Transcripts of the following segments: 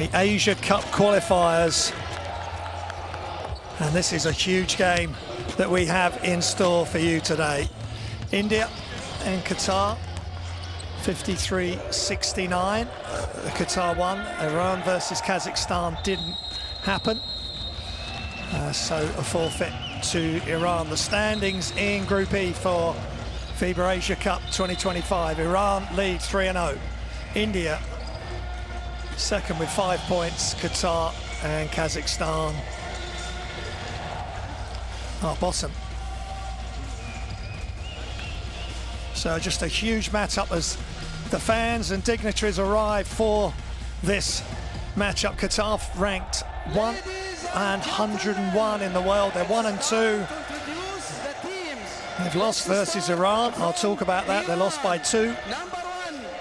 The Asia Cup qualifiers, and this is a huge game that we have in store for you today. India and Qatar, 53-69. Qatar won. Iran versus Kazakhstan didn't happen, so a forfeit to Iran. The standings in Group E for FIBA Asia Cup 2025. Iran leads 3-0. India second with 5 points. Qatar and Kazakhstan are bottom. So just a huge matchup as the fans and dignitaries arrive for this matchup. Qatar ranked 101 in the world. They're 1 and 2. They've lost versus Iran. I'll talk about that. They lost by 2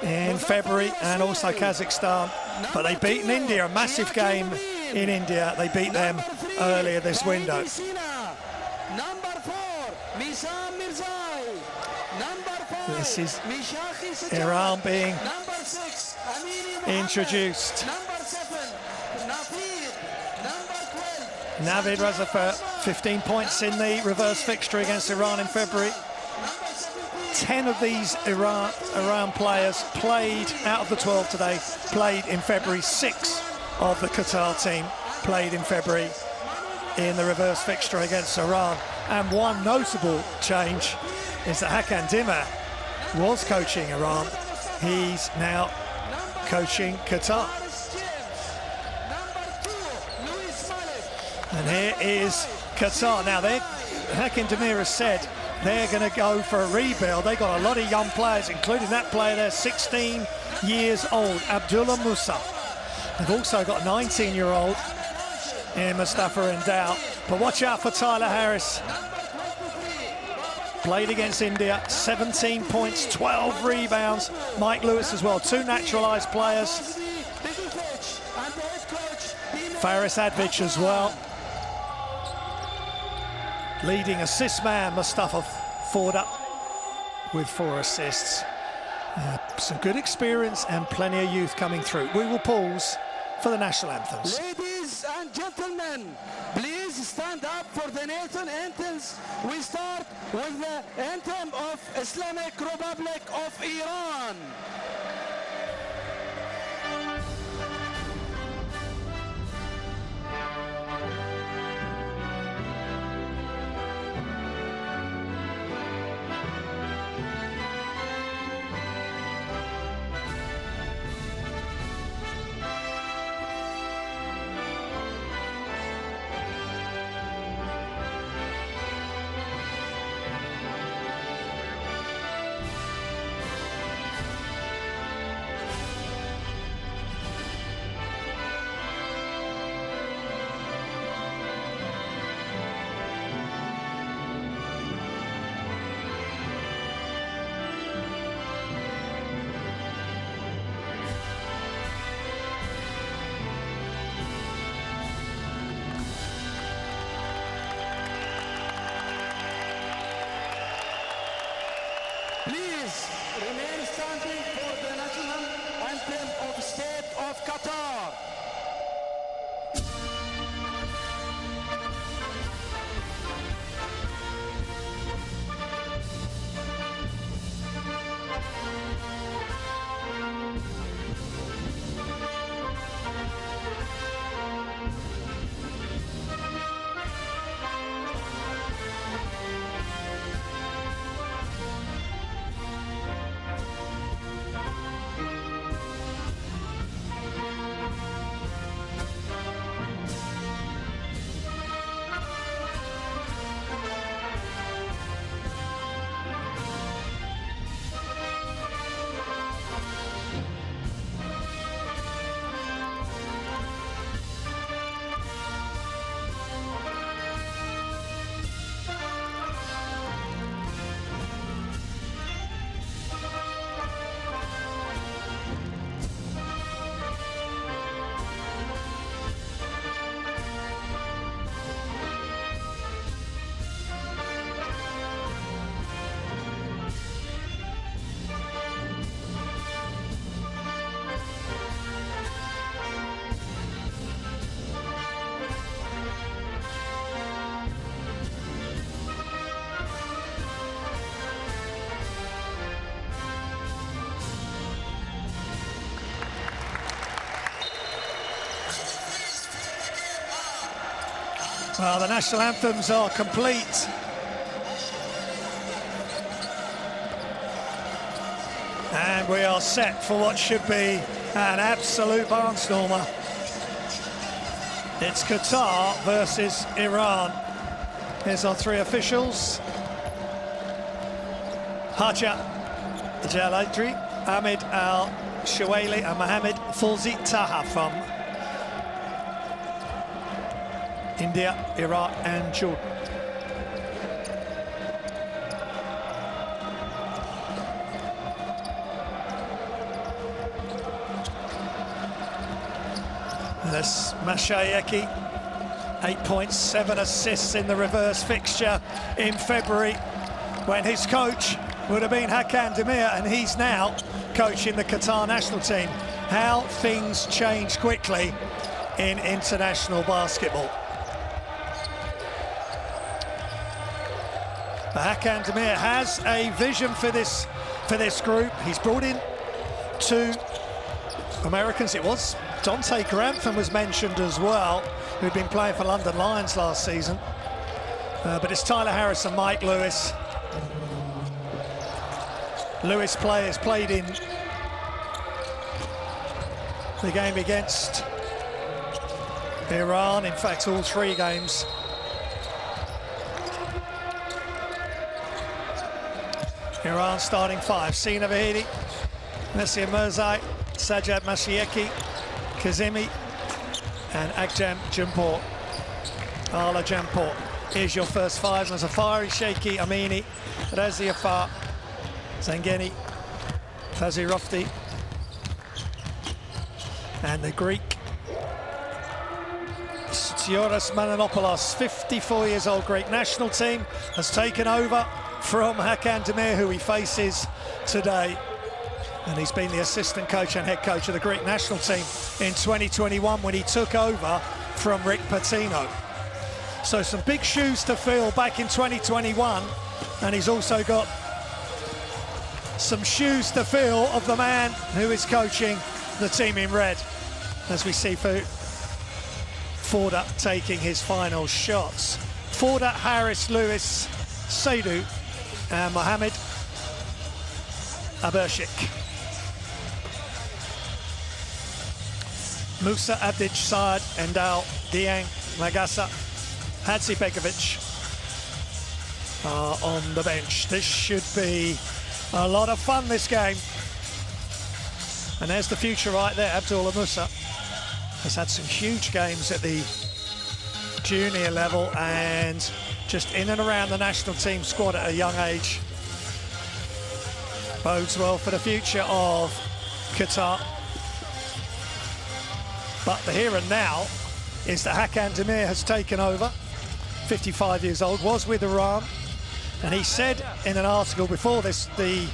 in February, and also Kazakhstan. But they've beaten India, a massive game in India. They beat them earlier this window. This is Iran being introduced. Navid Razafer, 15 points in the reverse fixture against Iran in February. 10 of these Iran players played, out of the 12 today, played in February. 6 of the Qatar team played in February in the reverse fixture against Iran. And one notable change is that Hakan Dimar was coaching Iran. He's now coaching Qatar. And here is Qatar. Now, Hakan Dimar has said they're going to go for a rebuild. They've got a lot of young players, including that player there, 16 years old, Abdullah Musa. They've also got a 19-year-old in Mustafa Endao. But watch out for Tyler Harris. Played against India, 17 points, 12 rebounds. Mike Lewis as well, 2 naturalised players. Faris Advich as well. Leading assist man, Mustafa Forda, with 4 assists. Some good experience and plenty of youth coming through. We will pause for the national anthems. Ladies and gentlemen, please stand up for the national anthems. We start with the anthem of Islamic Republic of Iran. Please remain standing for the national anthem of the State of Qatar. Well, the national anthems are complete. And we are set for what should be an absolute barnstormer. It's Qatar versus Iran. Here's our three officials. Haja Jaladri, Ahmed Al-Shawali and Mohammed Fawzi Taha from India, Iraq and Jordan. That's Mashayeki, 8.7 assists in the reverse fixture in February when his coach would have been Hakan Demir, and he's now coaching the Qatar national team. How things change quickly in international basketball. But Hakan Demir has a vision for this group. He's brought in two Americans. It was Dante Grantham was mentioned as well, who'd been playing for London Lions last season. But it's Tyler Harris and Mike Lewis. Lewis players played in the game against Iran, in fact all three games. Iran starting five: Sina Vahidi, Nasir Mirzai, Sajjad Mashieki, Kazemi and Akjam Jampur. Ala Jampur is your first five. Zafari, Sheikhi, Amini, Razi Afar, Zangeni, Fazi Rofti, and the Greek Sioras Mananopoulos, 54 years old Greek national team, has taken over from Hakan Demir, who he faces today. And he's been the assistant coach and head coach of the Greek national team in 2021 when he took over from Rick Pitino. So some big shoes to fill back in 2021, and he's also got some shoes to fill of the man who is coaching the team in red, as we see Forda taking his final shots. Forda, Harris, Lewis, Seydu and Mohammed Abershik. Musa Abdic, Saad, Endal, Diang, Magasa, Hadzi Begovic are on the bench. This should be a lot of fun, this game. And there's the future right there. Abdullah Musa has had some huge games at the junior level and just in and around the national team squad at a young age. Bodes well for the future of Qatar. But the here and now is that Hakan Demir has taken over, 55 years old, was with Iran, and he said in an article before the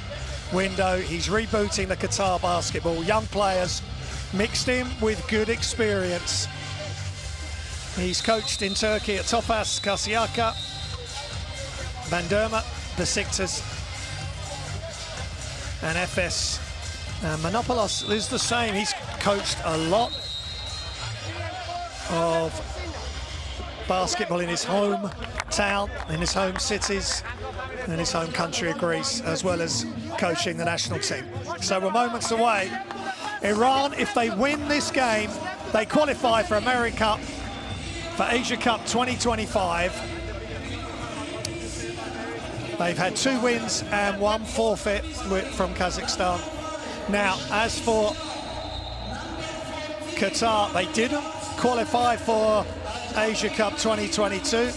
window, he's rebooting the Qatar basketball. Young players mixed in with good experience. He's coached in Turkey at Tofaş, Karşıyaka, Bandırma, Besiktas, and FS. Manopoulos is the same. He's coached a lot of basketball in his hometown, in his home cities, and his home country of Greece, as well as coaching the national team. So we're moments away. Iran, if they win this game, they qualify for America, for Asia Cup 2025. They've had 2 wins and 1 forfeit from Kazakhstan. Now, as for Qatar, they didn't qualify for Asia Cup 2022.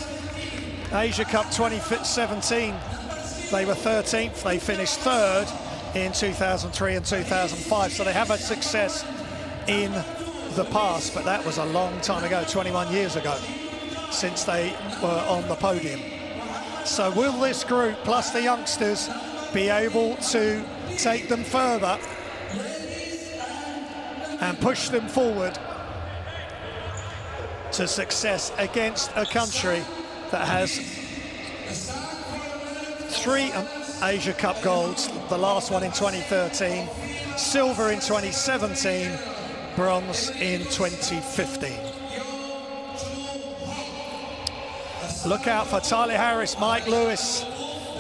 Asia Cup 2017, they were 13th. They finished 3rd in 2003 and 2005. So they have had success in the past, but that was a long time ago, 21 years ago, since they were on the podium. So will this group, plus the youngsters, be able to take them further and push them forward to success against a country that has 3 Asia Cup golds, the last one in 2013, silver in 2017, bronze in 2015. Look out for Tyler Harris, Mike Lewis.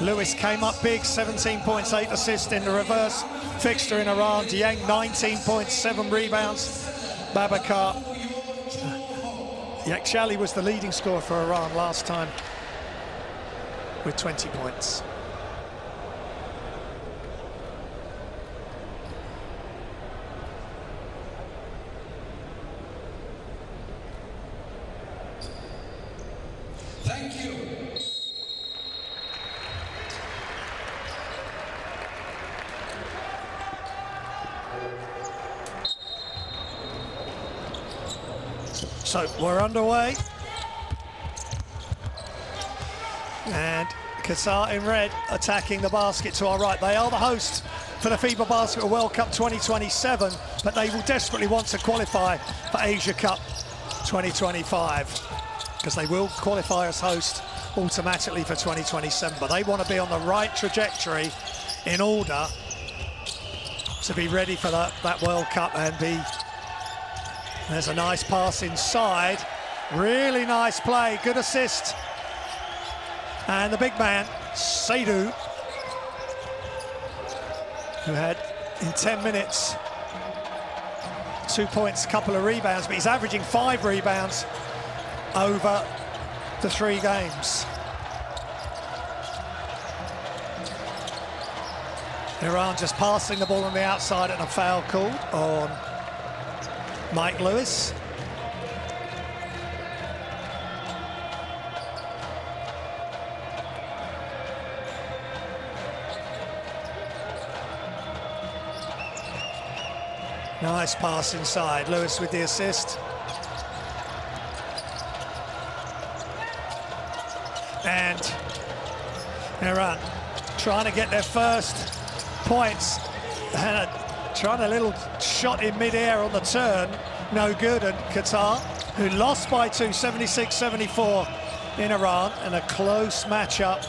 Lewis came up big, 17 points, 8 assists in the reverse fixture in Iran. Dieng, 19.7 rebounds. Babakar. Yakhshali was the leading scorer for Iran last time with 20 points. Thank you. So we're underway. And Qatar in red attacking the basket to our right. They are the host for the FIBA Basketball World Cup 2027, but they will desperately want to qualify for Asia Cup 2025 because they will qualify as host automatically for 2027, but they want to be on the right trajectory in order to be ready for that World Cup and be. There's a nice pass inside, really nice play, good assist. And the big man, Seydu, who had in 10 minutes 2 points, a couple of rebounds, but he's averaging 5 rebounds over the 3 games. Iran just passing the ball on the outside and a foul called on Mike Lewis. Nice pass inside. Lewis with the assist. And Iran trying to get their first points. And trying a little shot in mid-air on the turn. No good. And Qatar, who lost by 2, 76-74 in Iran, and a close matchup.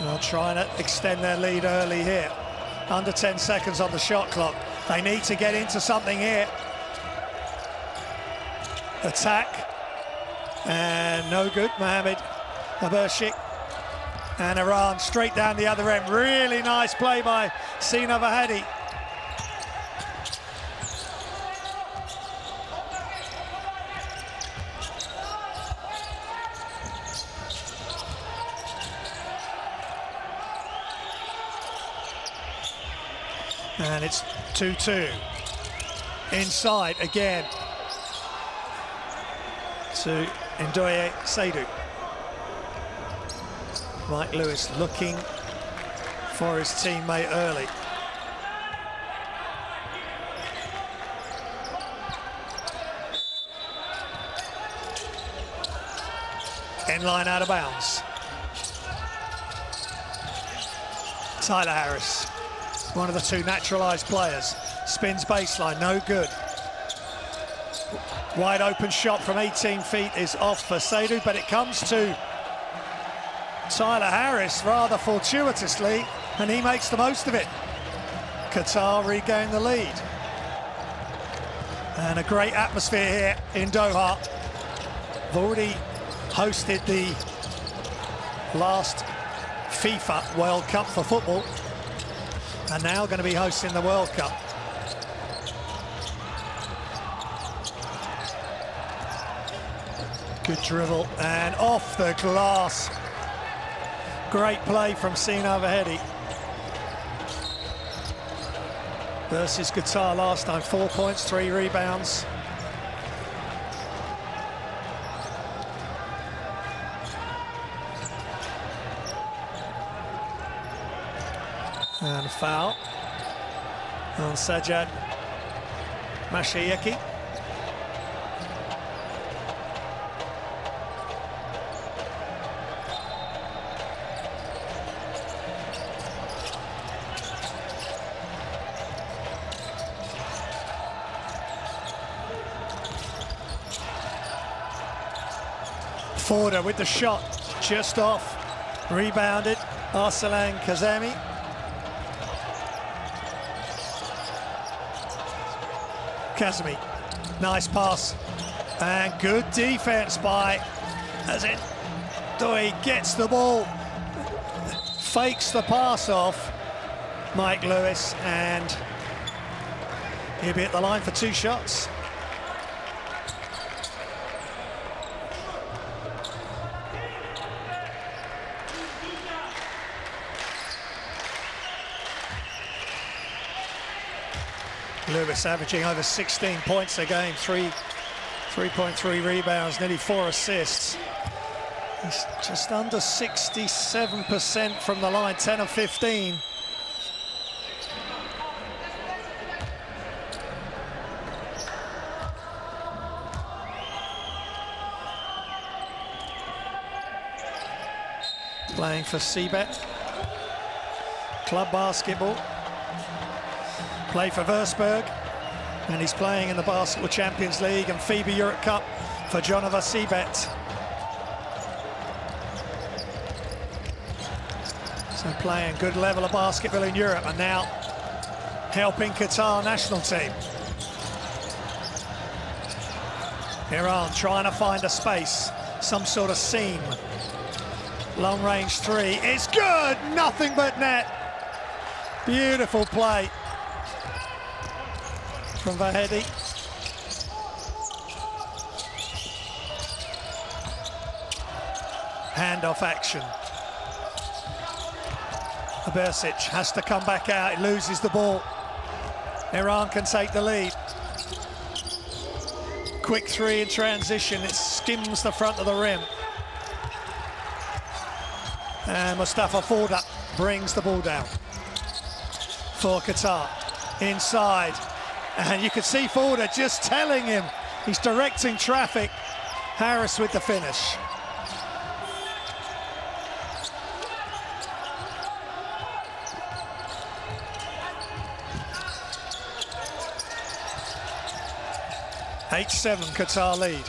They're trying to extend their lead early here. Under 10 seconds on the shot clock. They need to get into something here. Attack. And no good. Mohamed Abershik. And Iran straight down the other end. Really nice play by Sina Vahedi. And it's 2-2. Inside again to Ndoye Seydu. Mike Lewis looking for his teammate early. End line out of bounds. Tyler Harris, one of the 2 naturalized players. Spins baseline, no good. Wide open shot from 18 feet is off for Seydu, but it comes to Tyler Harris rather fortuitously, and he makes the most of it. Qatar regain the lead. And a great atmosphere here in Doha. They've already hosted the last FIFA World Cup for football, and now going to be hosting the World Cup. Good dribble and off the glass. Great play from Sina Vahedi. Versus Qatar last time, 4 points, 3 rebounds. And a foul on Sajjad Mashayeki. Forder with the shot, just off, rebounded, Arsalan Kazemi. Kazemi, nice pass And good defense by, as it Doi gets the ball, fakes the pass off Mike Lewis, and he'll be at the line for 2 shots. Lewis averaging over 16 points a game, 3.3 rebounds, nearly 4 assists. He's just under 67% from the line, 10 of 15. Playing for Seabet. Club basketball. Play for Würzburg, and he's playing in the Basketball Champions League and FIBA Europe Cup for Jonathan Seabet. So playing good level of basketball in Europe, and now helping Qatar national team. Iran trying to find a space, some sort of seam. Long range 3, it's good, nothing but net. Beautiful play from Vahedi. Handoff action. Bersic has to come back out, he loses the ball. Iran can take the lead. Quick 3 in transition, it skims the front of the rim. And Mustafa Forda brings the ball down for Qatar. Inside, and you can see Forda just telling him, he's directing traffic. Harris with the finish. H7, Qatar lead.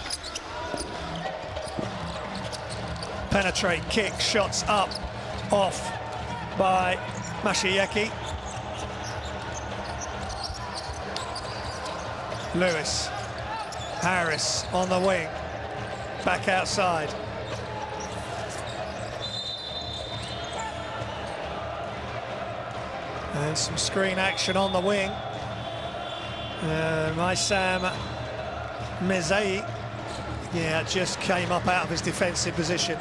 Penetrate, kick, shots up, off by Mashieki. Lewis, Harris on the wing, back outside. And some screen action on the wing. Maisam Mezei, yeah, just came up out of his defensive position.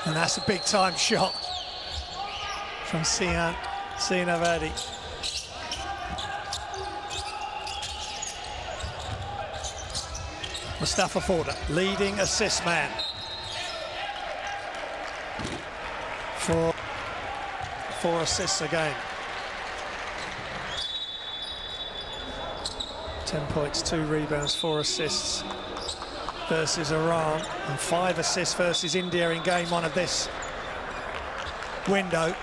And that's a big time shot from Sian Vadi. Mustafa Forda, leading assist man for 4 assists a game. 10 points, 2 rebounds, 4 assists versus Iran, and 5 assists versus India in game 1 of this window.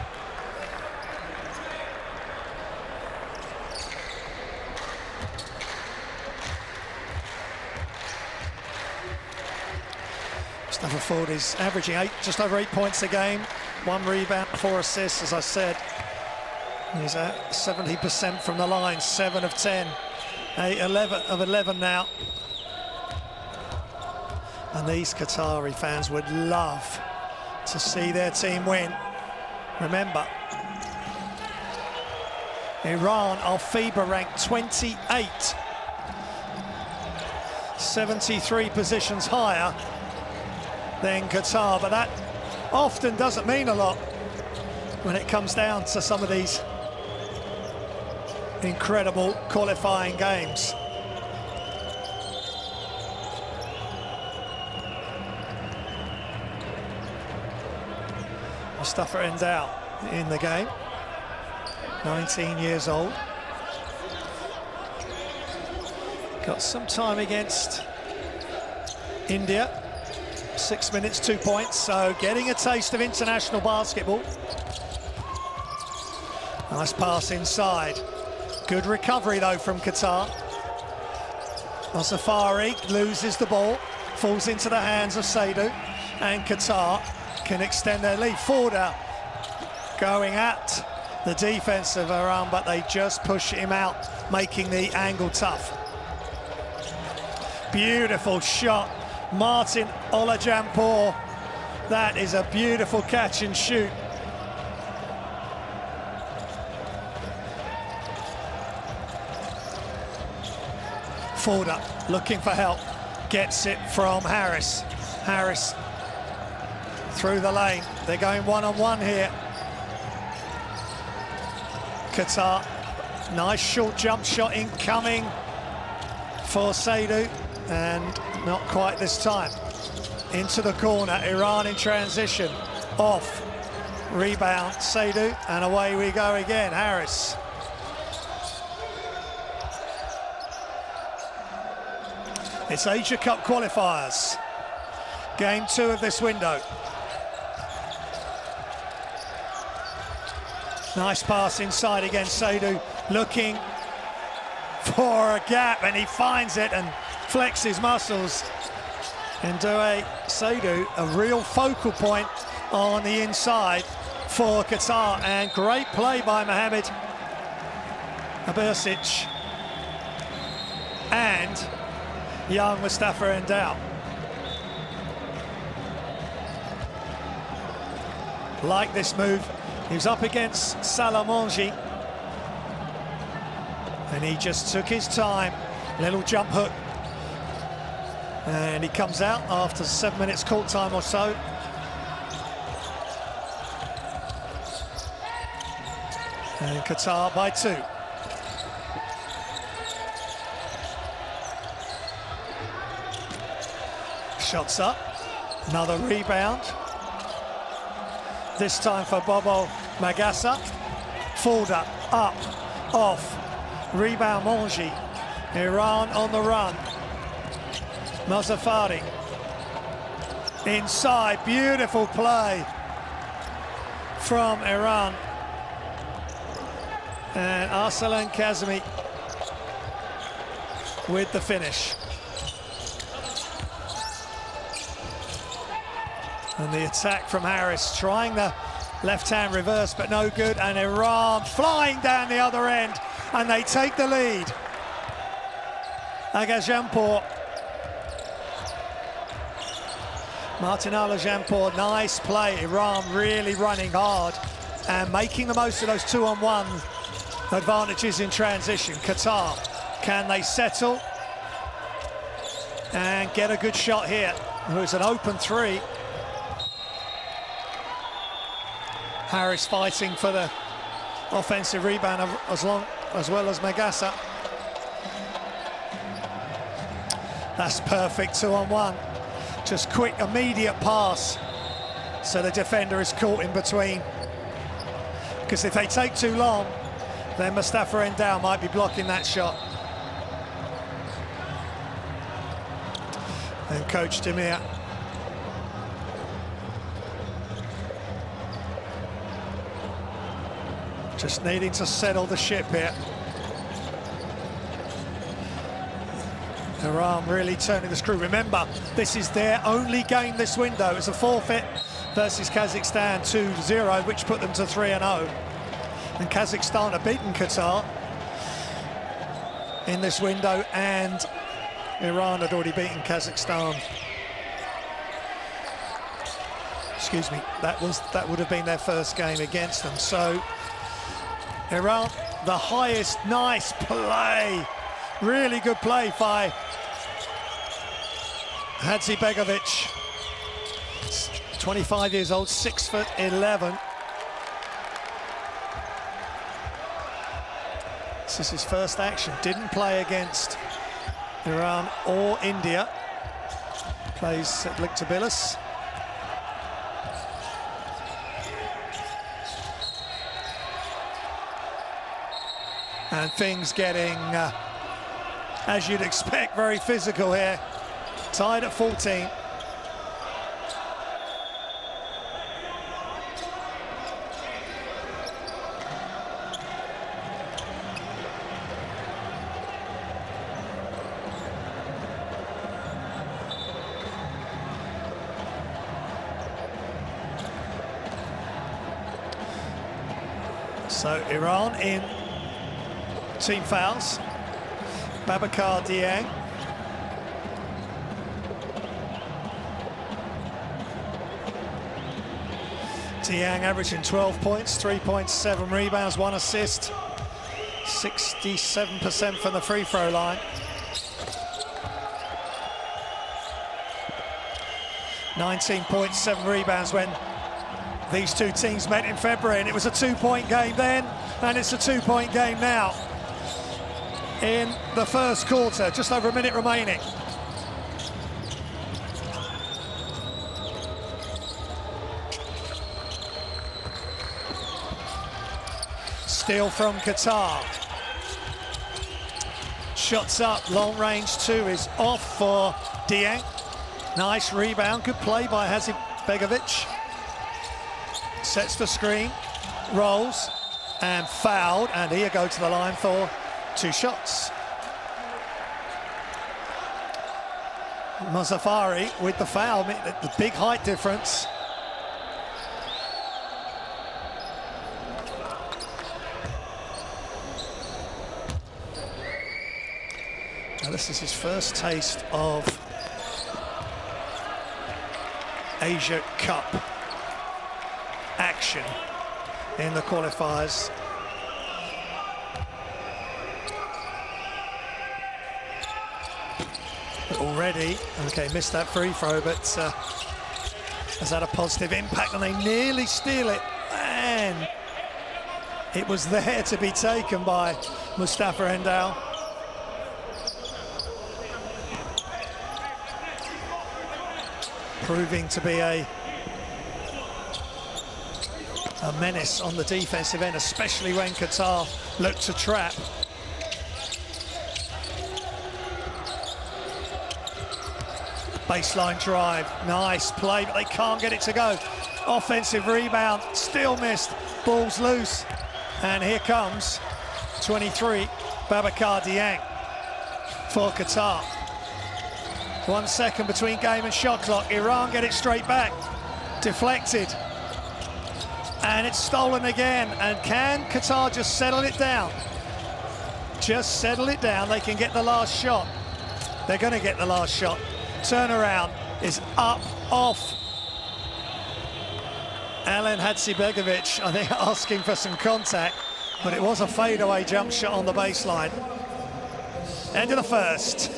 Mustafa Forda is averaging just over 8 points a game, 1 rebound, 4 assists, as I said. He's at 70% from the line, 7 of 10. 11 of 11 now. And these Qatari fans would love to see their team win. Remember, Iran are FIBA ranked 28. 73 positions higher than Qatar, but that often doesn't mean a lot when it comes down to some of these incredible qualifying games. Mustafa Endal in the game, 19 years old. Got some time against India, 6 minutes, 2 points, so getting a taste of international basketball. Nice pass inside. Good recovery though from Qatar. Safari loses the ball, falls into the hands of Saidu, and Qatar can extend their lead. Forda going at the defense of Iran, but they just push him out, making the angle tough. Beautiful shot, Martin Olajanpour. That is a beautiful catch and shoot. Forder looking for help, gets it from Harris. Harris through the lane. They're going one-on-one here. Qatar, nice short jump shot incoming for Seydou, and not quite this time. Into the corner, Iran in transition, off, rebound, Seydou, and away we go again, Harris. It's Asia Cup qualifiers, game 2 of this window. Nice pass inside again, Seydou looking for a gap, and he finds it and flexes muscles. And Seydou, a real focal point on the inside for Qatar, and great play by Mohamed Abersic and young Mustafa Endao. Like this move. He was up against Salah Monji, and he just took his time. Little jump hook, and he comes out after 7 minutes court time or so. And Qatar by 2. Shots up, another rebound. This time for Bobo Magassa. Forder, up, off, rebound Monji. Iran on the run. Mozaffari inside, beautiful play from Iran. And Arslan Kazemi with the finish. And the attack from Harris, trying the left-hand reverse, but no good. And Iran flying down the other end, and they take the lead. Olajanpour. Martin Olajanpour, nice play. Iran really running hard and making the most of those 2-on-1 advantages in transition. Qatar, can they settle and get a good shot here? It was an open 3. Harris fighting for the offensive rebound as well as Magassa. That's perfect 2-on-1. Just quick, immediate pass. So the defender is caught in between. Because if they take too long, then Mustafa Endao might be blocking that shot. And Coach Demir just needing to settle the ship here. Iran really turning the screw. Remember, this is their only game this window. It's a forfeit versus Kazakhstan 2-0, which put them to 3-0. And Kazakhstan have beaten Qatar in this window, and Iran had already beaten Kazakhstan. Excuse me, that would have been their first game against them. So Iran, the highest. Nice play, really good play by Hadzibegovic, 25 years old, 6'11". This is his first action. Didn't play against Iran or India. Plays at Licktobilis. And things getting, as you'd expect, very physical here. Tied at 14. So Iran in team fouls. Babacar Dieng. Dieng averaging 12 points, 3 points, 7 rebounds, 1 assist. 67% from the free throw line. 19.7 rebounds when these two teams met in February, and it was a 2-point game then, and it's a 2-point game now. In the first quarter, just over a minute remaining. Steal from Qatar. Shots up, long range 2 is off for Dieng. Nice rebound, good play by Hadzibegovic. Sets the screen, rolls, and fouled, and here go to the line for 2 shots. Mozaffari with the foul, the big height difference. Now this is his first taste of Asia Cup action in the qualifiers. But already, okay, missed that free throw, but has had a positive impact, and they nearly steal it, and it was there to be taken by Mustafa Endal. Proving to be a menace on the defensive end, especially when Qatar looked to trap. Baseline drive, nice play, but they can't get it to go. Offensive rebound, still missed, ball's loose. And here comes 23, Babacar Dieng for Qatar. 1 second between game and shot clock. Iran get it straight back. Deflected. And it's stolen again. And can Qatar just settle it down? Just settle it down. They can get the last shot. They're going to get the last shot. Turnaround is up, off. Alen Hadzibegovic, I think, asking for some contact, but it was a fadeaway jump shot on the baseline. End of the first.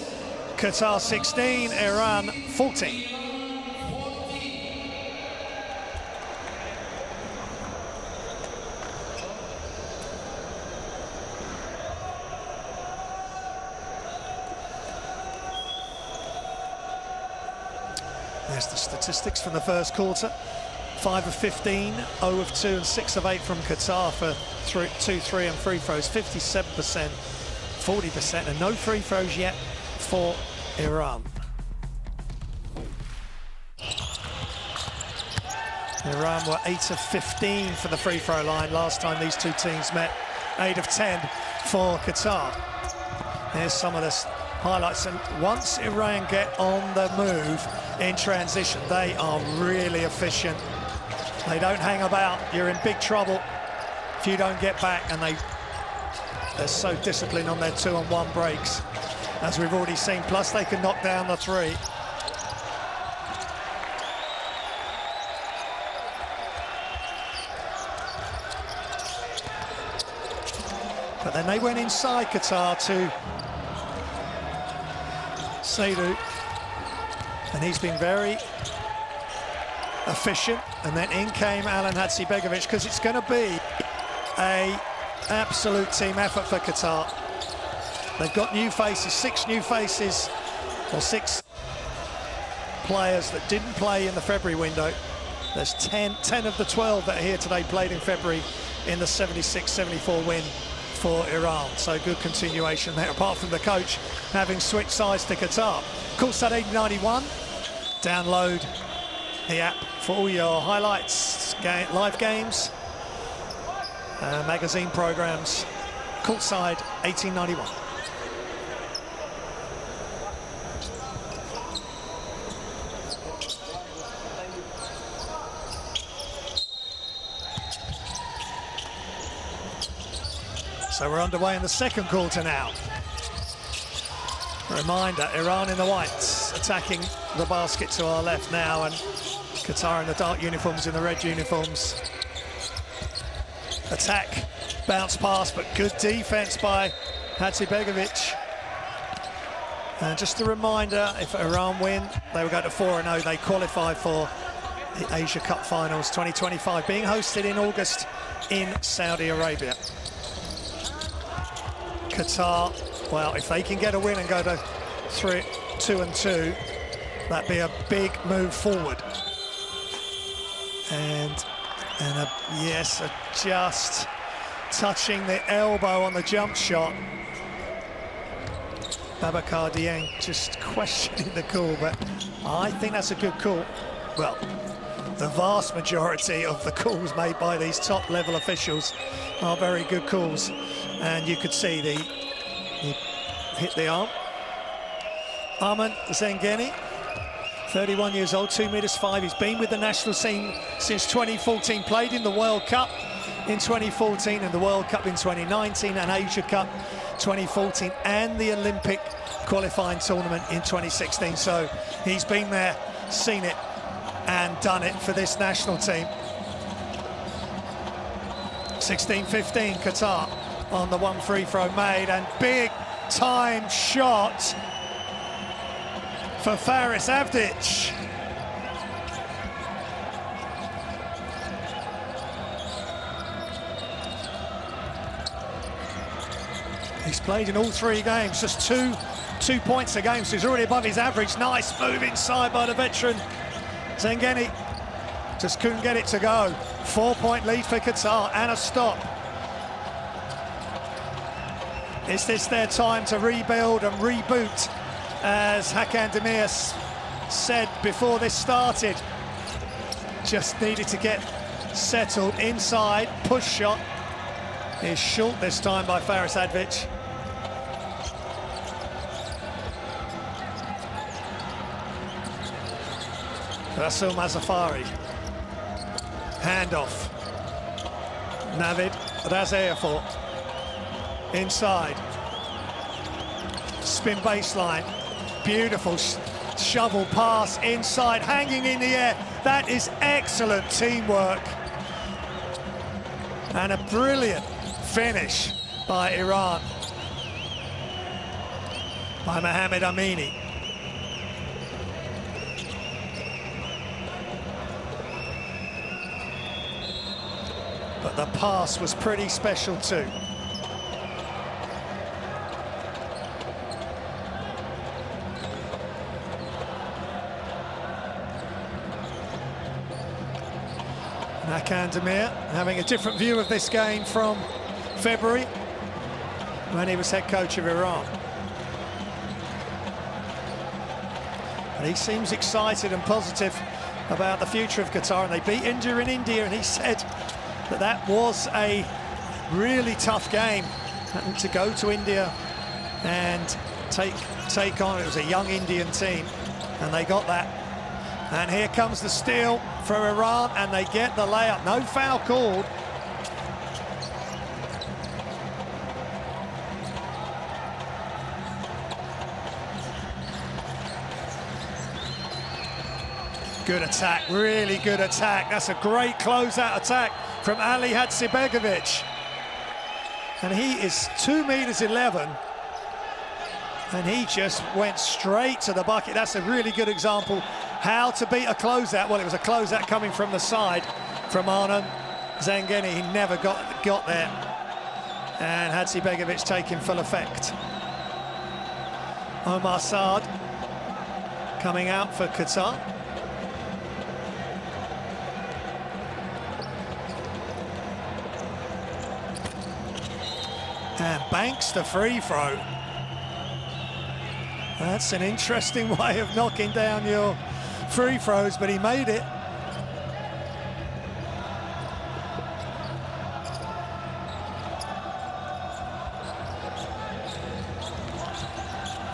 Qatar 16, Iran 14. There's the statistics from the first quarter. 5 of 15, 0 of 2, and 6 of 8 from Qatar for 2, 3, and free throws. 57%, 40%, and no free throws yet for Iran. Iran were 8 of 15 for the free throw line last time these two teams met. 8 of 10 for Qatar. Here's some of the highlights, and once Iran get on the move in transition, they are really efficient. They don't hang about. You're in big trouble if you don't get back, and they're so disciplined on their 2-on-1 breaks, as we've already seen. Plus they can knock down the 3. But then they went inside Qatar to Saidu, and he's been very efficient. And then in came Alen Hadzibegovic, because it's going to be an absolute team effort for Qatar. They've got new faces, 6 new faces, or 6 players that didn't play in the February window. There's 10 of the 12 that are here today played in February in the 76-74 win for Iran. So good continuation there, apart from the coach having switched sides to Qatar. Courtside 8091. Download the app for all your highlights, live games, magazine programs. Courtside 1891. So we're underway in the second quarter now. Reminder, Iran in the whites, attacking the basket to our left now, and Qatar in the dark uniforms, in the red uniforms. Attack, bounce pass, but good defense by Hadzibegovic. And just a reminder, if Iran win, they will go to 4-0. They qualify for the Asia Cup finals 2025, being hosted in August in Saudi Arabia. Qatar, well, if they can get a win and go to 2-2, that'd be a big move forward. And yes, just touching the elbow on the jump shot. Babacar Dieng just questioning the call, but I think that's a good call. Well, the vast majority of the calls made by these top-level officials are very good calls. And you could see he hit the arm. Arman Zengeni, 31 years old, 2 meters 5. He's been with the national team since 2014, played in the World Cup in 2014 and the World Cup in 2019 and Asia Cup 2014 and the Olympic qualifying tournament in 2016. So he's been there, seen it and done it for this national team. 16-15 Qatar on the one free throw made, and big time shot for Faris Avdic. He's played in all 3 games, just two points a game, so he's already above his average. Nice move inside by the veteran Zengeni. Just couldn't get it to go. 4-point lead for Qatar and a stop. Is this their time to rebuild and reboot? As Hakan Demir said before this started, just needed to get settled inside. Push shot is short this time by Faris Avdic. Rasul Mazafari. Handoff. Navid Razaefor. Inside. Spin baseline. Beautiful shovel pass inside, hanging in the air. That is excellent teamwork. And a brilliant finish by Iran. By Mohamed Amini. But the pass was pretty special too. Hakan Demir having a different view of this game from February when he was head coach of Iran. And he seems excited and positive about the future of Qatar, and they beat India in India, and he said that that was a really tough game to go to India and take on. It was a young Indian team, and they got that. And here comes the steal for Iran, and they get the layup. No foul called. Good attack, really good attack. That's a great closeout attack from Ali Hadzibegovic. And he is 2'11", and he just went straight to the bucket. That's a really good example how to beat a closeout. Well, it was a closeout coming from the side from Arman Zengeni. He never got there. And Hadzibegovic taking full effect. Omar Saad coming out for Qatar. And banks the free throw. That's an interesting way of knocking down your free throws, but he made it.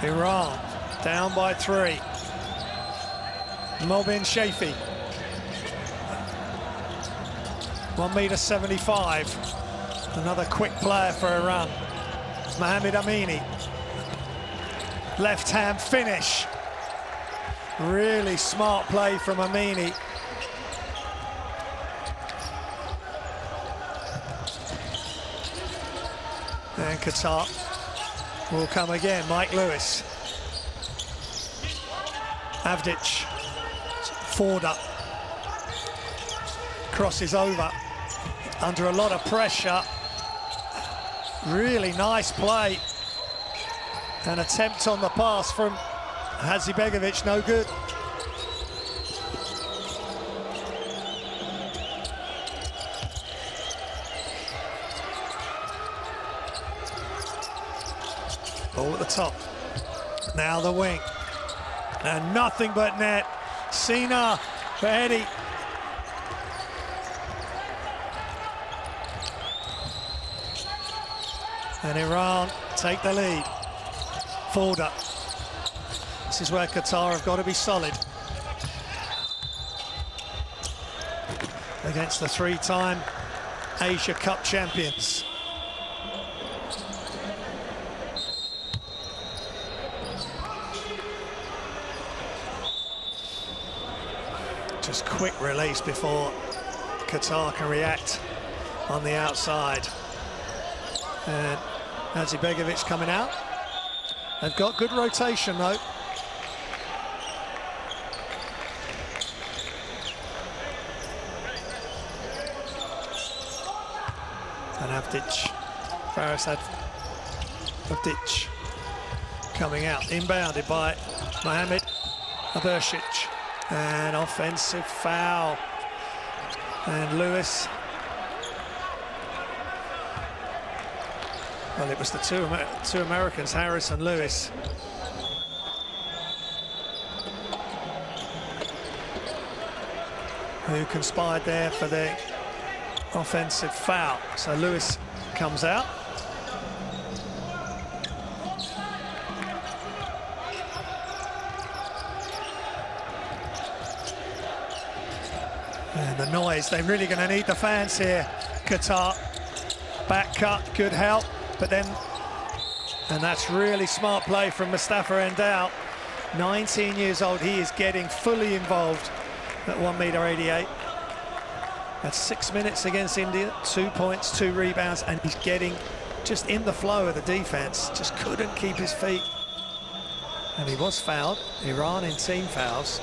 Iran down by 3. Mobin Shafi. 1'75". Another quick player for Iran. Mohamed Amini. Left-hand finish. Really smart play from Amini. And Qatar will come again. Mike Lewis. Avdic. Forder. Crosses over. Under a lot of pressure. Really nice play. An attempt on the pass from Hadzibegovic, no good. Ball at the top. Now the wing. And nothing but net. Sina for Eddie. And Iran take the lead. Forder. This is where Qatar have got to be solid against the three-time Asia Cup champions. Just quick release before Qatar can react on the outside. And Hadzibegovic coming out. They've got good rotation though. And Avdic, Faris Avdic coming out, inbounded by Mohamed Abersic. An offensive foul. And Lewis. Well, it was the two Americans, Harris and Lewis. Who conspired there for the offensive foul. So Lewis comes out. And the noise, they're really going to need the fans here, Qatar. Back cut, good help. But then, and that's really smart play from Mustafa Endal. 19 years old, he is getting fully involved at 1.88 m. That's 6 minutes against India, 2 points, 2 rebounds, and he's getting just in the flow of the defense. Just couldn't keep his feet. And he was fouled. Iran in team fouls.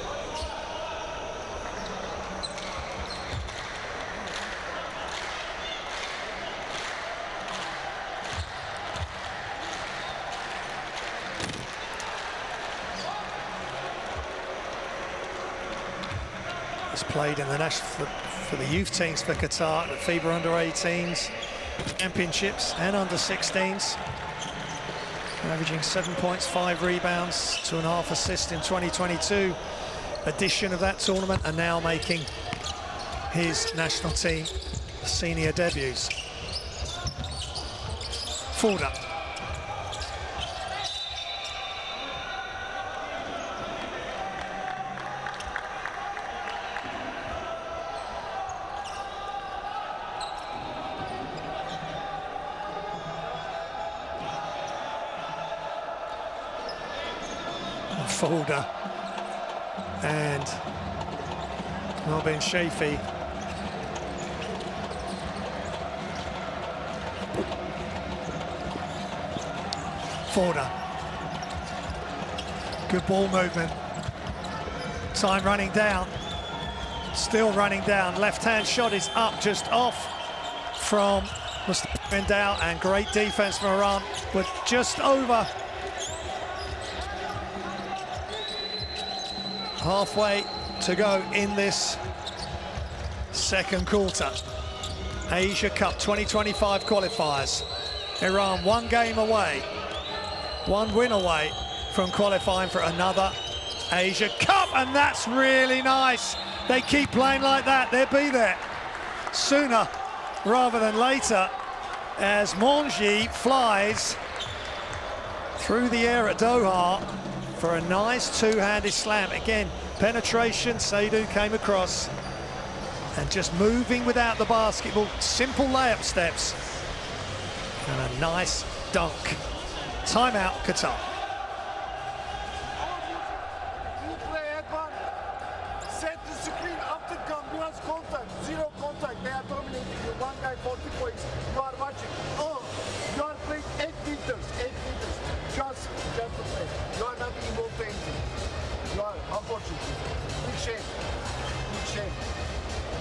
Played in the national for the youth teams for Qatar, the FIBA under-18s championships and under-16s, averaging 7 points, 5 rebounds, 2.5 assists in 2022 edition of that tournament, and now making his national team senior debuts. Forder. Forder and Robin Shafi. Forder. Good ball movement. Time running down. Still running down. Left-hand shot is up, just off from Mustafa Endal, and great defense from Iran with just over halfway to go in this second quarter. Asia Cup 2025 qualifiers. Iran 1 game away, 1 win away from qualifying for another Asia Cup, and that's really nice. They keep playing like that, they'll be there sooner rather than later as Monji flies through the air at Doha for a nice two-handed slam. Again, penetration, Seydoux came across and just moving without the basketball, simple layup steps and a nice dunk. Timeout, Qatar. Set the screen after Cambia's contact, 0 contact. They are dominating you. One guy 40 points. You are watching. Oh, you are playing meters, 8 meters. Just to play. You are not involved in anything. You are, unfortunately. Big shame. Big shame.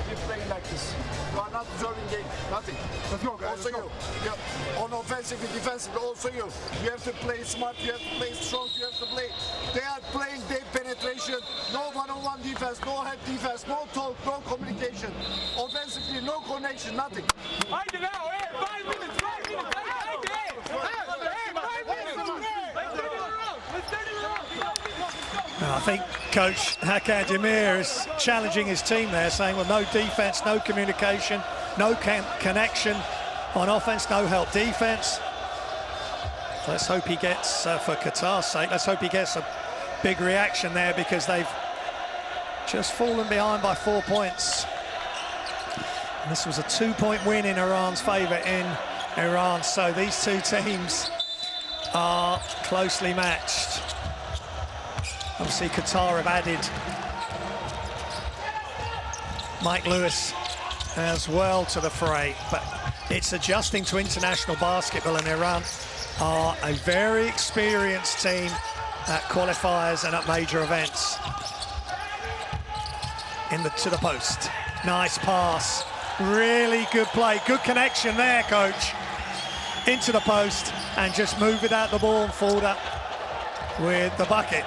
Keep playing like this. You are not deserving game. Nothing. Let's go, guys. Also you. Yeah. On offensive and defensive, also you. You have to play smart, you have to play strong, you have to play. They are playing deep penetration, no one-on-one defense, no head defense, no talk, no communication. Offensively, no connection, nothing. Haydi now, 5 minutes, 5 minutes. Haydi, hey, 5 minutes. Let's turn it around. I think Coach Hakan Demir is challenging his team there, saying, well, no defense, no communication, no connection on offense, no help defense. Let's hope he gets, for Qatar's sake, let's hope he gets a big reaction there, because they've just fallen behind by 4 points. And this was a 2-point win in Iran's favour in Iran, so these two teams are closely matched. Obviously, Qatar have added Mike Lewis as well to the fray, but it's adjusting to international basketball, and Iran are a very experienced team at qualifiers and at major events. To the post. Nice pass. Really good play. Good connection there, coach. Into the post and just move without the ball and forward up with the bucket.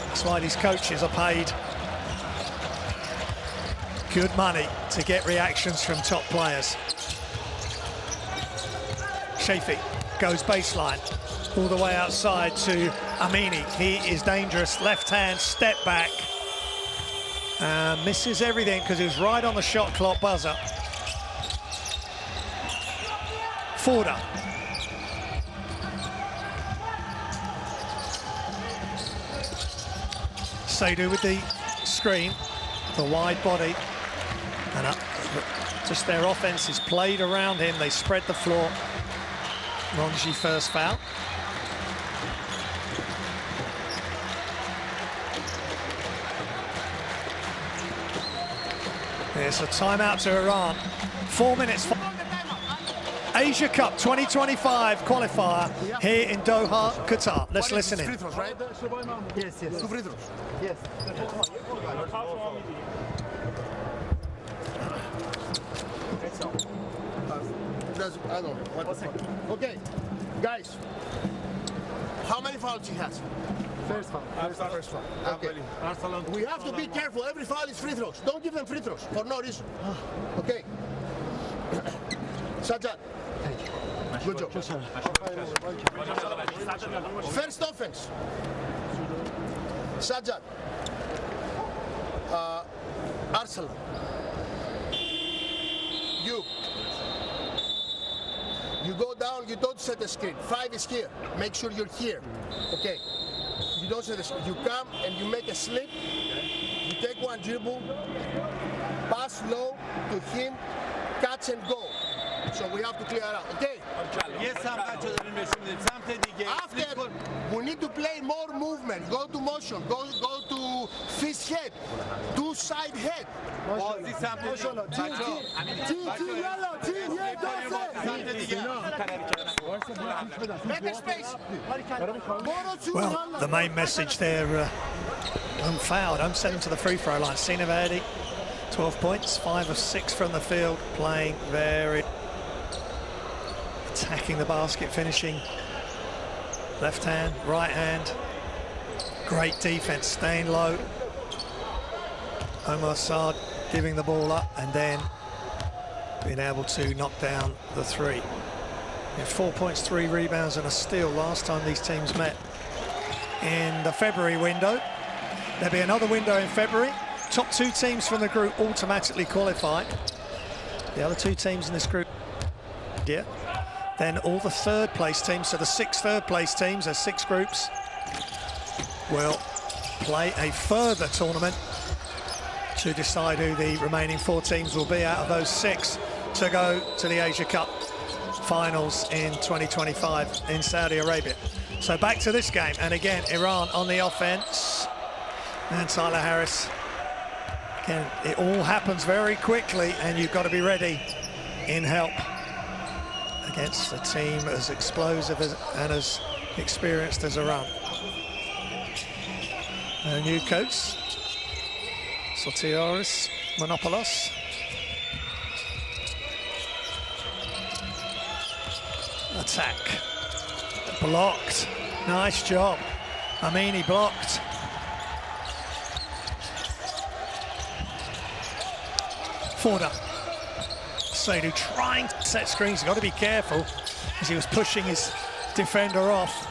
That's why these coaches are paid good money to get reactions from top players. Shafi goes baseline, all the way outside to Amini. He is dangerous, left hand, step back. Misses everything because he was right on the shot clock buzzer. Forder. Seydu with the screen, the wide body, and just their offense is played around him. They spread the floor. Ronji first foul. There's a timeout to Iran. 4 minutes. Asia Cup 2025 qualifier here in Doha, Qatar. Let's listen in. Yes. 2 free throws. Yes. Okay, guys. How many fouls he has? First foul. Okay. We have to be careful. Every foul is free throws. Don't give them free throws for no reason. Okay. Sajjad. Good job. First offense. Sajjad. Arsalan. You go down, you don't set the screen. 5 is here. Make sure you're here. Okay. You don't set the screen. You come and you make a slip. You take one dribble, pass low to him, catch and go. So we have to clear out. Okay? After, we need to play more movement. Go to motion. Go to fist head. Do side head. Well, the main message there, don't foul, don't send him to the free throw line. Sina Verdi, 12 points, 5 of 6 from the field, playing very, attacking the basket, finishing left hand, right hand. Great defense, staying low. Omar Saad giving the ball up and then being able to knock down the three. 4 points, 3 rebounds and a steal last time these teams met in the February window. There'll be another window in February. Top 2 teams from the group automatically qualify. The other 2 teams in this group, yeah. Then all the third place teams, so the 6 third place teams, there's 6 groups, will play a further tournament to decide who the remaining 4 teams will be out of those 6 to go to the Asia Cup finals in 2025 in Saudi Arabia. So back to this game, and again, Iran on the offense, and Tyler Harris. Again, it all happens very quickly, and you've got to be ready in help. against a team as explosive and as experienced as Iran. A new coach, Sotiris Monopoulos. Attack. Blocked. Nice job. Amini blocked. Forda. Seydu trying to set screens. He's got to be careful as he was pushing his defender off.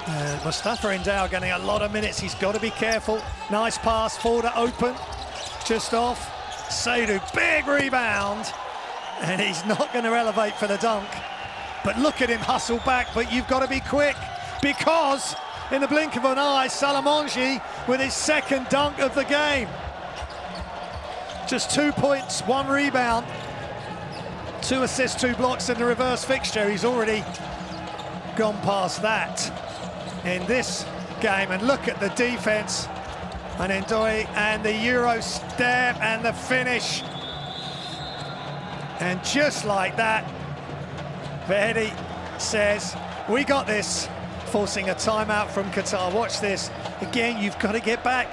And Mustafa Indao getting a lot of minutes. He's got to be careful. Nice pass. Forda open. Just off. Seydu, big rebound. And he's not going to elevate for the dunk. But look at him hustle back. But you've got to be quick because in the blink of an eye, Salamanji with his second dunk of the game. Just 2 points, 1 rebound, 2 assists, 2 blocks in the reverse fixture. He's already gone past that in this game. And look at the defense. And Ndoye and the Euro step and the finish. And just like that, Vahedi says, we got this, forcing a timeout from Qatar. Watch this. Again, you've got to get back.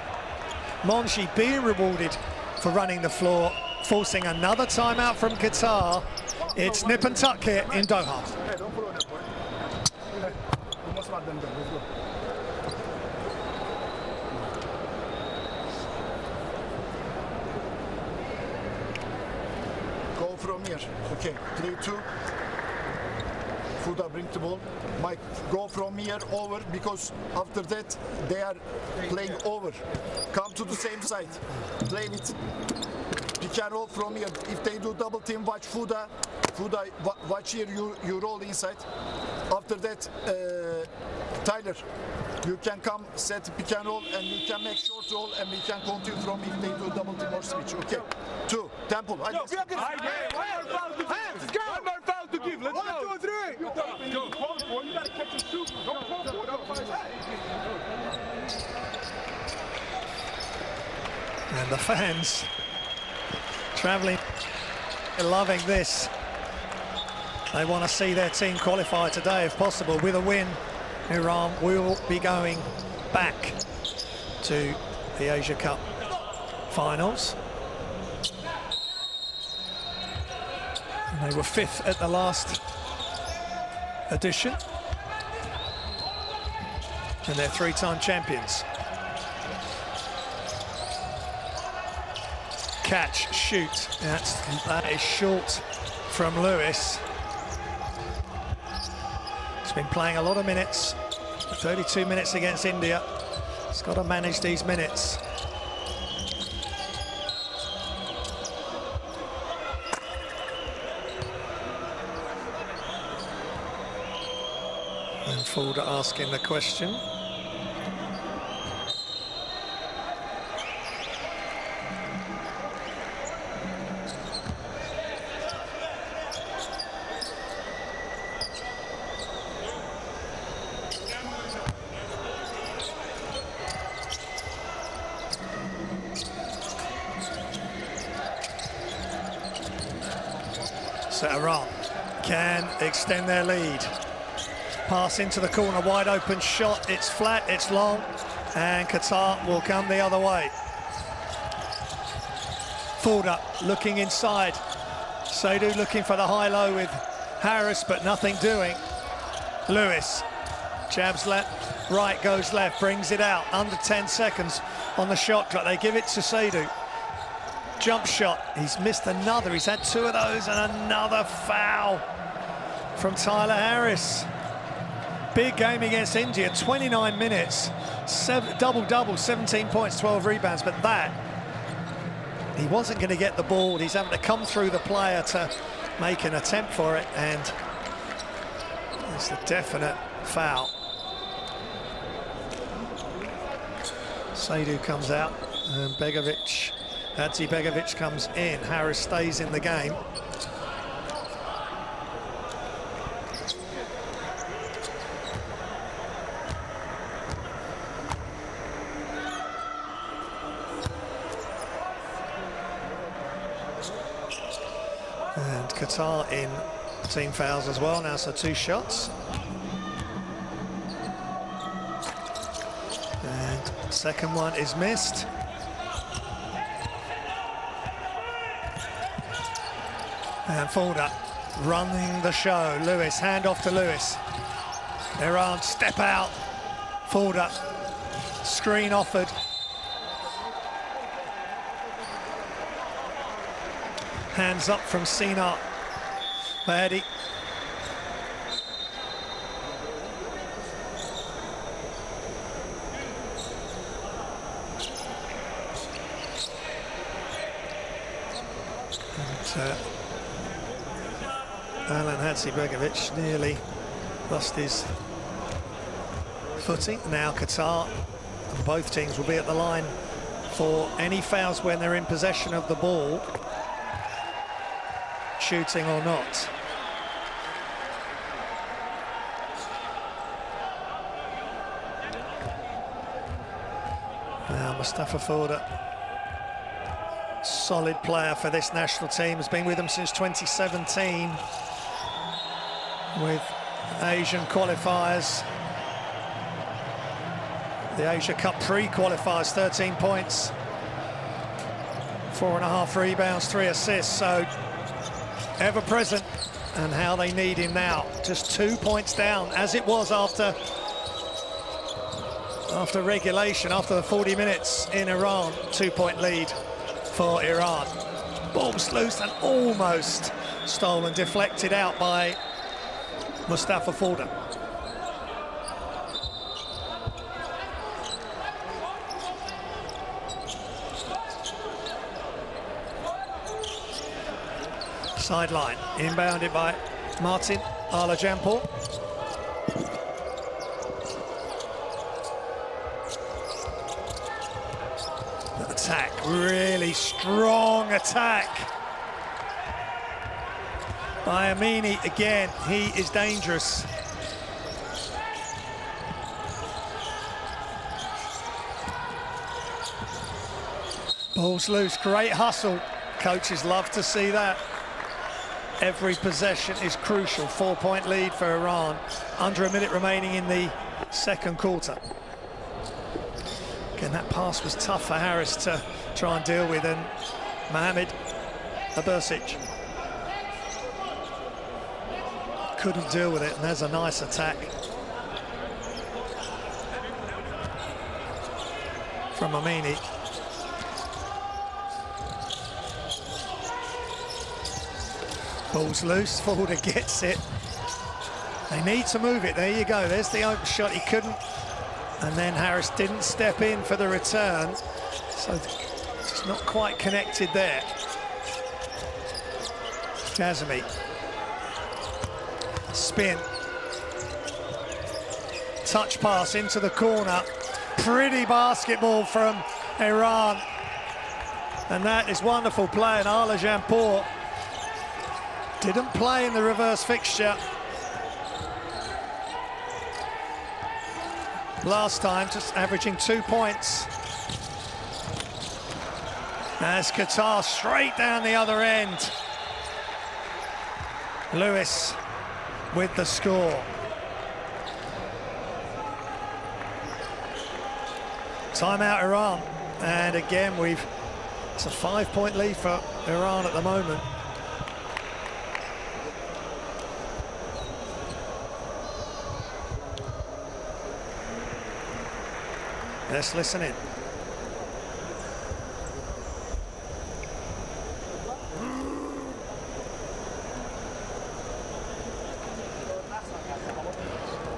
Monji being rewarded for running the floor, forcing another timeout from Qatar. It's nip and tuck here in Doha. Go from here. Okay, 3-2. Fuda bring the ball. Mike, go from here over because after that they are playing over. Come to the same side. Play with pick and roll from here. If they do double team, watch Fuda. Fuda, watch here. You roll inside. After that, Tyler, you can come set pick and roll and you can make short roll and we can continue from if they do double team or switch. Okay. 2. Temple. One more foul to give. Let's go. 1, 2, 3. Go. You gotta catch a shoot. And the fans travelling, loving this. They want to see their team qualify today if possible. With a win, Iran will be going back to the Asia Cup finals. And they were 5th at the last edition. And they're 3-time champions. Catch, shoot. That is short from Lewis. He's been playing a lot of minutes. 32 minutes against India. He's got to manage these minutes. And Forda asking the question. So Iran can extend their lead. Pass into the corner, wide open shot. It's flat, it's long, and Qatar will come the other way. Forda looking inside. Seydu looking for the high-low with Harris, but nothing doing. Lewis jabs left, right goes left, brings it out. Under 10 seconds on the shot clock. They give it to Seydu. Jump shot, he's missed another. He's had 2 of those and another foul from Tyler Harris. Big game against India, 29 minutes, double-double, 17 points, 12 rebounds, but that, he wasn't going to get the ball. He's having to come through the player to make an attempt for it, and it's a definite foul. Seydu comes out, and Hadzi Begovic comes in. Harris stays in the game. Qatar in team fouls as well now, so 2 shots. And second one is missed. And Fulda running the show. Lewis, hand off to Lewis. Iran step out. Fulda, screen offered. Hands up from Sinar. Mahdi. Alan Hadzibegovic nearly lost his footing. Now Qatar and both teams will be at the line for any fouls when they're in possession of the ball, shooting or not. Now Mustafa Fulda, solid player for this national team, has been with them since 2017 with Asian qualifiers. The Asia Cup pre-qualifiers, 13 points, 4.5 rebounds, 3 assists, so ever present, and how they need him now. Just 2 points down, as it was after regulation, after the 40 minutes in Iran. 2-point lead for Iran. Ball's loose and almost stolen, deflected out by Mustafa Fulda. Sideline, inbounded by Martin Alajampur. Attack, really strong attack by Amini again. He is dangerous. Ball's loose, great hustle. Coaches love to see that. Every possession is crucial. 4-point lead for Iran. Under a minute remaining in the second quarter. Again, that pass was tough for Harris to try and deal with, and Mohamed Abursic couldn't deal with it, and there's a nice attack from Amini. Ball's loose, Fulda gets it. They need to move it, there you go, there's the open shot, he couldn't, and then Harris didn't step in for the return, so it's not quite connected there. Jazmi. Spin. Touch pass into the corner. Pretty basketball from Iran. And that is wonderful play, and Alajampur didn't play in the reverse fixture last time, just averaging 2 points. As Qatar straight down the other end. Lewis with the score. Timeout Iran, and again it's a 5-point lead for Iran at the moment. Let's listen in.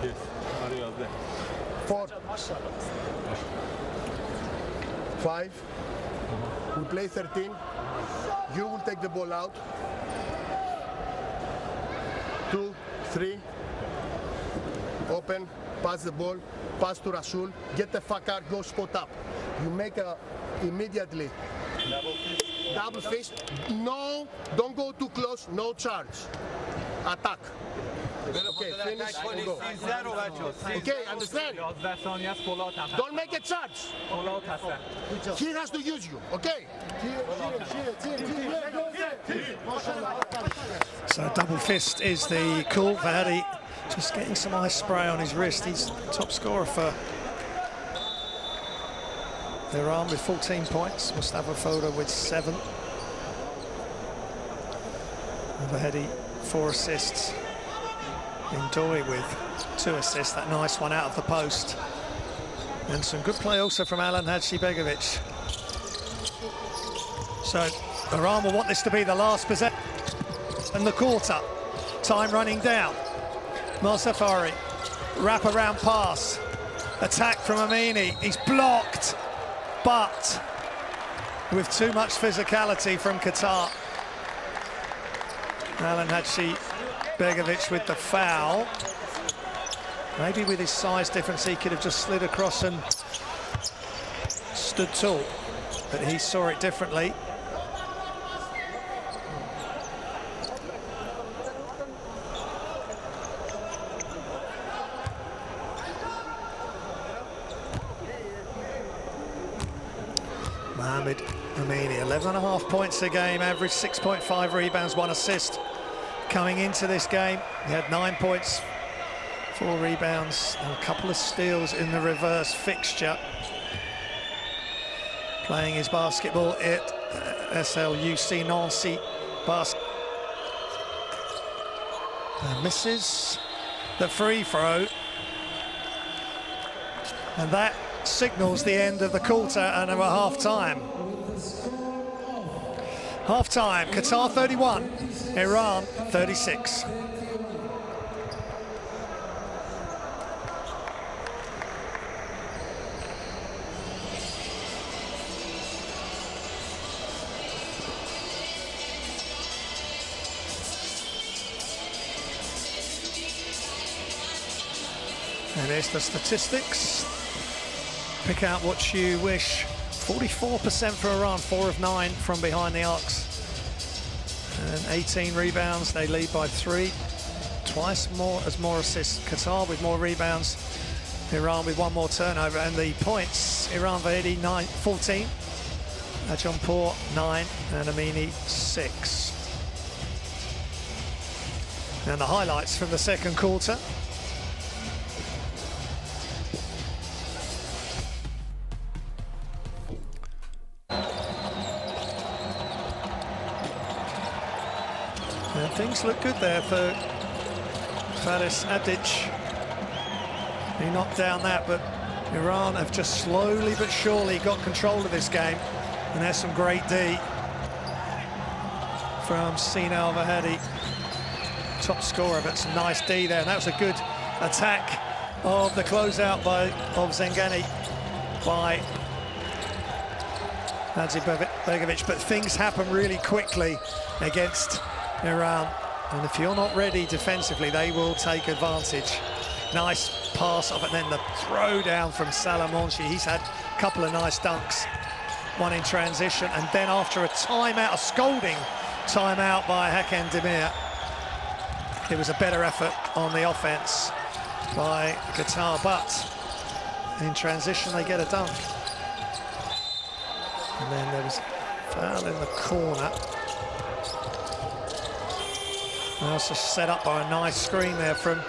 Yes, 4, 5, we play 13, you will take the ball out, 2, 3, open, pass the ball, pass to Rasul, get the fuck out, go spot up. You make immediately double fist. No, don't go too close, no charge. Attack. Okay, finish and go. Okay, understand? Don't make a charge. He has to use you, okay? So double fist is the call. Vahedi just getting some ice spray on his wrist. He's top scorer for Iran with 14 points. Mustafa Foda with 7. And Vahedi 4 assists. Ndoye with 2 assists. That nice one out of the post. And some good play also from Alan Hadzibegovic. So Iran will want this to be the last possession in the quarter. Time running down. Mosafari, wrap around pass. Attack from Amini. He's blocked, but with too much physicality from Qatar. Alan Hadzibegovic with the foul. Maybe with his size difference, he could have just slid across and stood tall, but he saw it differently. Mohamed Amini, 11.5 points a game, average 6.5 rebounds, 1 assist. Coming into this game, he had 9 points, 4 rebounds, and a couple of steals in the reverse fixture. Playing his basketball at SLUC Nancy and misses the free throw. And that signals the end of the quarter and we're half-time. Half-time, Qatar 31, Iran 36. And here's the statistics. Pick out what you wish. 44% for Iran, 4 of 9 from behind the arcs. And 18 rebounds, they lead by 3. Twice more assists. Qatar with more rebounds. Iran with 1 more turnover. And the points, Iran Vahedi 14. Ajonpour 9 and Amini 6. And the highlights from the second quarter. And things look good there for Faris Adic. He knocked down that, but Iran have just slowly but surely got control of this game. And there's some great D from Sinal Vahedi, top scorer, but some nice D there. And that was a good attack of the closeout of Zengani by Hadzibegovic. But things happen really quickly against Iran, and if you're not ready defensively, they will take advantage. Nice pass off, and then the throw down from Salamonchi. He's had a couple of nice dunks, one in transition, and then after a timeout, a scolding timeout by Hakan Demir, it was a better effort on the offense by Qatar, but in transition they get a dunk. And then there was a foul in the corner. Also set up by a nice screen there from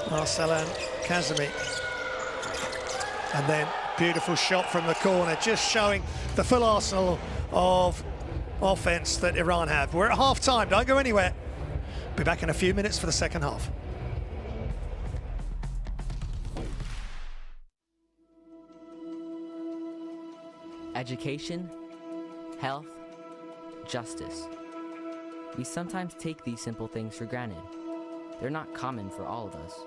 Arsalan Kazemi. And then beautiful shot from the corner, just showing the full arsenal of offense that Iran have. We're at half-time, don't go anywhere. Be back in a few minutes for the second half. Education, health, justice. We sometimes take these simple things for granted. They're not common for all of us.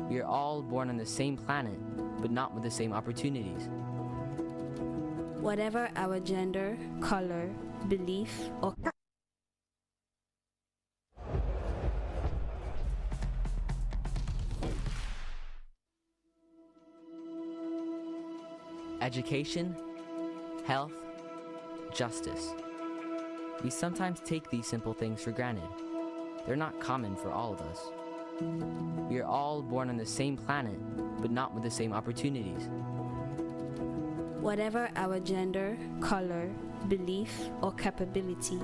We are all born on the same planet, but not with the same opportunities. Whatever our gender, color, belief, or education, health, justice. We sometimes take these simple things for granted. They're not common for all of us. We are all born on the same planet, but not with the same opportunities. Whatever our gender, color, belief, or capability,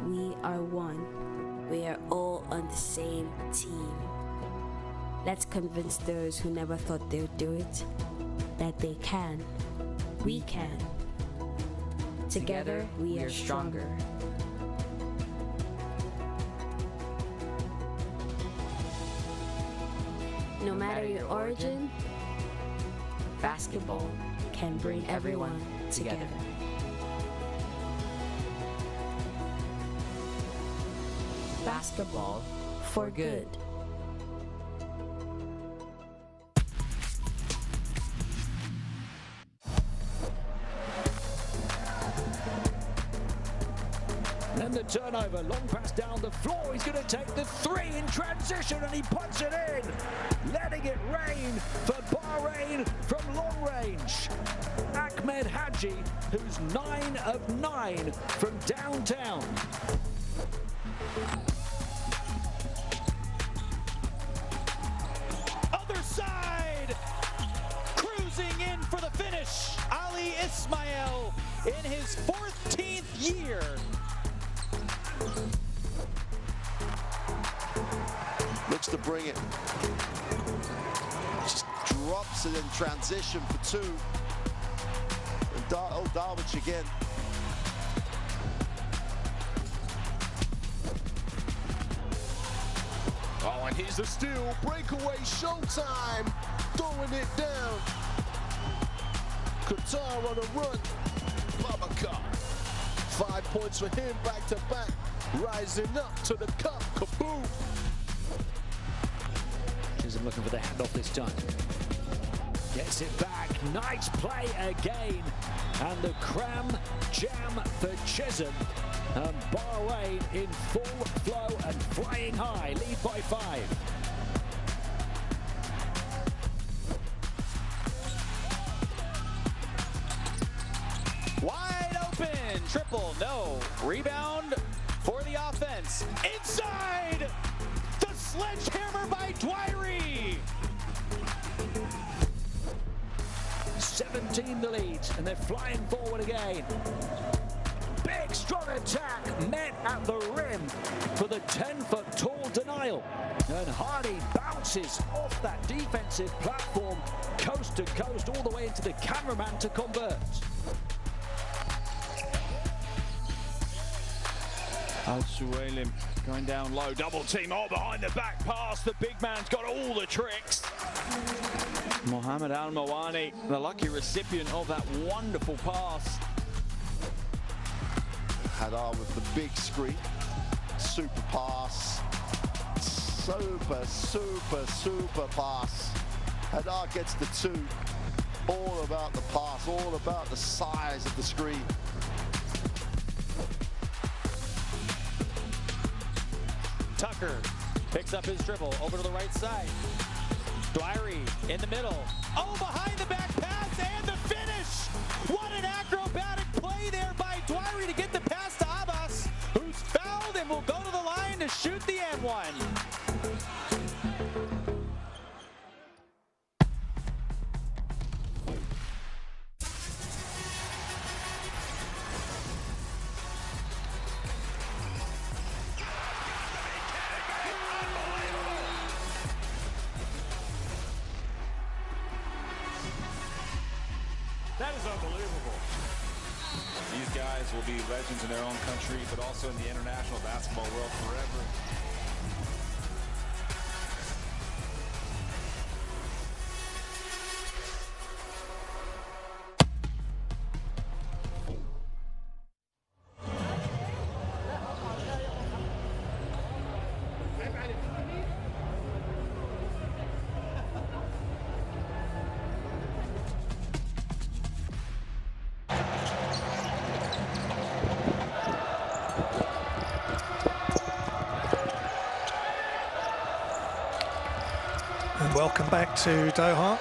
we are one. We are all on the same team. Let's convince those who never thought they would do it that they can. We can. Together, we are stronger. No matter your origin, basketball can bring everyone together. Basketball for good. Then the turnover, long pass down the floor. He's going to take the three in transition and he puts it in. Letting it rain for Bahrain from long range. Ahmed Haji, who's 9 of 9 from downtown. Other side, cruising in for the finish. Ali Ismail in his 14th year. Looks to bring it. Just drops it in transition for two. And Darwich again. Oh, and here's the steal. Breakaway showtime. Throwing it down. Qatar on a run. Babacar. 5 points for him back to back. Rising up to the cup. Kaboom. Chisholm looking for the handoff this time. Gets it back. Nice play again. And the cram jam for Chisholm. And Bahrain in full flow and flying high. Lead by 5. Wide open, triple, no. Rebound for the offense. Inside, the sledgehammer by Dwyery. 17 the lead, and they're flying forward again. Big, strong attack met at the rim for the 10-foot-tall denial. And Hardy bounces off that defensive platform, coast to coast, all the way into the cameraman to convert. Al-Suwailim going down low, double team, all behind the back pass. The big man's got all the tricks. Mohamed Al-Mawani, the lucky recipient of that wonderful pass. Hadar with the big screen. Super pass. Super pass. Hadar gets the 2. All about the pass, all about the size of the screen. Tucker picks up his dribble over to the right side. Dwyery in the middle. Oh, behind the back pass and the finish. What an acrobatic play there by Dwyery to get the pass to Abbas, who's fouled and will go to the line to shoot the N1. That is unbelievable. These guys will be legends in their own country, but also in the international basketball world forever. Welcome back to Doha.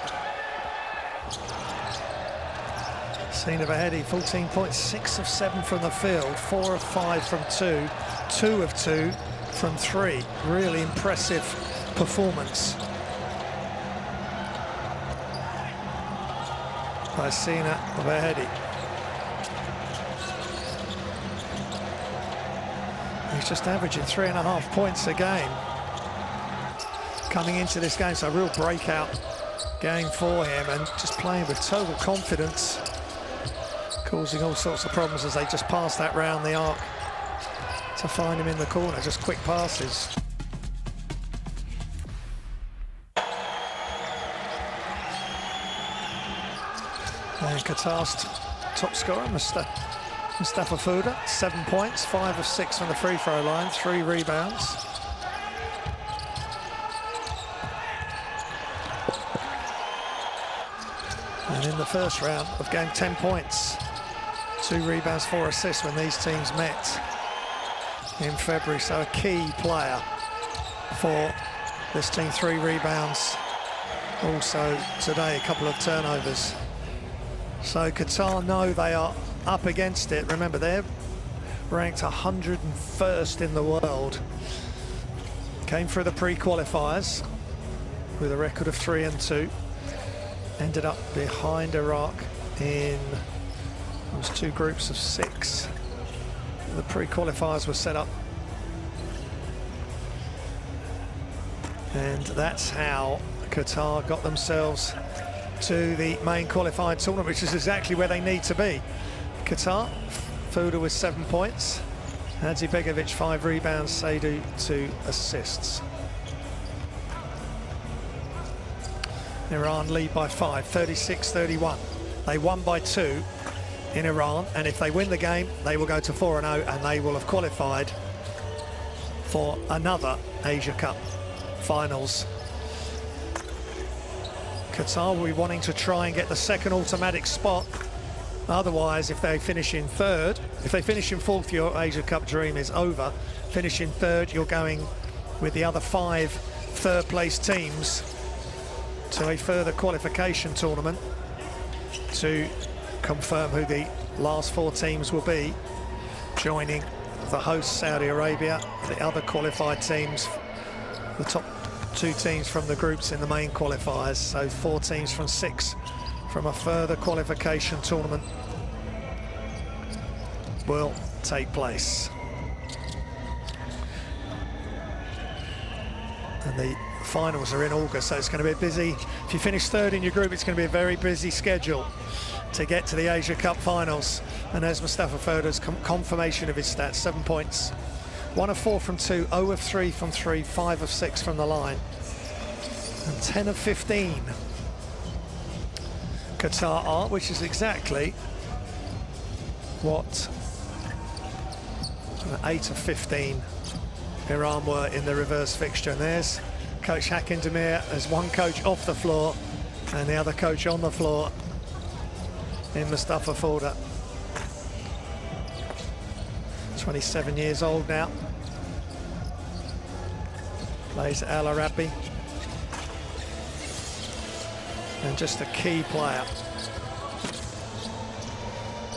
Scene of Ahedi, 14.6 of 7 from the field, 4 of 5 from 2, 2 of 2 from 3. Really impressive performance by Sina Vahedi. He's just averaging 3.5 points a game coming into this game, so a real breakout game for him, and just playing with total confidence, causing all sorts of problems as they just pass that round the arc to find him in the corner. Just quick passes. And Qatar's top scorer, Mustafa Fouda, 7 points, 5 of 6 from the free throw line, 3 rebounds. And in the first round of game, 10 points, 2 rebounds, 4 assists when these teams met in February. So a key player for this team, 3 rebounds. Also today, a couple of turnovers. So Qatar know they are up against it. Remember, they're ranked 101st in the world. Came through the pre-qualifiers with a record of 3-2. Ended up behind Iraq in those 2 groups of 6. The pre-qualifiers were set up. And that's how Qatar got themselves to the main qualifying tournament, which is exactly where they need to be. Qatar, Fouda with 7 points, Hadzi Begovic 5 rebounds, Seydu 2 assists. Iran lead by 5, 36-31. They won by 2 in Iran, and if they win the game, they will go to 4-0, and they will have qualified for another Asia Cup finals. Qatar will be wanting to try and get the second automatic spot. Otherwise, if they finish in 3rd, if they finish in 4th, your Asia Cup dream is over. Finish in 3rd, you're going with the other 5 third-place teams to a further qualification tournament to confirm who the last 4 teams will be, joining the host Saudi Arabia, the other qualified teams, the top 2 teams from the groups in the main qualifiers, so 4 teams from 6 from a further qualification tournament will take place. And the finals are in August, so it's going to be busy. If you finish 3rd in your group, it's going to be a very busy schedule to get to the Asia Cup finals. And there's Mustafa Fouda's confirmation of his stats, 7 points, 1 of 4 from 2, 0 of 3 from 3, 5 of 6 from the line, and 10 of 15 Qatar are, which is exactly what 8 of 15 Iran were in the reverse fixture. And there's Coach Hakim Demir as one coach off the floor and the other coach on the floor in Mustafa Fouda. 27 years old now. Plays at Al Arabi. And just a key player.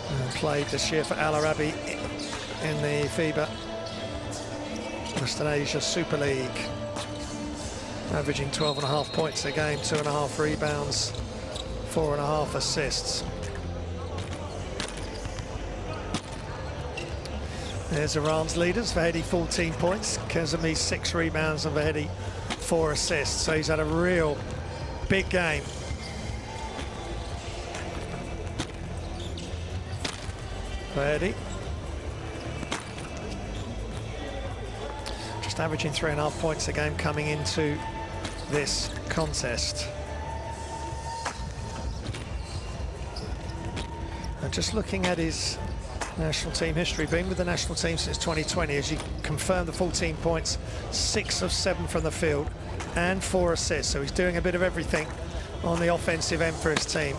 And played this year for Al Arabi in the FIBA Western Asia Super League. Averaging 12.5 points a game, 2.5 rebounds, 4.5 assists. There's Iran's leaders, Vahedi 14 points, Kazemi 6 rebounds and Vahedi 4 assists. So he's had a real big game. Vahedi just averaging 3.5 points a game coming into this contest. And just looking at his national team history, been with the national team since 2020, as you confirmed the 14 points, 6 of 7 from the field and 4 assists. So he's doing a bit of everything on the offensive end for his team.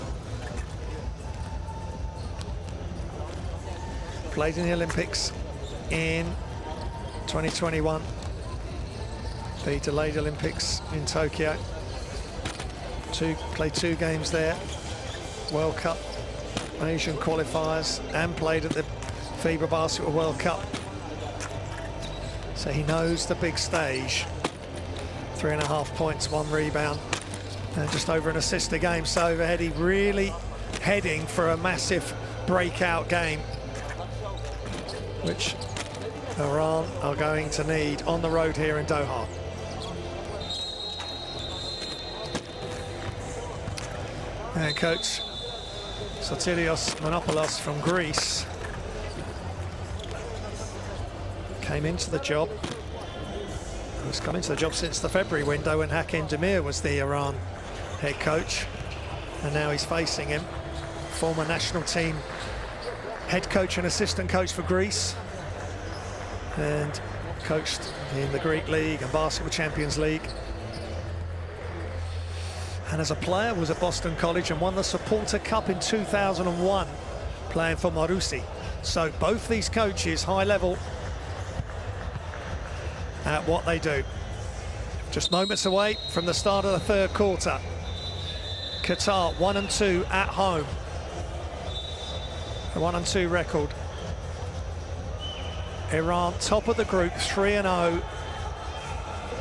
Played in the Olympics in 2021. The delayed Olympics in Tokyo. Played 2 games there. World Cup, Asian qualifiers, and played at the FIBA Basketball World Cup. So he knows the big stage. 3.5 points, 1 rebound, and just over an assist a game. So Vahedi really heading for a massive breakout game, which Iran are going to need on the road here in Doha. And coach Sotirios Monopoulos from Greece came into the job. He's come into the job since the February window when Hakim Demir was the Iran head coach, and now he's facing him, former national team head coach and assistant coach for Greece, and coached in the Greek League and Basketball Champions League. And as a player was at Boston College and won the Supporter Cup in 2001 playing for Marusi. So both these coaches high level at what they do. Just moments away from the start of the third quarter. Qatar 1-2 at home. A 1-2 record. Iran top of the group, 3-0.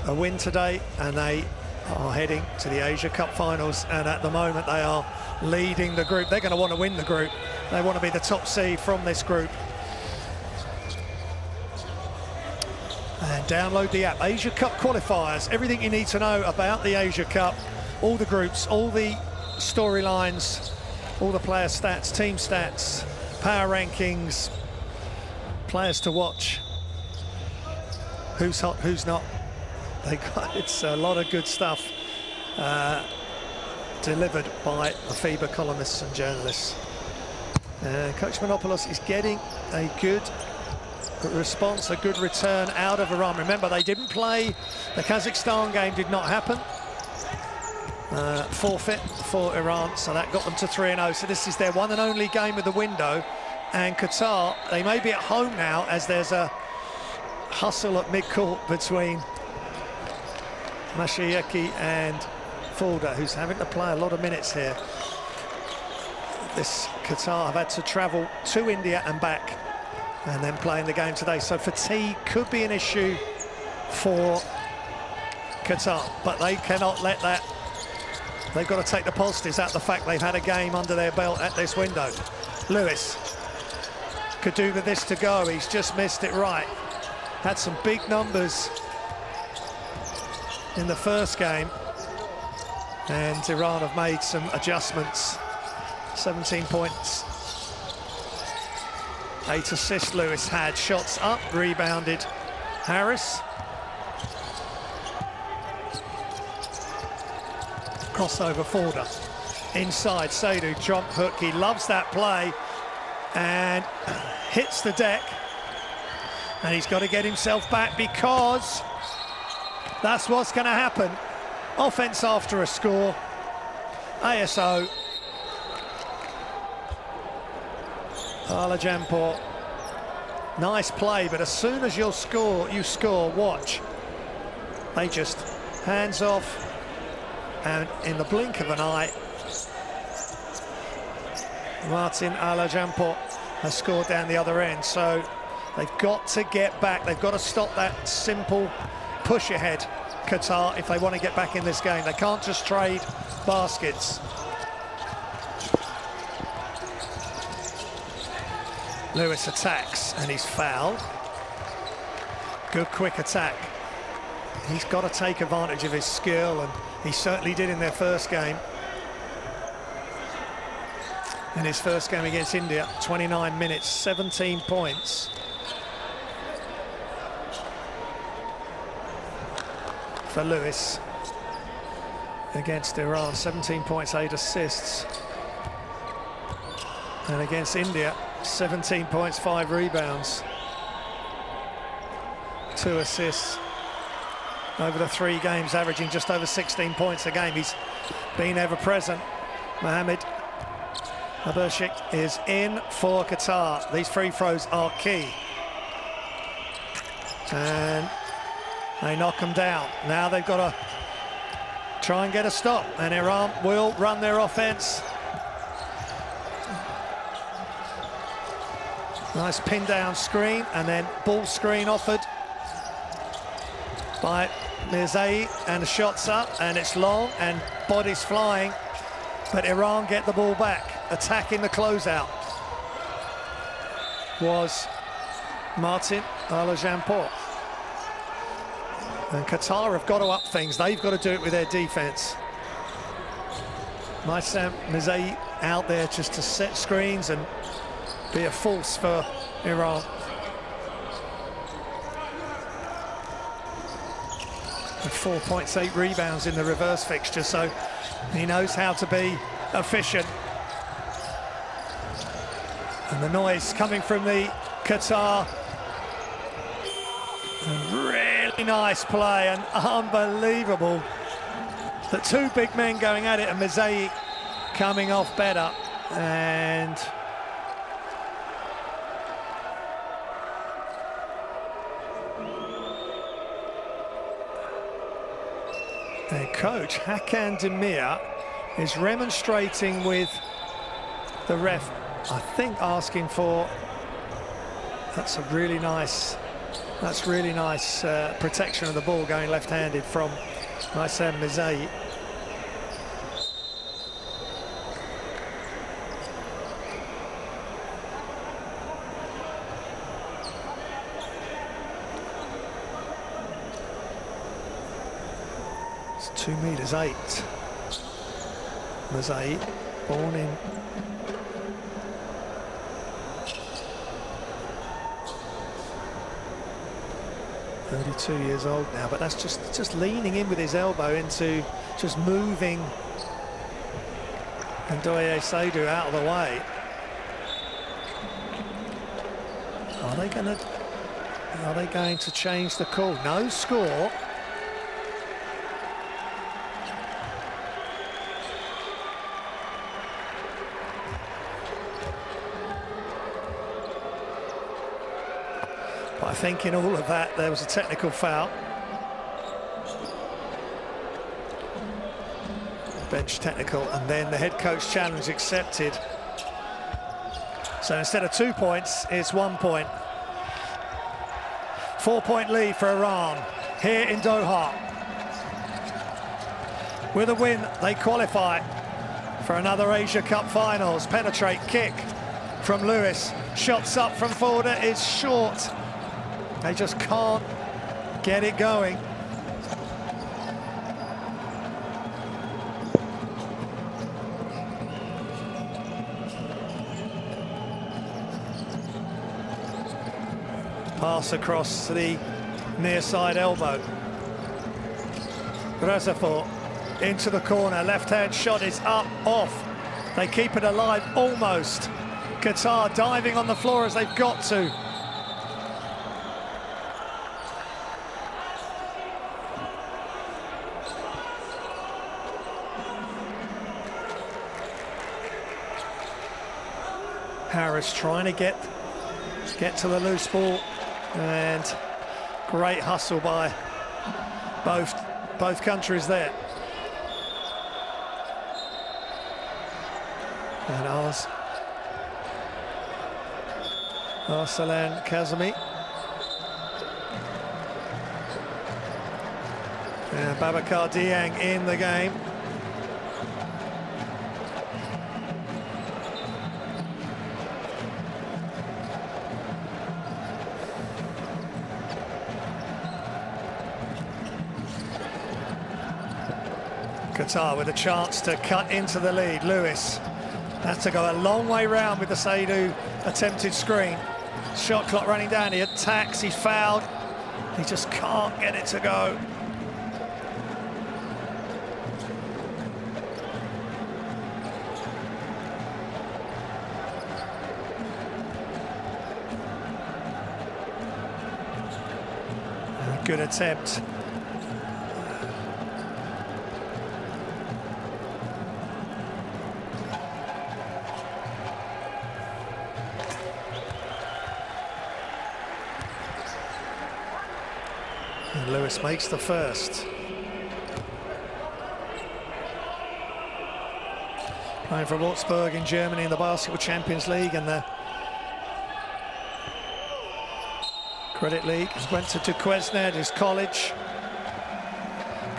A win today and they are heading to the Asia Cup finals, and at the moment they are leading the group. They're going to want to win the group. They want to be the top seed from this group. And download the app, Asia Cup Qualifiers. Everything you need to know about the Asia Cup, all the groups, all the storylines, all the player stats, team stats, power rankings, players to watch, who's hot, who's not. It's a lot of good stuff delivered by the FIBA columnists and journalists. Coach Monopoulos is getting a good response, a good return out of Iran. Remember, they didn't play, the Kazakhstan game did not happen. Forfeit for Iran, so that got them to 3-0. So this is their one and only game of the window. And Qatar, they may be at home now as there's a hustle at mid-court between Mashiaki and Fulda, who's having to play a lot of minutes here. This Qatar have had to travel to India and back and then playing the game today. So fatigue could be an issue for Qatar, but they cannot let that. They've got to take the positives out of the fact they've had a game under their belt at this window. Lewis could do with this to go. He's just missed it right. Had some big numbers in the first game, and Iran have made some adjustments. 17 points, 8 assists Lewis had. Shots up, rebounded Harris. Crossover Fulda. Inside, Seydu, jump hook. He loves that play and hits the deck. And he's got to get himself back because that's what's going to happen. Offense after a score. ASO. Alajampur. Nice play, but as soon as you score, watch. They just hands off, and in the blink of an eye, Martin Alajampur has scored down the other end. So they've got to get back. They've got to stop that simple push ahead, Qatar, if they want to get back in this game. They can't just trade baskets. Lewis attacks and he's fouled. Good quick attack. He's got to take advantage of his skill, and he certainly did in their first game. In his first game against India, 29 minutes, 17 points. For Lewis against Iran, 17 points, 8 assists. And against India, 17 points, 5 rebounds, 2 assists over the 3 games, averaging just over 16 points a game. He's been ever present. Mohamed Abershik is in for Qatar. These free throws are key. And they knock them down. Now they've got to try and get a stop, and Iran will run their offense. Nice pin down screen, and then ball screen offered. by Mirzaei, and the shot's up, and it's long, and bodies flying, but Iran get the ball back. Attacking the closeout was Martin Alajanpour. And Qatar have got to up things. They've got to do it with their defence. Maissam Mirzaei out there just to set screens and be a force for Iran. And 4 points, 8 rebounds in the reverse fixture, so he knows how to be efficient. And the noise coming from the Qatar. And really nice play, and unbelievable. The two big men going at it, and Mirzaei coming off better. And their coach, Hakan Demir, is remonstrating with the ref, I think asking for, that's really nice protection of the ball going left-handed from Maissam Mirzaei. It's 2 meters 8. Mirzaei, born in ...32 years old now, but that's just leaning in with his elbow into just moving Ndoye Seydou out of the way. Are they going to change the call? No score. But I think in all of that, there was a technical foul. Bench technical, and then the head coach challenge accepted. So instead of 2 points, it's 1 point. 4-point lead for Iran here in Doha. With a win, they qualify for another Asia Cup finals. Penetrate kick from Lewis. Shots up from Forder is short. They just can't get it going. Pass across to the near side elbow. Rezafor into the corner. Left-hand shot is up, off. They keep it alive almost. Qatar diving on the floor as they've got to. Harris trying to get to the loose ball, and great hustle by both countries there. And Arslan Kazemi and Babacar Dieng in the game. Qatar with a chance to cut into the lead. Lewis has to go a long way round with the Seydou attempted screen. Shot clock running down. He attacks, he's fouled. He just can't get it to go. Good attempt. And Lewis makes the first. Playing for Wolfsburg in Germany in the Basketball Champions League and the Credit League. Went to Duquesne, his college.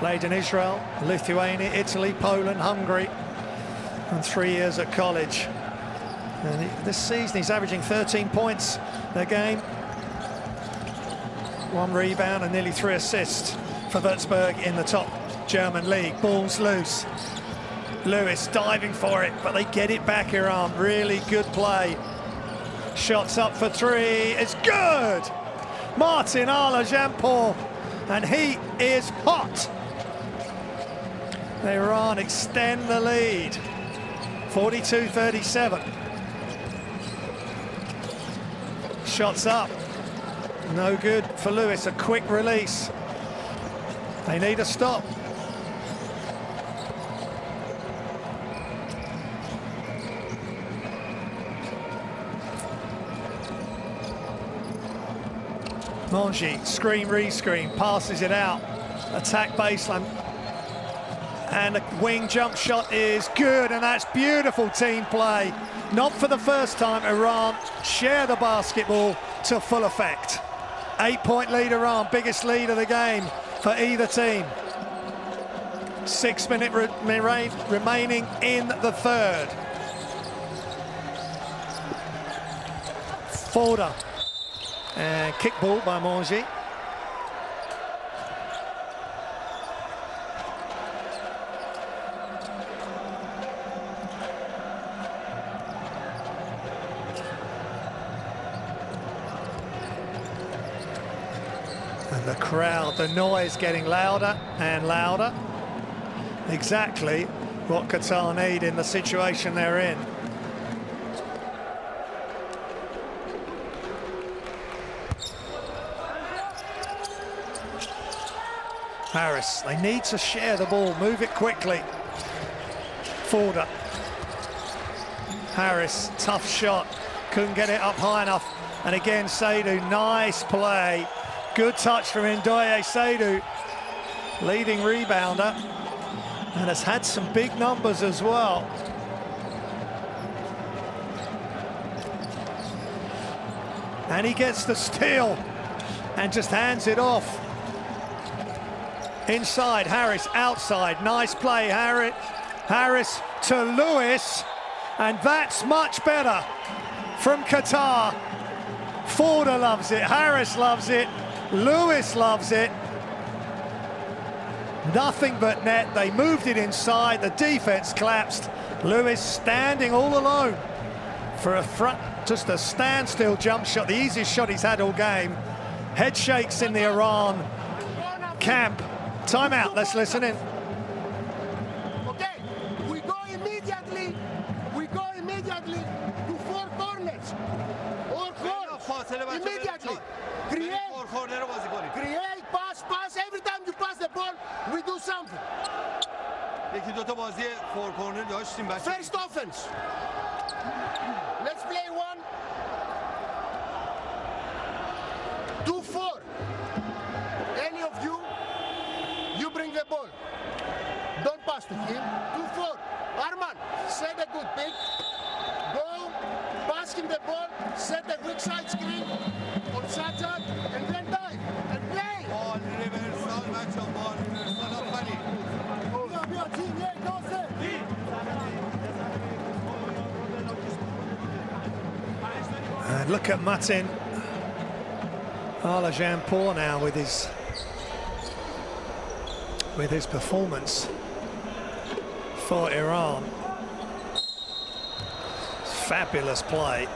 Played in Israel, Lithuania, Italy, Poland, Hungary, and 3 years at college. And this season he's averaging 13 points a game, 1 rebound and nearly 3 assists for Würzburg in the top German league. Ball's loose. Lewis diving for it, but they get it back, Iran. Really good play. Shots up for 3. It's good! Martin Alajampor, and he is hot. Iran extend the lead, 42-37. Shots up, no good for Lewis. A quick release. They need a stop. Monji, screen, re-screen, passes it out. Attack baseline. And a wing jump shot is good, and that's beautiful team play. Not for the first time, Iran share the basketball to full effect. 8-point lead Iran, biggest lead of the game for either team. 6 minutes remaining in the third. Forder. And kick ball by Monji. And the crowd, the noise getting louder and louder. Exactly what Qatar need in the situation they're in. Harris, they need to share the ball, move it quickly. Forder. Harris, tough shot, couldn't get it up high enough. And again, Seydou, nice play. Good touch from Ndoye Seydou, leading rebounder, and has had some big numbers as well. And he gets the steal and just hands it off. Inside, Harris, outside, nice play, Harris to Lewis, and that's much better from Qatar. Forder loves it, Harris loves it, Lewis loves it. Nothing but net. They moved it inside, the defense collapsed. Lewis standing all alone for a front, just a standstill jump shot, the easiest shot he's had all game. Head shakes in the Iran camp. Timeout, let's listen in. Okay, we go immediately to 4 corners. Or 4, immediately. Create, pass, every time you pass the ball, we do something. First offense. Let's play 1, 2, 4. Any of you bring the ball. Don't pass to him. 2, 4. Arman, set a good pick. Go, pass him the ball, set a weak side screen on Sajad, and then dive and play. And look at Martin Alajampor now with his performance for Iran. Fabulous play.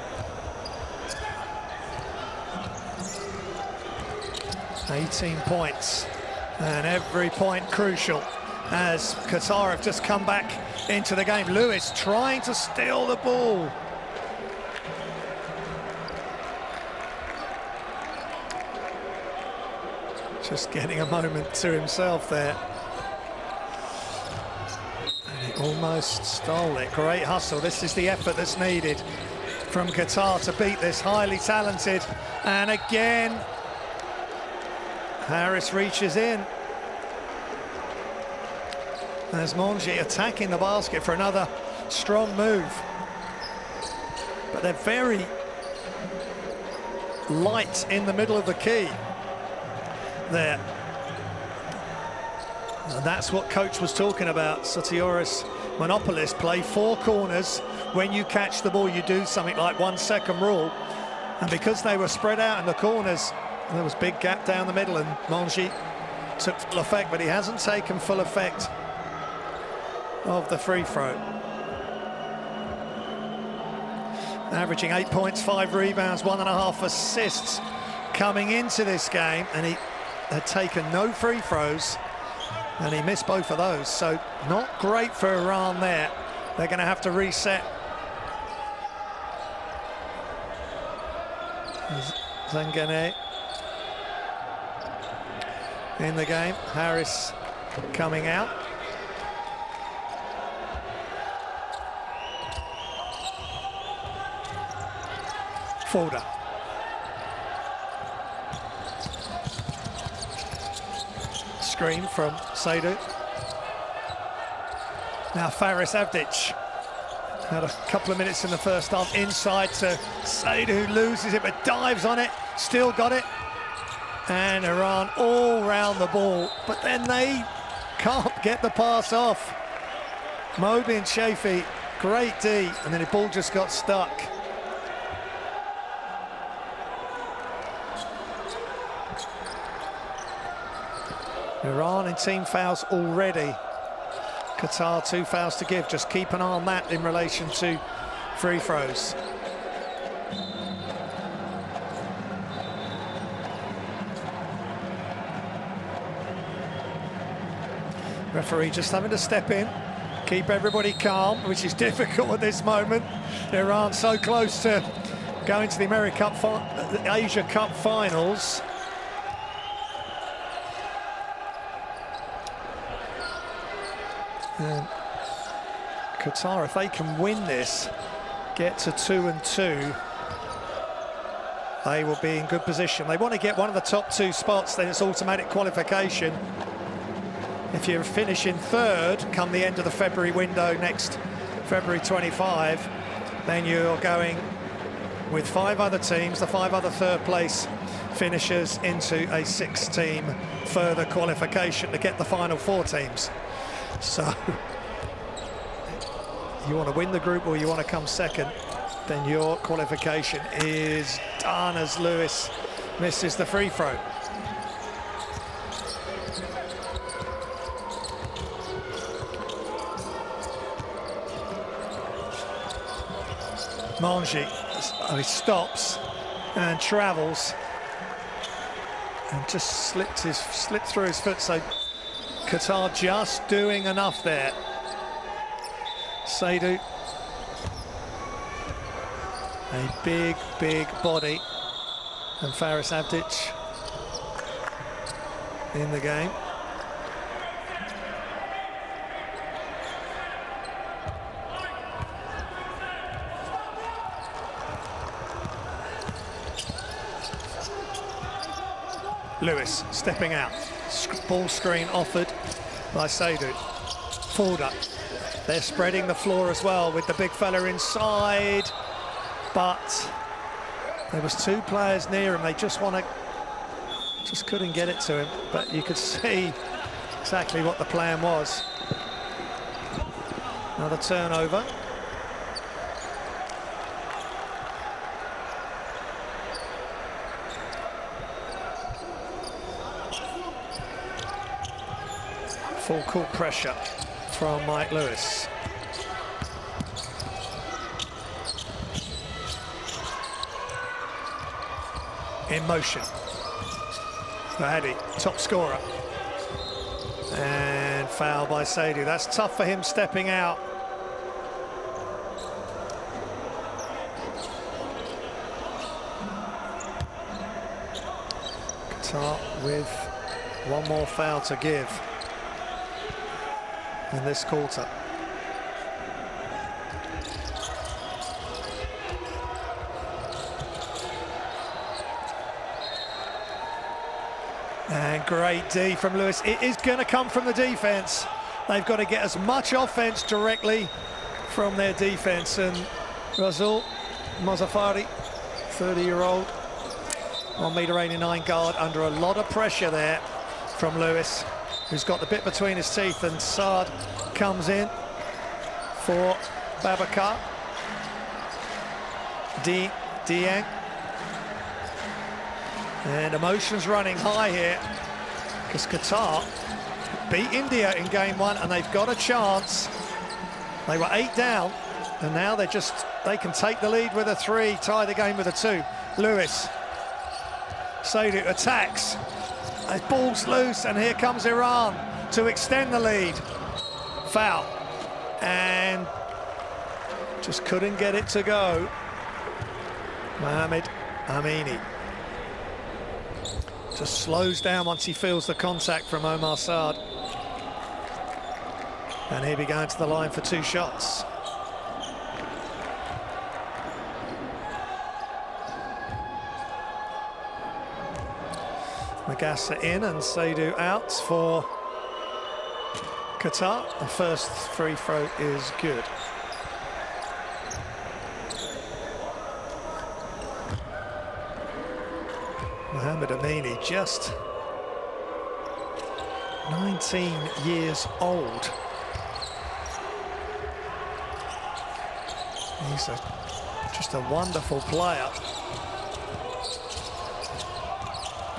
18 points, and every point crucial as Qatar have just come back into the game. Lewis trying to steal the ball. Just getting a moment to himself there. And he almost stole it. Great hustle. This is the effort that's needed from Qatar to beat this highly talented. And again, Harris reaches in. There's Monji attacking the basket for another strong move. But they're very light in the middle of the key there. And that's what coach was talking about. Sotioris Monopolis, play 4 corners. When you catch the ball, you do something like 1 second rule. And because they were spread out in the corners, there was big gap down the middle, and Monji took full effect, but he hasn't taken full effect of the free throw. Averaging 8 points, 5 rebounds, 1.5 assists coming into this game, and he had taken no free throws, and he missed both of those. So not great for Iran there. They're going to have to reset. Zangane in the game. Harris coming out. Folder. Screen from Seydu. Now Faris Avdic had a couple of minutes in the first half inside to Seydu, loses it but dives on it, still got it. And Iran all round the ball, but then they can't get the pass off. Mobin Shafi, great D, and then the ball just got stuck. Iran in team fouls already. Qatar 2 fouls to give. Just keep an eye on that in relation to free throws. Referee just having to step in, keep everybody calm, which is difficult at this moment. Iran so close to going to the Asia Cup finals. And Qatar, if they can win this, get to 2-2, they will be in good position. They want to get one of the top 2 spots, then it's automatic qualification. If you're finishing 3rd come the end of the February window next February 25, then you're going with 5 other teams, the 5 other 3rd place finishers, into a 6-team further qualification to get the final 4 teams. So you want to win the group or you want to come 2nd, then your qualification is done as Lewis misses the free throw. Monji, he stops and travels and just slipped through his foot, so Qatar just doing enough there. Seydu, a big body, and Faris Avdic in the game. Lewis stepping out, ball screen offered by Seydu. Folder, they're spreading the floor as well with the big fella inside, but there was 2 players near him. They just couldn't get it to him, but you could see exactly what the plan was. Another turnover. Full court pressure from Mike Lewis. In motion. Bahadi, top scorer. And foul by Seydu. That's tough for him stepping out. Qatar with 1 more foul to give in this quarter. And great D from Lewis. It is going to come from the defense. They've got to get as much offense directly from their defense. And Razul Mozaffari, 30-year-old, 1.89 guard, under a lot of pressure there from Lewis. who's got the bit between his teeth, and Saad comes in for Babacar. Dieng. And emotions running high here, because Qatar beat India in game 1 and they've got a chance. They were 8 down and now they can take the lead with a 3, tie the game with a 2. Lewis. Saidu attacks. His ball's loose and here comes Iran to extend the lead. Foul. And just couldn't get it to go. Mohamed Amini just slows down once he feels the contact from Omar Saad. And he'll be going to the line for 2 shots. Magassa in and Saidu out for Qatar. The first free throw is good. Mohamed Amini, just 19 years old. He's just a wonderful player.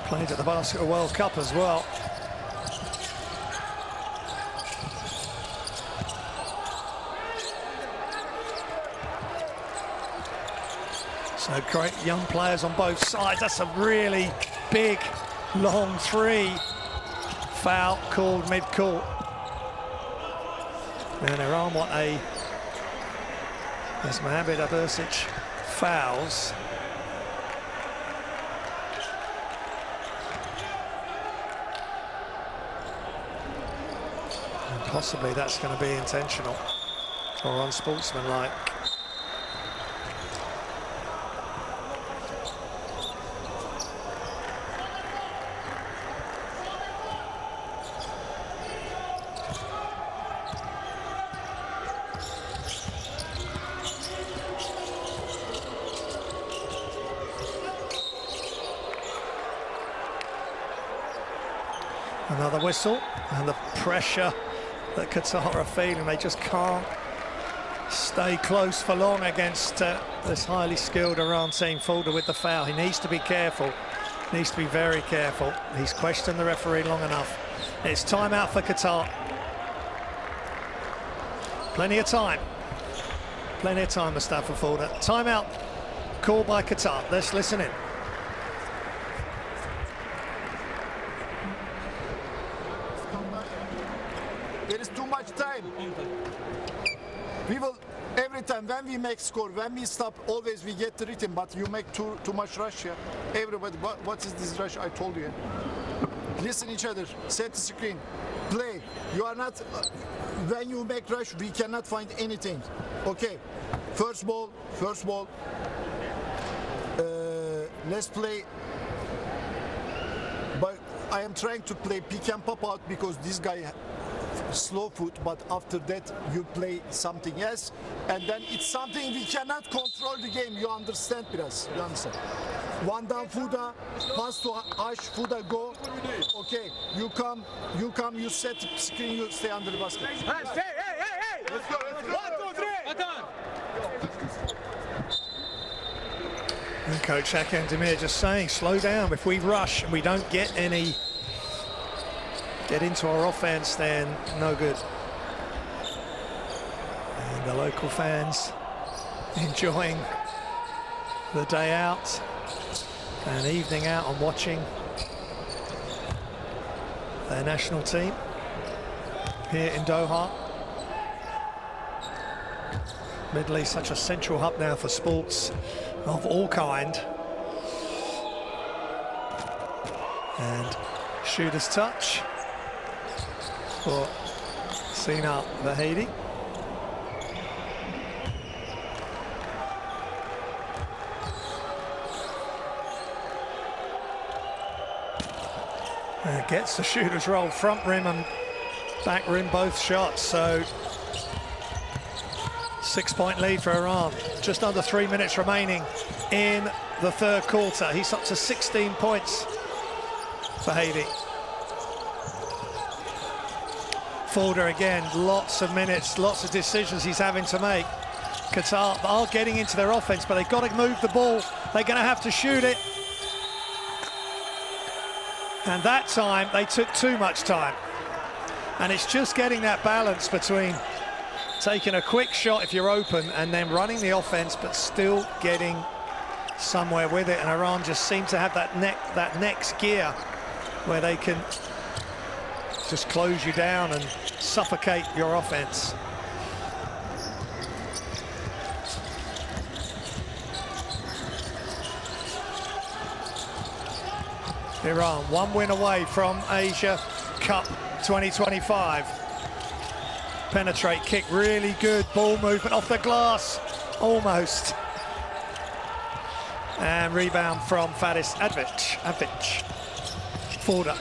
Played at the Basketball World Cup as well. So great young players on both sides. That's a really big, long 3. Foul called mid-court. And Iran want a... As Mohamed Abursic fouls. And possibly that's going to be intentional or unsportsmanlike. Another whistle, and the pressure that Qatar are feeling, they just can't stay close for long against this highly skilled Iran team. Fulda with the foul. He needs to be careful, needs to be very careful. He's questioned the referee long enough. It's timeout for Qatar. Plenty of time, Mustafa Fulda. Timeout called by Qatar. Let's listen in. There is too much time. We will, every time when we make score, when we stop, always we get the rhythm, but you make too much rush here. Everybody, what is this rush? I told you. Listen each other, set the screen, play. You are not, when you make rush, we cannot find anything. Okay, first ball. Let's play. But I am trying to play pick and pop out because this guy slow foot, but after that you play something else, and then it's something we cannot control the game. You understand, Piras? You understand? One down, Fuda, pass to Ash, Fuda, go. Okay, you come, you set the screen, you stay under the basket. Hey! Let's go! 1, 2, 3! And Coach Hakan Demir just saying, slow down. If we rush and we don't get into our offense, then no good. And the local fans enjoying the day out and evening out and watching their national team here in Doha. Middle East, such a central hub now for sports of all kind. And shooter's touch for Sina Vahidi. And gets the shooter's roll, front rim and back rim, both shots. So 6-point lead for Iran. Just under 3 minutes remaining in the third quarter. He's up to 16 points for Vahidi. Fulda again, lots of minutes, lots of decisions he's having to make. Qatar are getting into their offense, but they've got to move the ball. They're going to have to shoot it. And that time, they took too much time. And it's just getting that balance between taking a quick shot if you're open and then running the offense, but still getting somewhere with it. And Iran just seem to have that next gear where they can just close you down and suffocate your offense. Iran, one win away from Asia Cup 2025. Penetrate kick, really good ball movement off the glass, almost. And rebound from Faris Avic. Fulda.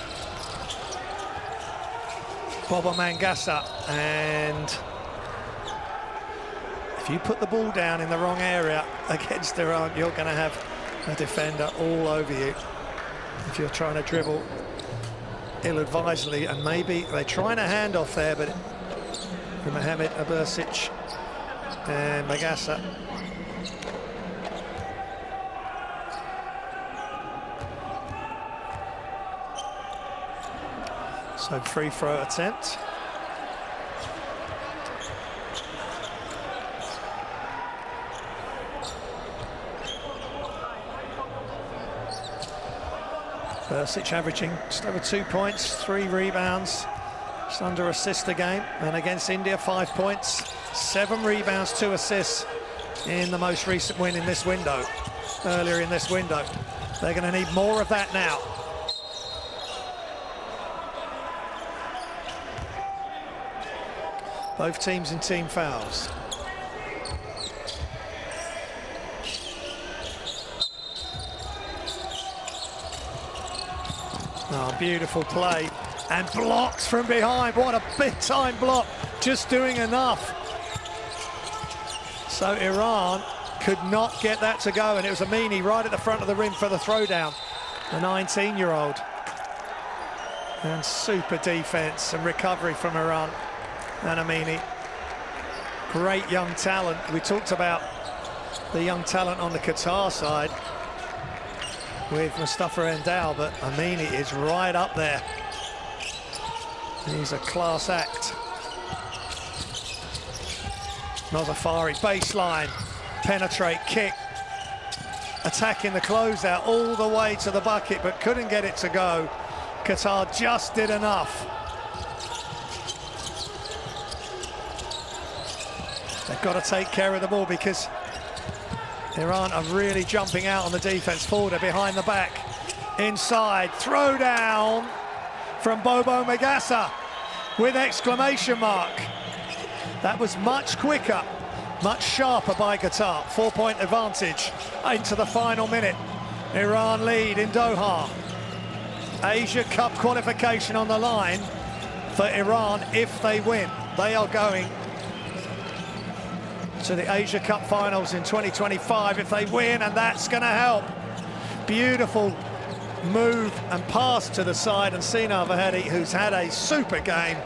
Bobo Mangasa, and if you put the ball down in the wrong area against Iran, you're going to have a defender all over you. If you're trying to dribble ill-advisedly, and maybe they're trying a handoff there, but Mohamed Abursic and Magasa. So free throw attempt. Bursic averaging just over 2 points, 3 rebounds, just under assist a game. And against India, 5 points, 7 rebounds, 2 assists in the most recent win in this window, earlier in this window. They're going to need more of that now. Both teams in team fouls. Oh, beautiful play, and blocks from behind. What a big-time block, just doing enough. So Iran could not get that to go, and it was Amini right at the front of the rim for the throwdown, the 19-year-old. And super defense and recovery from Iran and Amini. Great young talent. We talked about the young talent on the Qatar side with Mustafa Endal, but Amini is right up there. He's a class act. Nozafari, baseline, penetrate, kick, attacking the closeout all the way to the bucket, but couldn't get it to go. Qatar just did enough. They've got to take care of the ball because Iran are really jumping out on the defense. Fulda behind the back, inside, throw down from Bobo Magasa with exclamation mark. That was much quicker, much sharper by Qatar. 4-point advantage into the final minute. Iran lead in Doha. Asia Cup qualification on the line for Iran if they win. They are going to the Asia Cup finals in 2025 if they win, and that's going to help. Beautiful move and pass to the side, and Sina Vahedi, who's had a super game,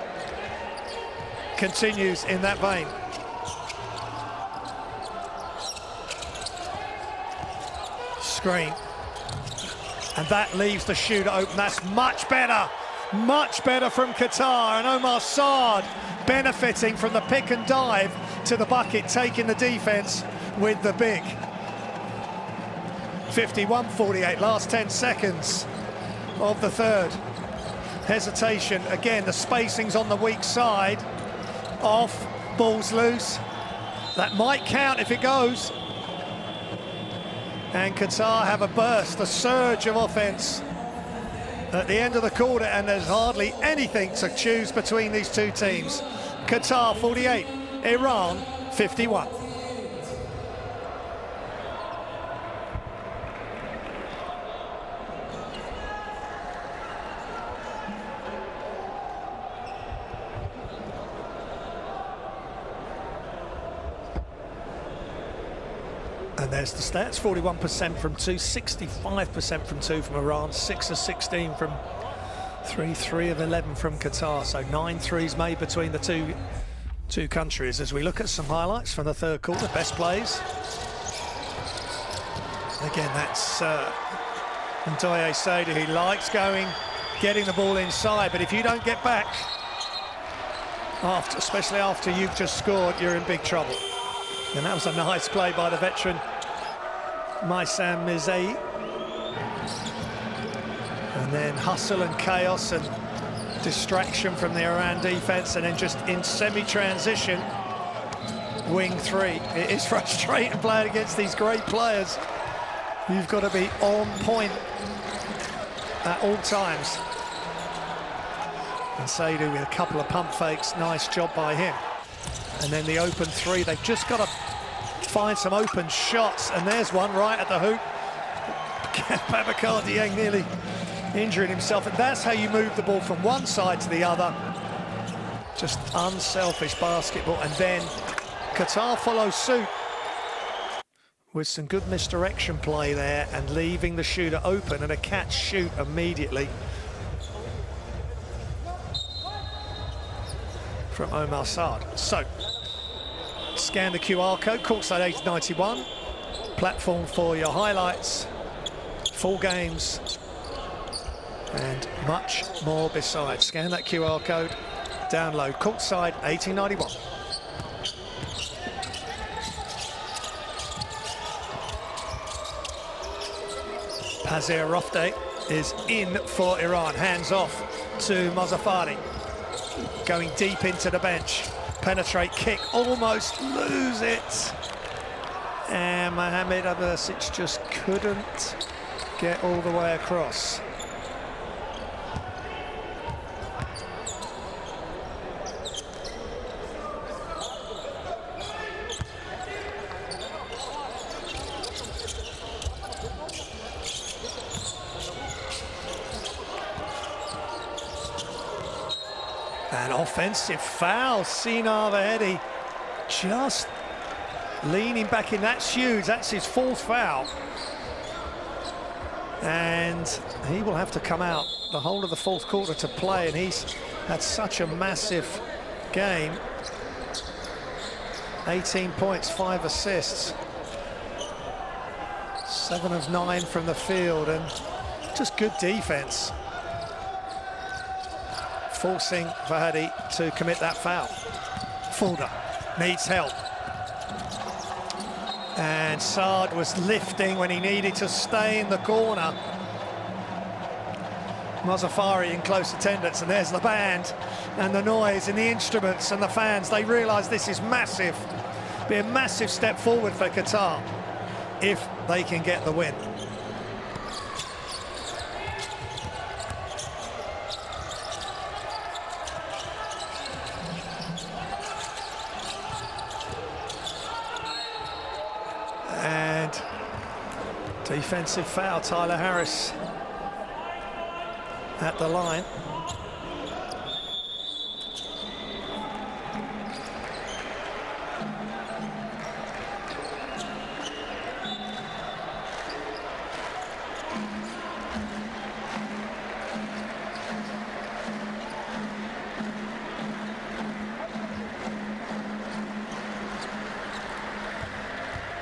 continues in that vein. Screen, and that leaves the shooter open. That's much better from Qatar, and Omar Saad benefiting from the pick and dive to the bucket, taking the defense with the big. 51-48, last 10 seconds of the third. Hesitation, again, the spacing's on the weak side. Off, ball's loose. That might count if it goes. And Qatar have a burst, a surge of offense at the end of the quarter, and there's hardly anything to choose between these two teams. Qatar 48, Iran 51. And there's the stats, 41% from two, 65% from two from Iran, 6 of 16 from 3 of 11 from Qatar, so 9 threes made between the two countries. As we look at some highlights from the third quarter, best plays. Again, that's Ndoye Sader. He likes getting the ball inside, but if you don't get back, especially after you've just scored, you're in big trouble. And that was a nice play by the veteran, Maysam Mizei. And then hustle and chaos and distraction from the Iran defense, and then just in semi-transition, wing three. It is frustrating playing against these great players. You've got to be on point at all times. And Sader with a couple of pump fakes, nice job by him. And then the open three, they've just got to find some open shots, and there's one right at the hoop. Babacar Dieng nearly injuring himself, and that's how you move the ball from one side to the other. Just unselfish basketball, and then Qatar follows suit with some good misdirection play there and leaving the shooter open, and a catch shoot immediately from Omar Saad. So, scan the QR code, courtside 891, platform for your highlights, full games, and much more besides. Scan that QR code, download courtside 1891. Pazir Rofde is in for Iran. Hands off to Mozaffari. Going deep into the bench. Penetrate, kick, almost lose it. And Mohamed Abersic just couldn't get all the way across. An offensive foul, Sinar Vahedi just leaning back in. That's huge, that's his fourth foul. And he will have to come out the whole of the fourth quarter to play, and he's had such a massive game. 18 points, 5 assists. 7 of 9 from the field, and just good defense, forcing Vahedi to commit that foul. Fulda needs help. And Saad was lifting when he needed to stay in the corner. Mozaffari in close attendance, and there's the band and the noise and the instruments and the fans. They realise this is massive. Be a massive step forward for Qatar if they can get the win. And defensive foul, Tyler Harris at the line.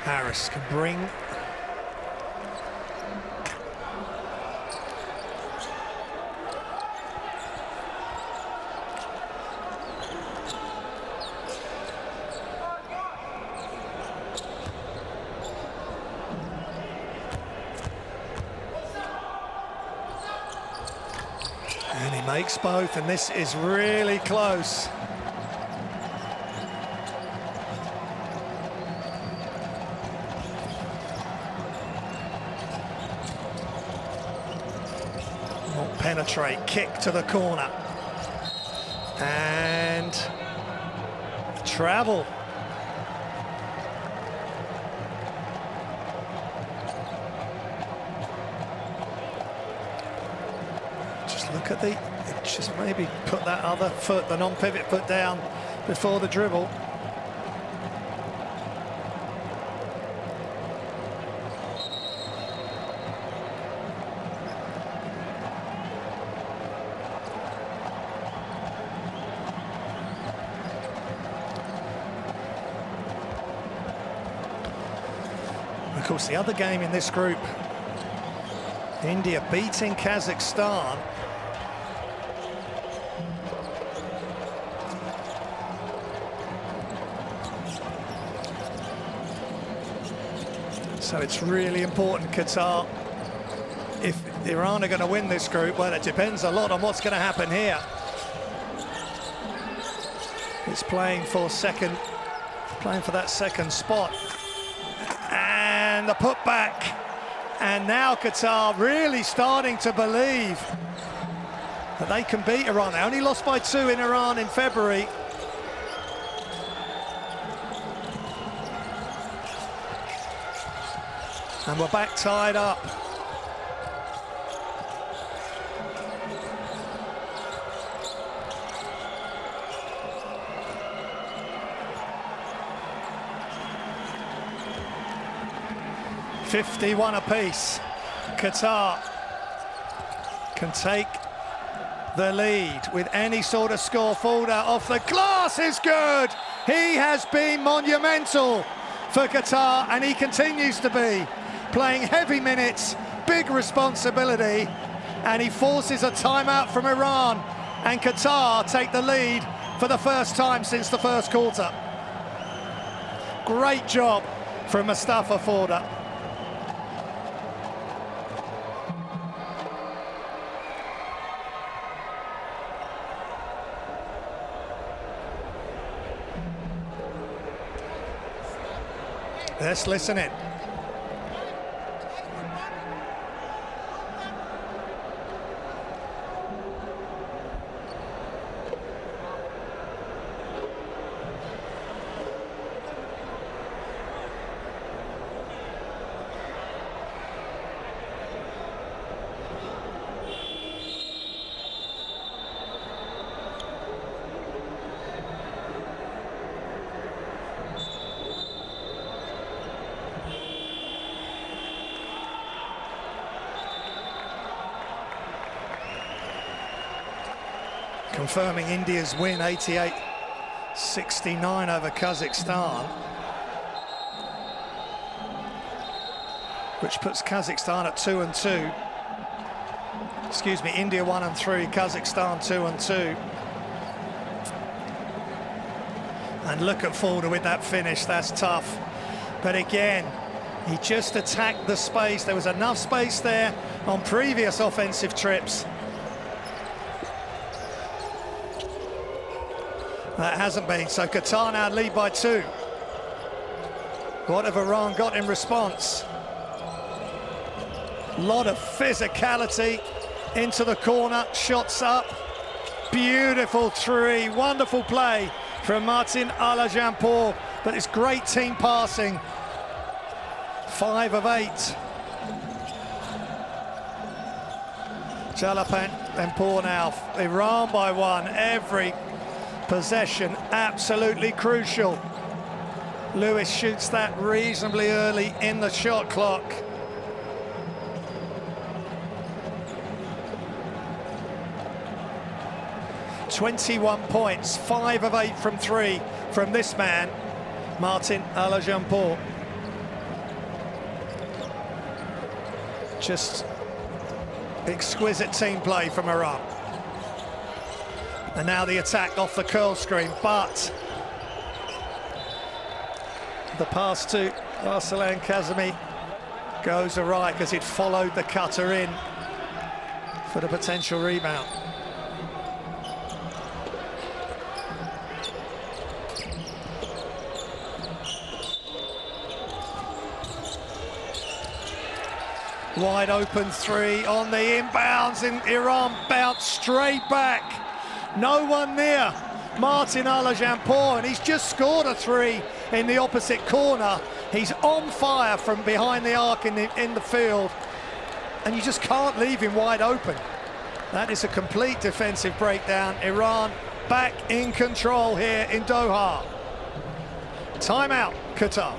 Harris can bring and he makes both, and this is really close. Penetrate, kick to the corner, and travel. Just look at just maybe put that other foot, the non-pivot foot down before the dribble. Of course, the other game in this group, India beating Kazakhstan. So it's really important, Qatar. If Iran are going to win this group, well, it depends a lot on what's going to happen here. It's playing for that second spot. And the putback. And now Qatar really starting to believe that they can beat Iran. They only lost by 2 in Iran in February. And we're back tied up. $51 apiece. Qatar can take the lead with any sort of score. Folder off the glass is good. He has been monumental for Qatar, and he continues to be, playing heavy minutes, big responsibility, and he forces a timeout from Iran, and Qatar take the lead for the first time since the first quarter. Great job from Mustafa Folder. Let's listen in. Confirming India's win, 88-69 over Kazakhstan, which puts Kazakhstan at 2-2. Excuse me, India 1-3, Kazakhstan 2-2. And look at Folder with that finish, that's tough. But again, he just attacked the space. There was enough space there on previous offensive trips. That hasn't been, so Qatar now lead by 2. What have Iran got in response? A lot of physicality into the corner, shots up. Beautiful 3, wonderful play from Martin Alajanpour, but it's great team passing. 5 of 8. Jalapanpour now, Iran by 1, every possession absolutely crucial. Lewis shoots that reasonably early in the shot clock. "21 points, 5 of 8 from 3 from this man, Martin Alajanpour. Just exquisite team play from Iran. And now the attack off the curl screen, but the pass to Arslan Kazemi goes awry because it followed the cutter in for the potential rebound. Wide open 3 on the inbounds, and Iran bounced straight back. No one near Martin Alajanpour, and he's just scored a 3 in the opposite corner. He's on fire from behind the arc in the field, and you just can't leave him wide open. That is a complete defensive breakdown. Iran back in control here in Doha. Timeout, Qatar.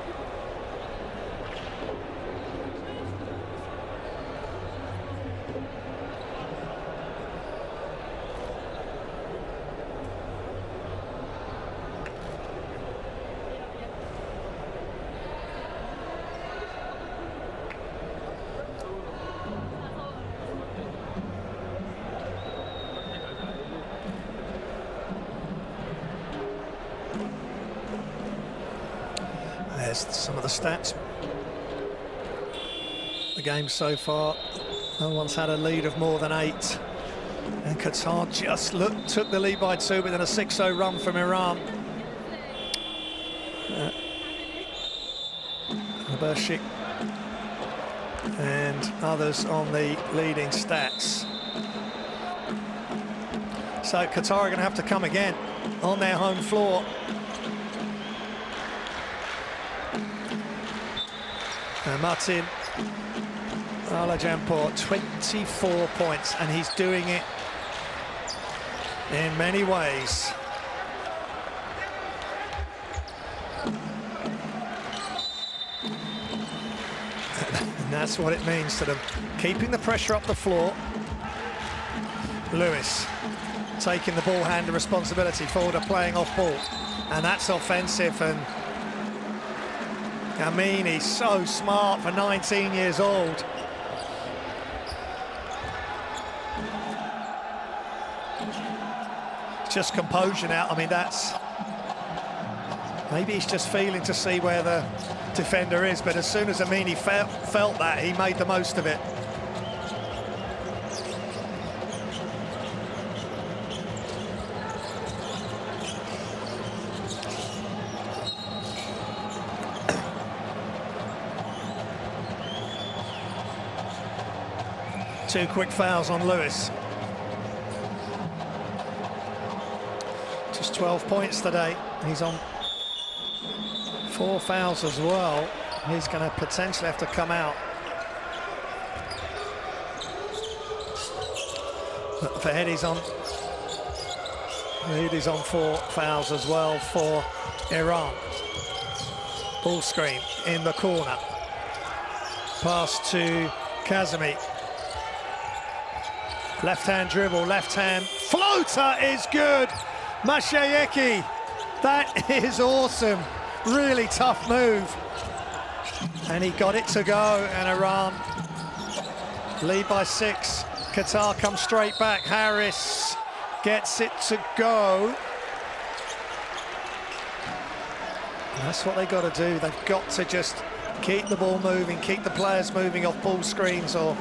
There's some of the stats. The game so far, no one's had a lead of more than 8. And Qatar just took the lead by 2, but then a 6-0 run from Iran. Bershik and others on the leading stats. So Qatar are going to have to come again on their home floor. Martin Alajampor, 24 points, and he's doing it in many ways. And that's what it means to them. Keeping the pressure up the floor. Lewis taking the ball handler responsibility, Forder playing off ball. And that's offensive, and Amini's so smart for 19 years old. Just composure now. I mean, that's... Maybe he's just feeling to see where the defender is, but as soon as Amini felt that, he made the most of it. Two quick fouls on Lewis. Just 12 points today. He's on 4 fouls as well. He's going to potentially have to come out. But Fahedi's on 4 fouls as well for Iran. Ball screen in the corner. Pass to Kazemi. Left-hand dribble, left-hand floater is good. Mashayeki, that is awesome. Really tough move. And he got it to go, and Iran lead by 6. Qatar comes straight back. Harris gets it to go. And that's what they've got to do. They've got to just keep the ball moving, keep the players moving off ball screens, or...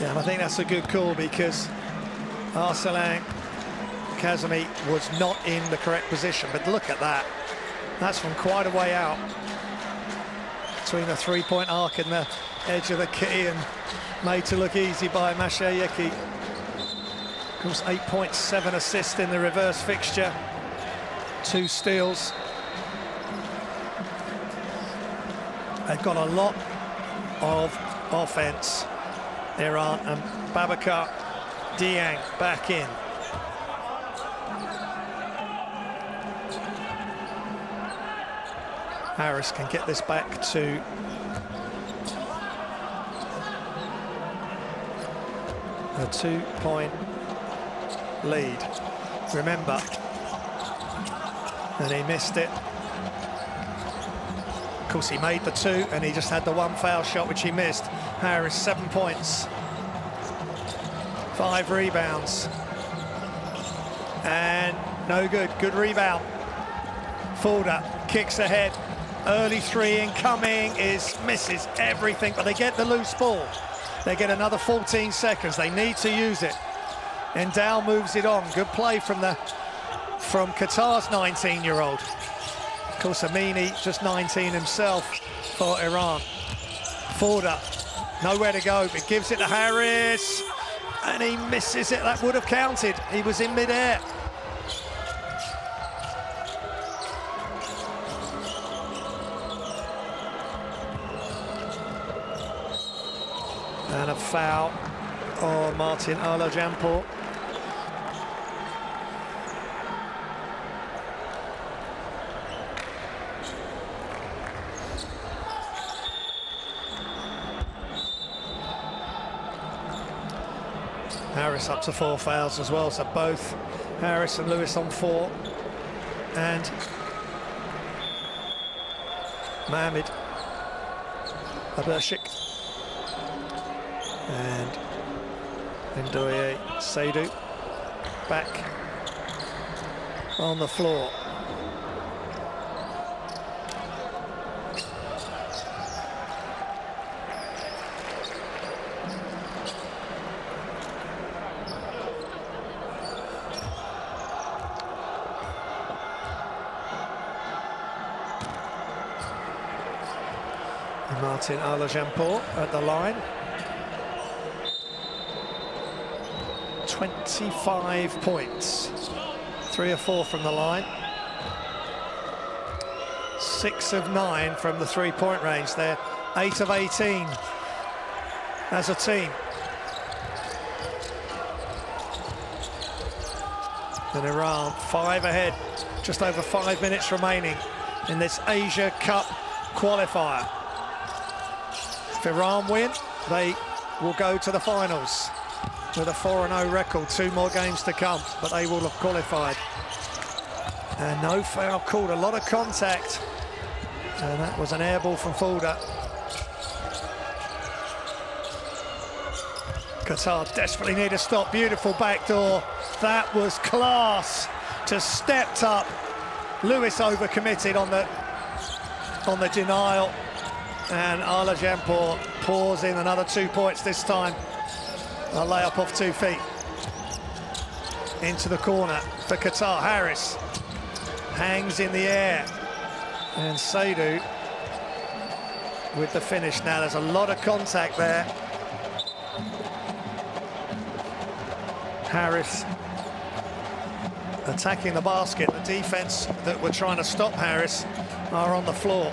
Yeah, and I think that's a good call, because Arsalan Kazemi was not in the correct position. But look at that. That's from quite a way out. Between the three-point arc and the edge of the key, and made to look easy by Mashayeki. Of course, 8 points, 7 assists in the reverse fixture. 2 steals. They've got a lot of offense, Iran, and Babacar Dieng back in. Harris can get this back to a 2-point lead. Remember, and he missed it. Of course, he made the 2, and he just had the 1 foul shot, which he missed. Harris, 7 points, 5 rebounds, and no good. Good rebound. Forder kicks ahead. Early 3 incoming misses everything, but they get the loose ball. They get another 14 seconds. They need to use it. And Dow moves it on. Good play from Qatar's 19-year-old. Of course, Amini just 19 himself for Iran. Forder, nowhere to go, but gives it to Harris, and he misses it. That would have counted. He was in mid-air. And a foul on Martin Alajampor. Harris up to 4 fouls as well, so both Harris and Lewis on 4. And Mohamed Abershik and Ndoye Seydou back on the floor. Martin Alajampor at the line. 25 points. 3 of 4 from the line. 6 of 9 from the three-point range there. 8 of 18 as a team. And Iran 5 ahead, just over 5 minutes remaining in this Asia Cup qualifier. If Iran win, they will go to the finals with a 4-0 record. 2 more games to come, but they will have qualified. And no foul called, a lot of contact. And that was an air ball from Fulda. Qatar desperately need a stop. Beautiful backdoor. That was class. Just stepped up. Lewis overcommitted on the denial. And Alajampor pours in another 2 points this time. A layup off 2 feet. Into the corner for Qatar. Harris hangs in the air. And Seydou with the finish. Now there's a lot of contact there. Harris attacking the basket. The defense that were trying to stop Harris are on the floor.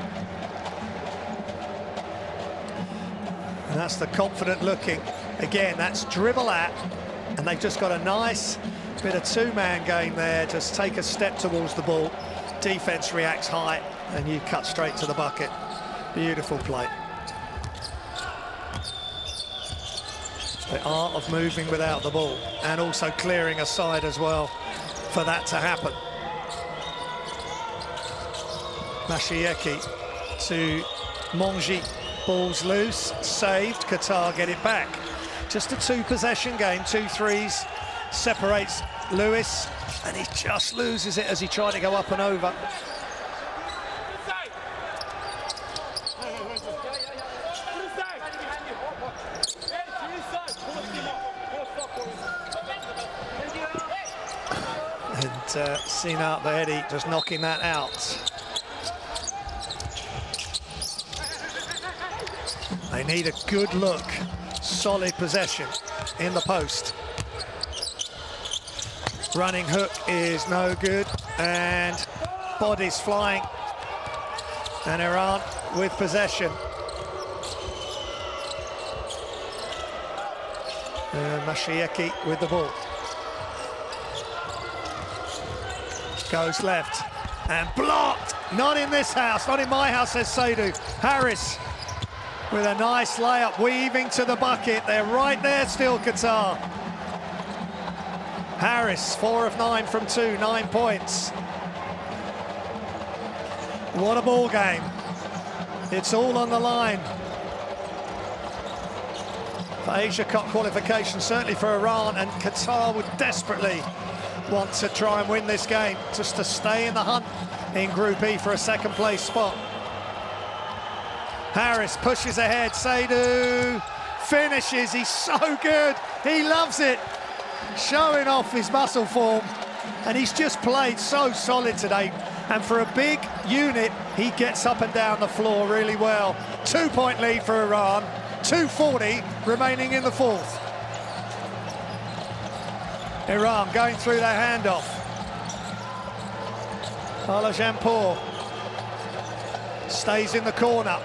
And that's the confident looking. Again, that's dribble at, and they've just got a nice bit of two-man game there. Just take a step towards the ball. Defense reacts high, and you cut straight to the bucket. Beautiful play. The art of moving without the ball, and also clearing a side as well for that to happen. Mashieki to Monji. Ball's loose, saved. Qatar get it back. Just a 2-possession game, 2 threes. Separates Lewis, and he just loses it as he tried to go up and over. And Sinat Behedi just knocking that out. They need a good look, solid possession in the post. Running hook is no good, and bodies flying. And Iran with possession. Mashieki with the ball. Goes left and blocked. Not in this house, not in my house, says Seydou. Harris with a nice layup, weaving to the bucket. They're right there still, Qatar. Harris, 4 of 9 from 2, 9 points. What a ball game. It's all on the line. For Asia Cup qualification, certainly for Iran, and Qatar would desperately want to try and win this game, just to stay in the hunt in Group E for a second place spot. Harris pushes ahead, Seydou finishes, he's so good, he loves it. Showing off his muscle form, and he's just played so solid today. And for a big unit, he gets up and down the floor really well. 2-point lead for Iran, 2:40 remaining in the fourth. Iran going through their handoff. Alajampor stays in the corner.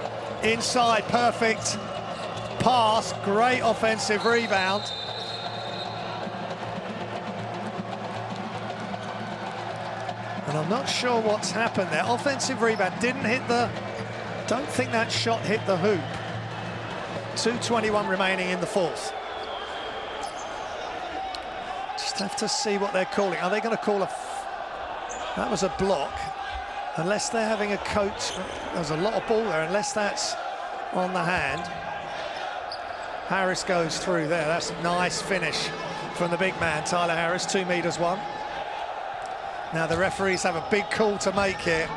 Inside, perfect pass, great offensive rebound. And I'm not sure what's happened there. Offensive rebound didn't hit the... Don't think that shot hit the hoop. 2:21 remaining in the fourth. Just have to see what they're calling. Are they going to call a... That was a block. Unless they're having a coach... There's a lot of ball there, unless that's on the hand. Harris goes through there. That's a nice finish from the big man, Tyler Harris, 2 meters 1. Now the referees have a big call to make here.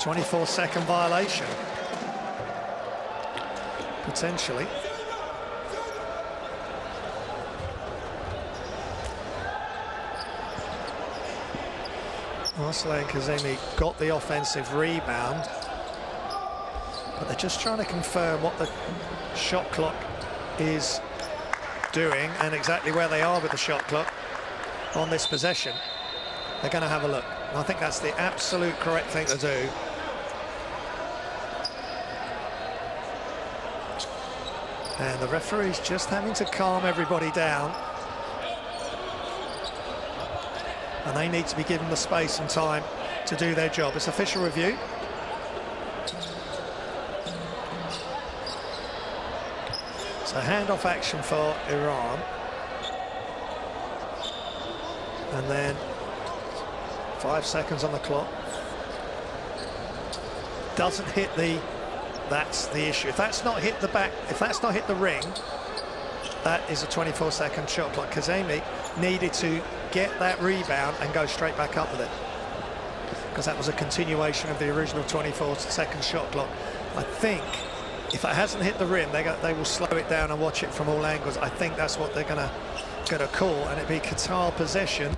"24-second violation, potentially. Arslan Kazemi got the offensive rebound, but they're just trying to confirm what the shot clock is doing and exactly where they are with the shot clock on this possession. They're going to have a look. I think that's the absolute correct thing to do. And the referee's just having to calm everybody down. And they need to be given the space and time to do their job. It's official review. So handoff action for Iran. And then 5 seconds on the clock. Doesn't hit the, that's the issue. If that's not hit the back, if that's not hit the ring, that is a 24-second shot clock. Kazemi needed to get that rebound and go straight back up with it, because that was a continuation of the original 24-second shot clock. I think if it hasn't hit the rim, they will slow it down and watch it from all angles. I think that's what they're gonna call, and it'd be Qatar possession.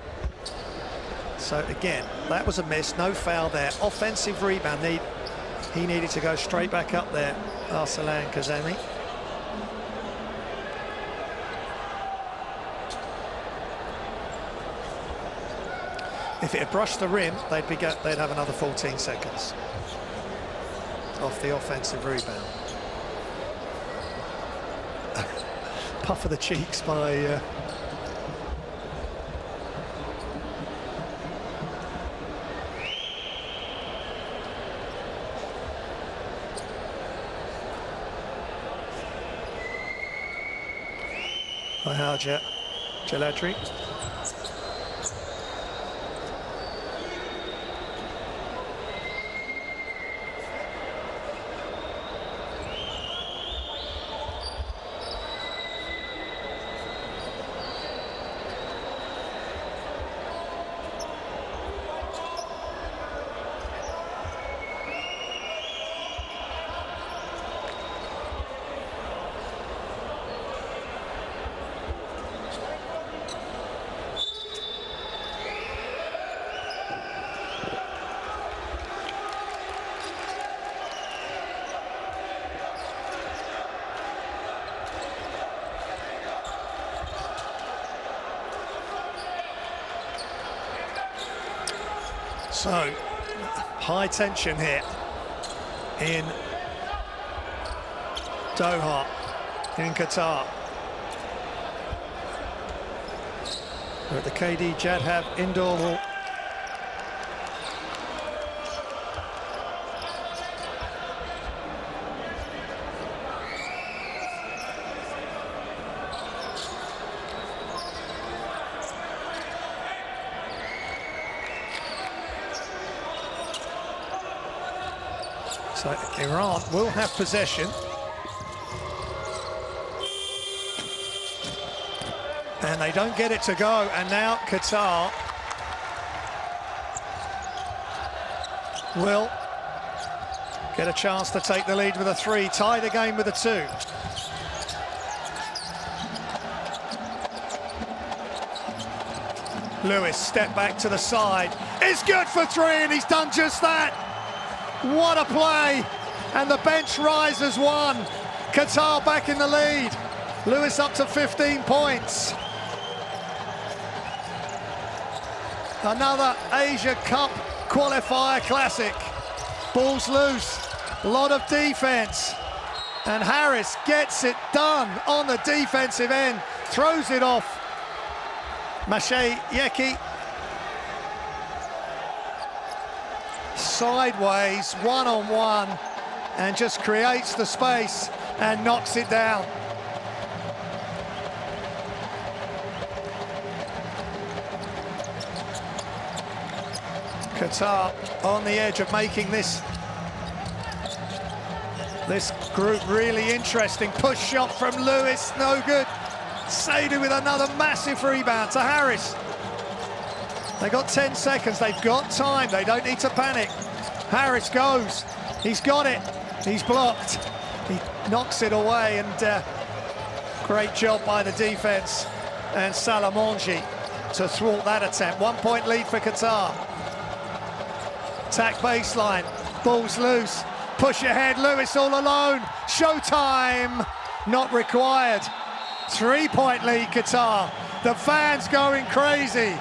So again, that was a miss, no foul there. Offensive rebound, he needed to go straight back up there, Arslan Kazemi. If it had brushed the rim, they'd have another 14 seconds off the offensive rebound. Puff of the cheeks by Haja Jaladri. So, high tension here in Doha, in Qatar. We're at the KD Jadhav Indoor Hall. So Iran will have possession. And they don't get it to go, and now Qatar will get a chance to take the lead with a 3, tie the game with a 2. Lewis, step back to the side. It's good for 3, and he's done just that. What a play, and the bench rises 1. Qatar back in the lead. Lewis up to 15 points. Another Asia Cup qualifier classic. Ball's loose, a lot of defense, and Harris gets it done on the defensive end, throws it off. Maché Yeki sideways, one-on-one, and just creates the space and knocks it down. Qatar on the edge of making this group really interesting. Push shot from Lewis, no good. Sadu with another massive rebound to Harris. They got 10 seconds, they've got time, they don't need to panic. Harris goes, he's got it, he's blocked. He knocks it away, and great job by the defense and Salamanji to thwart that attempt. 1 point lead for Qatar. Attack baseline, ball's loose, push ahead, Lewis all alone, showtime, not required. 3-point lead Qatar, the fans going crazy.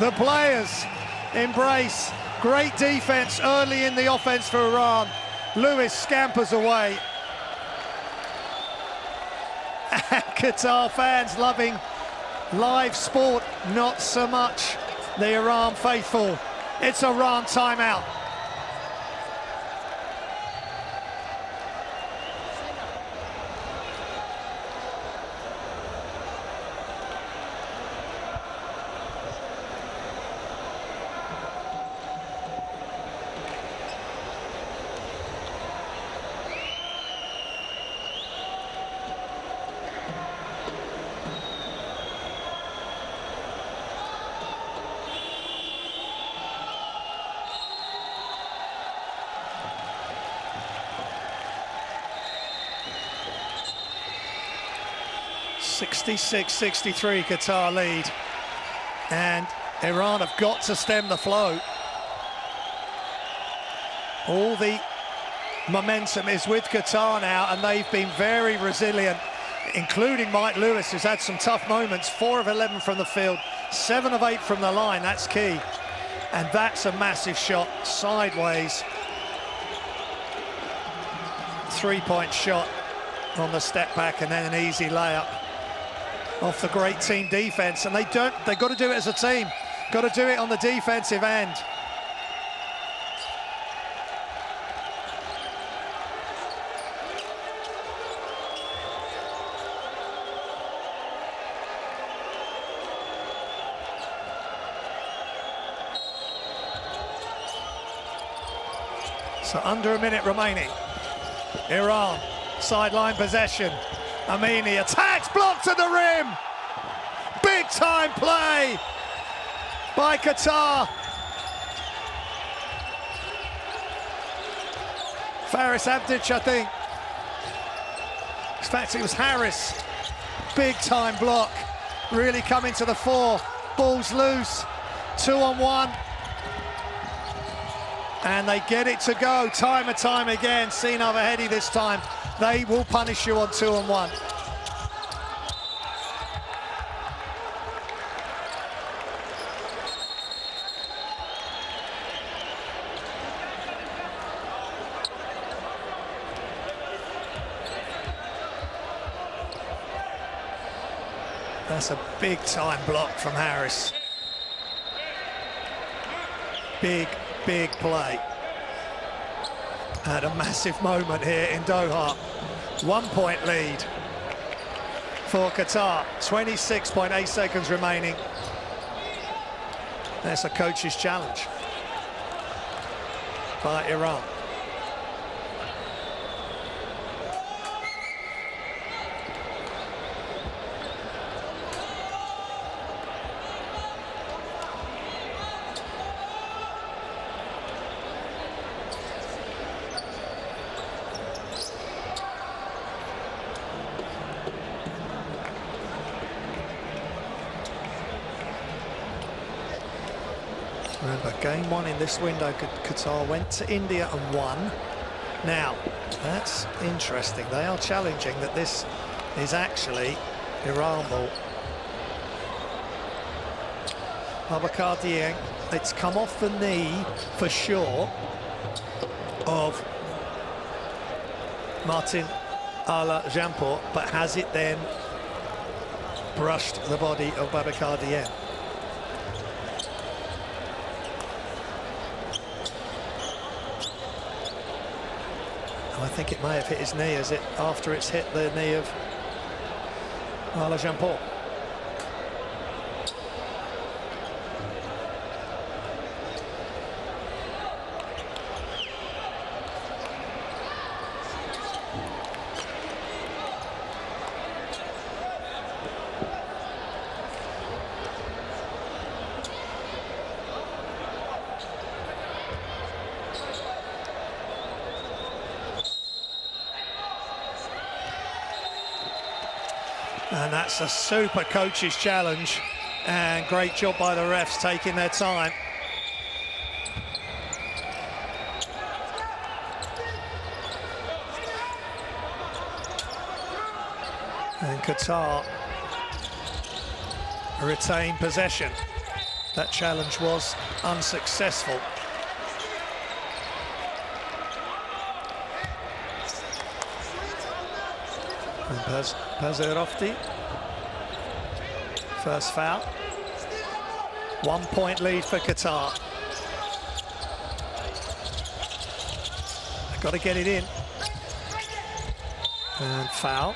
The players embrace, great defense early in the offense for Iran. Lewis scampers away. And Qatar fans loving live sport, not so much the Iran faithful. It's Iran timeout. (66-63) Qatar lead, and Iran have got to stem the flow. All the momentum is with Qatar now, and they've been very resilient, including Mike Lewis, who's had some tough moments. 4 of 11 from the field, 7 of 8 from the line. That's key, and that's a massive shot sideways. 3-point shot on the step back, and then an easy layup off the great team defense. And they've got to do it as a team, got to do it on the defensive end. So under a minute remaining. Iran, sideline possession. Amini attacks, blocked at the rim. Big time play by Qatar. Faris Abdic, I think. In fact, it was Harris. Big time block. Really coming to the fore. Ball's loose. 2-on-1. And they get it to go time and time again. Sina Vahedi this time. They will punish you on 2-on-1. That's a big time block from Harris. Big play. Had a massive moment here in Doha. 1-point lead for Qatar. 26.8 seconds remaining. That's a coach's challenge by Iran. Remember, game 1 in this window, Qatar went to India and won. Now, that's interesting. They are challenging that this is actually Iran ball. Babakar Dieng, it's come off the knee for sure of Martin Ala-Jampor, but has it then brushed the body of Babakar Dieng? I think it may have hit his knee after it's hit the knee of Ala-Jampor. And that's a super coach's challenge And great job by the refs taking their time. And Qatar retain possession. That challenge was unsuccessful. And Pazerofti, first foul. 1 point lead for Qatar. They've got to get it in. And foul.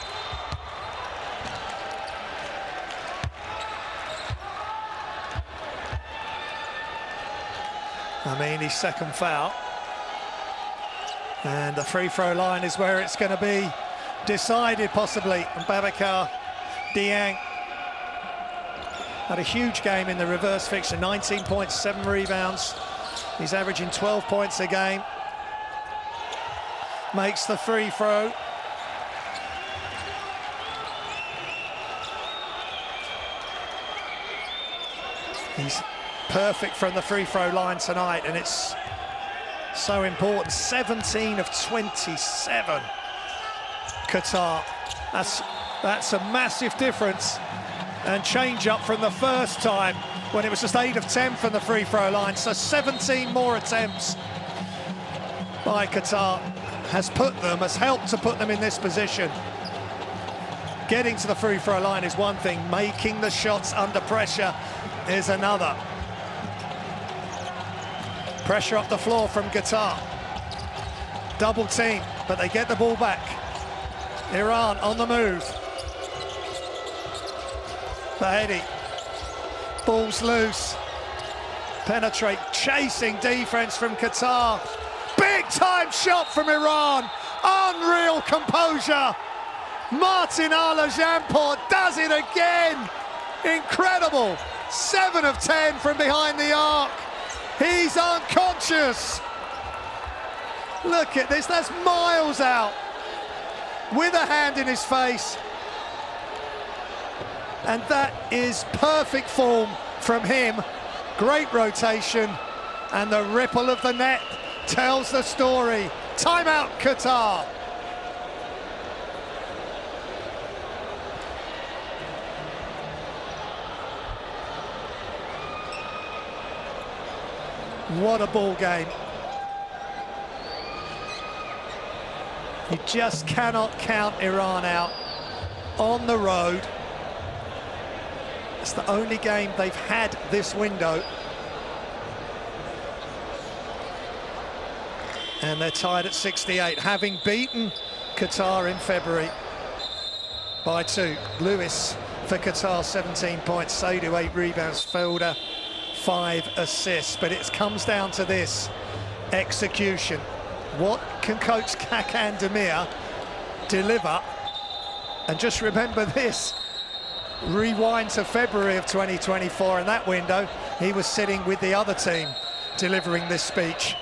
Amini's second foul. And the free throw line is where it's going to be decided, possibly. And Babacar Dieng had a huge game in the reverse fixture, 19 points, 7 rebounds. He's averaging 12 points a game. Makes the free throw. He's perfect from the free throw line tonight, and it's so important. 17 of 27. Qatar. That's a massive difference, and change up from the first time when it was just 8 of 10 from the free throw line. So 17 more attempts by Qatar has helped to put them in this position. Getting to the free throw line is one thing, making the shots under pressure is another. Pressure up the floor from Qatar. Double team, but they get the ball back. Iran on the move. Bahedi. Ball's loose. Penetrate, chasing defense from Qatar. Big time shot from Iran. Unreal composure. Martin Alajampor does it again. Incredible. 7 of 10 from behind the arc. He's unconscious. Look at this, that's miles out. With a hand in his face. And that is perfect form from him. Great rotation. And the ripple of the net tells the story. Timeout, Qatar. What a ball game. You just cannot count Iran out on the road. It's the only game they've had this window. And they're tied at 68, having beaten Qatar in February by 2. Lewis for Qatar, 17 points, Saidu 8 rebounds, Felder 5 assists. But it comes down to this, execution. What can coach Kakan Demir deliver? And just remember this, rewind to February of 2024, in that window, he was sitting with the other team delivering this speech.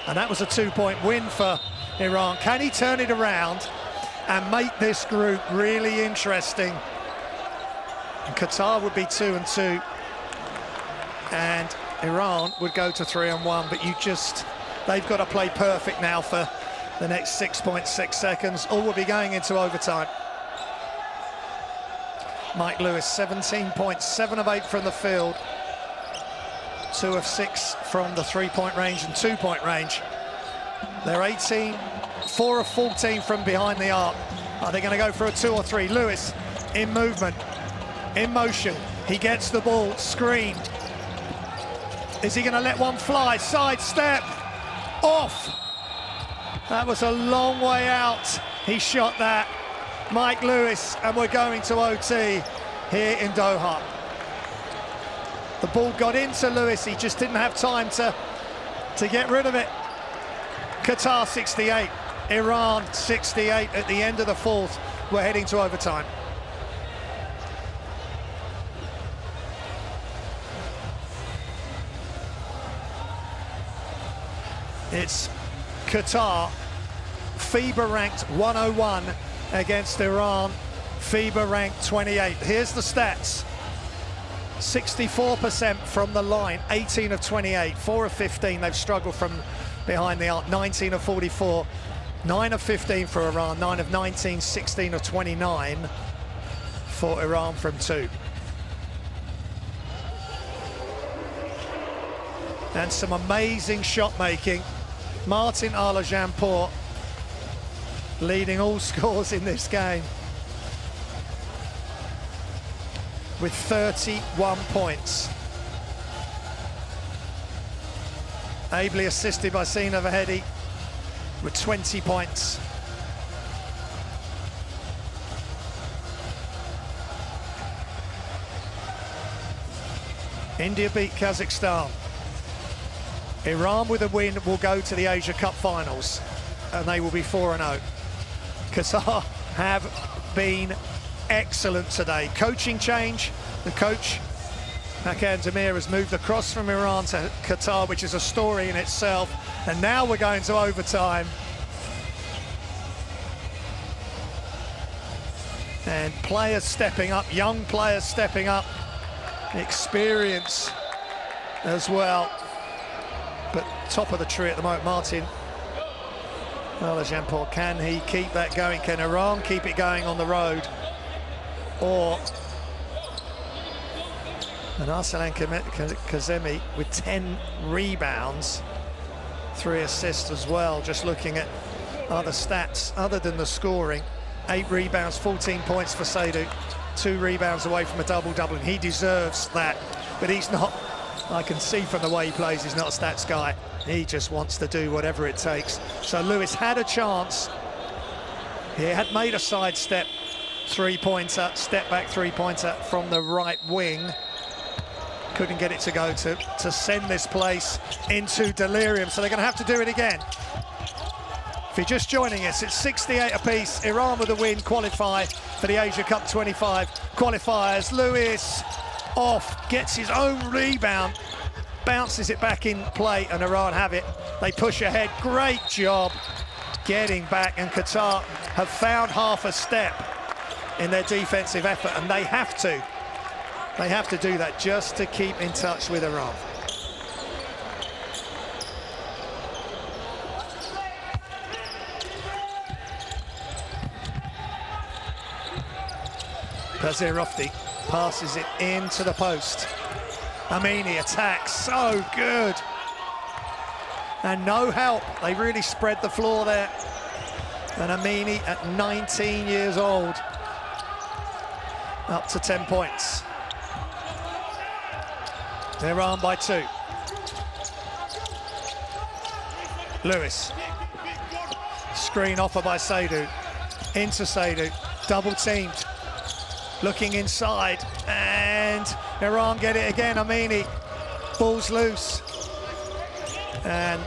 And that was a 2-point win for Iran. Can he turn it around and make this group really interesting? And Qatar would be 2-2, and Iran would go to 3-1, but they've got to play perfect now for the next 6.6 seconds, or we'll be going into overtime. Mike Lewis, 17 points, 7 of 8 from the field, 2 of 6 from the 3-point range and 2-point range. They're 4 of 14 from behind the arc. Are they going to go for a 2 or 3? Lewis in movement, in motion. He gets the ball, screen. Is he going to let one fly? Sidestep, off. That was a long way out. He shot that. Mike Lewis, and we're going to OT here in Doha. The ball got into Lewis, he just didn't have time to get rid of it. Qatar 68, Iran 68 at the end of the fourth. We're heading to overtime. It's Qatar, FIBA ranked 101 against Iran, FIBA ranked 28. Here's the stats. 64% from the line, 18 of 28, 4 of 15. They've struggled from behind the arc, 19 of 44, 9 of 15 for Iran, 9 of 19, 16 of 29 for Iran from 2. And some amazing shot making. Martin Alajanpour leading all scores in this game with 31 points. Ably assisted by Sina Vahedi with 20 points. India beat Kazakhstan. Iran with a win will go to the Asia Cup finals and they will be 4-0. Qatar have been excellent today. Coaching change. The coach, Hakan Demir, has moved across from Iran to Qatar, which is a story in itself. And now we're going to overtime. And players stepping up, young players stepping up. Experience as well. But top of the tree at the moment, Martin Alajanpour. Can he keep that going? Can Iran keep it going on the road? Or and Arslan Kazemi with 10 rebounds, 3 assists as well. Just looking at other stats other than the scoring, 8 rebounds, 14 points for Seydoux, 2 rebounds away from a double-double, and he deserves that. But he's not, I can see from the way he plays, he's not a stats guy. He just wants to do whatever it takes. So Lewis had a chance. He had made a sidestep three-pointer, step back three-pointer from the right wing. Couldn't get it to go to send this place into delirium. So they're going to have to do it again. If you're just joining us, it's 68 apiece. Iran with a win qualify for the Asia Cup 25 qualifiers. Lewis off, gets his own rebound, bounces it back in play, and Iran have it. They push ahead. Great job getting back, and Qatar have found half a step in their defensive effort, and they have to. They have to do that just to keep in touch with Iran. Bazirofti passes it into the post. Amini attacks, so good. And no help. They really spread the floor there. And Amini at 19 years old, up to 10 points. Iran by 2. Lewis. Screen offer by Seydoux. Into Seydoux. Double teamed. Looking inside. And Iran get it again. Amini. Ball's loose. And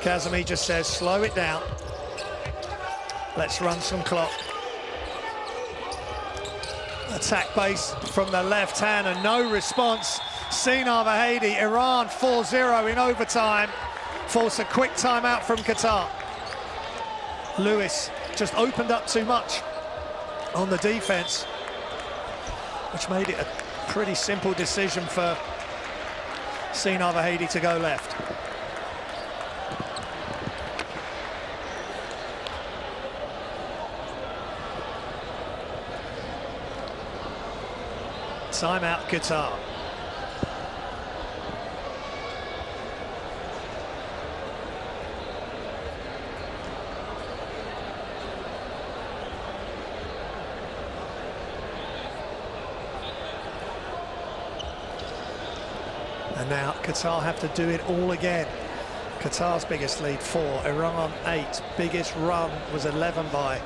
Kazemi just says, slow it down. Let's run some clock. Attack base from the left hand and no response. Sina Vahedi, Iran 4-0 in overtime. Force a quick timeout from Qatar. Lewis just opened up too much on the defense, which made it a pretty simple decision for Sina Vahedi to go left. Timeout Qatar. And now Qatar have to do it all again. Qatar's biggest lead 4, Iran 8. Biggest run was 11 by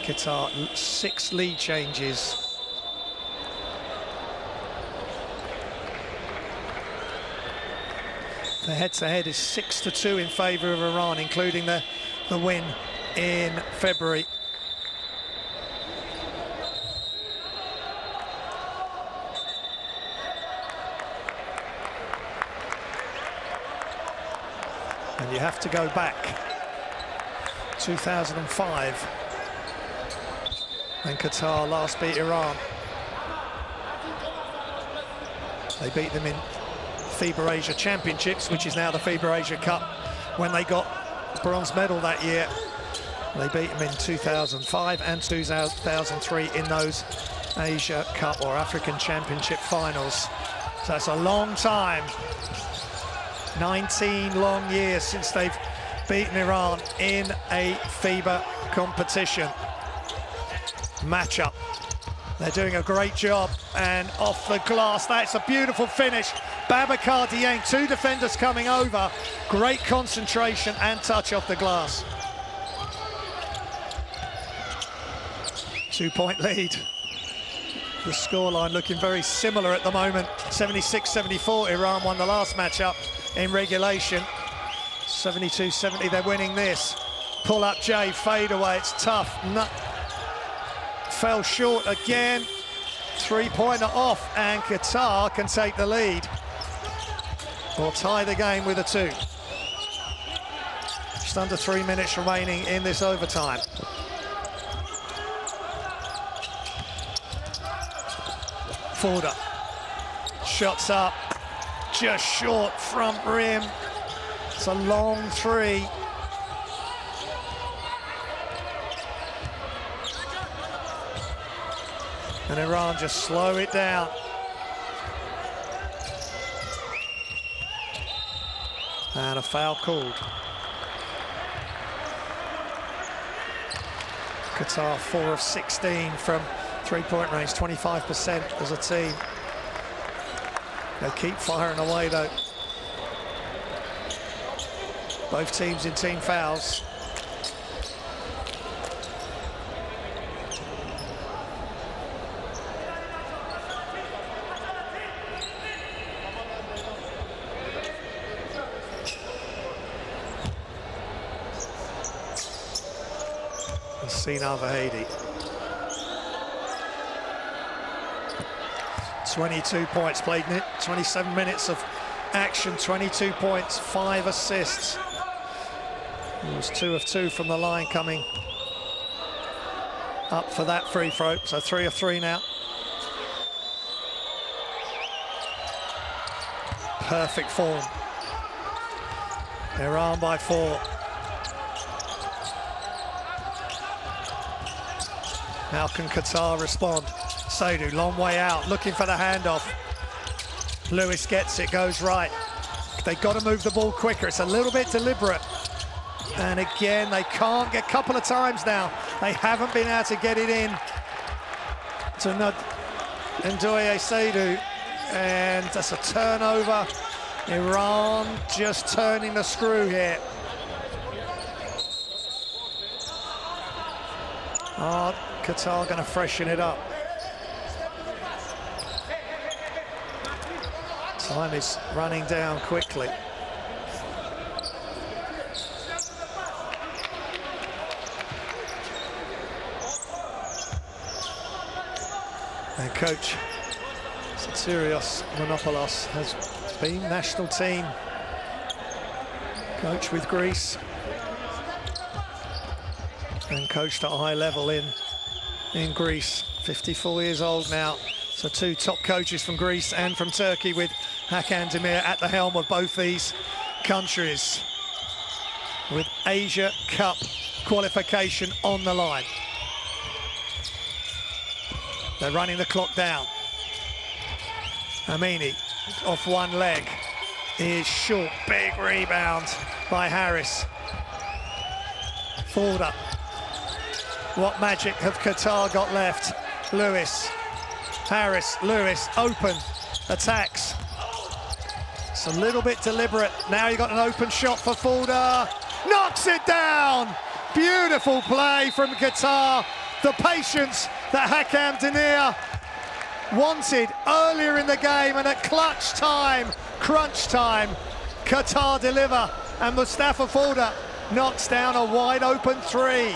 Qatar. 6 lead changes. The head-to-head is 6-2 in favour of Iran, including the win in February. And you have to go back 2005 when Qatar last beat Iran. They beat them in FIBA Asia Championships, which is now the FIBA Asia Cup, when they got bronze medal that year. They beat them in 2005 and 2003 in those Asia Cup or African Championship finals. So it's a long time, 19 long years since they've beaten Iran in a FIBA competition matchup. They're doing a great job, and off the glass, that's a beautiful finish. Babacar Dieng, two defenders coming over. Great concentration and touch off the glass. 2-point lead. The scoreline looking very similar at the moment. 76-74, Iran won the last matchup in regulation. 72-70, they're winning this. Pull up J, fade away, it's tough. Fell short again. Three-pointer off, and Qatar can take the lead or tie the game with a 2. Just under 3 minutes remaining in this overtime. Forder, shots up, just short front rim. It's a long 3. And Iran just slow it down. And a foul called. Qatar 4 of 16 from three-point range, 25% as a team. They'll keep firing away though. Both teams in team fouls. Sina Vahedi. 22 points played in it, 27 minutes of action, 22 points, 5 assists. He was 2 of 2 from the line coming up for that free throw, so 3 of 3 now. Perfect form. Iran by 4. How can Qatar respond? Saidu, long way out, looking for the handoff. Lewis gets it, goes right. They've got to move the ball quicker. It's a little bit deliberate. And again, they can't get, a couple of times now, they haven't been able to get it in to Ndoye Saidu. And that's a turnover. Iran just turning the screw here. Oh, Qatar going to freshen it up. Time is running down quickly. And coach Sotirios Monopoulos has been national team coach with Greece and coached at a high level in Greece. 54 years old now. So 2 top coaches from Greece and from Turkey, with Hakan Demir at the helm of both these countries, with Asia Cup qualification on the line. They're running the clock down. Amini off one leg. He is short, big rebound by Harris. Forder. What magic have Qatar got left? Lewis, Harris, Lewis, open, attacks. It's a little bit deliberate. Now you got an open shot for Forder. Knocks it down. Beautiful play from Qatar. The patience that Hakan Demir wanted earlier in the game, and at clutch time, crunch time, Qatar deliver, and Mustafa Forder knocks down a wide open 3.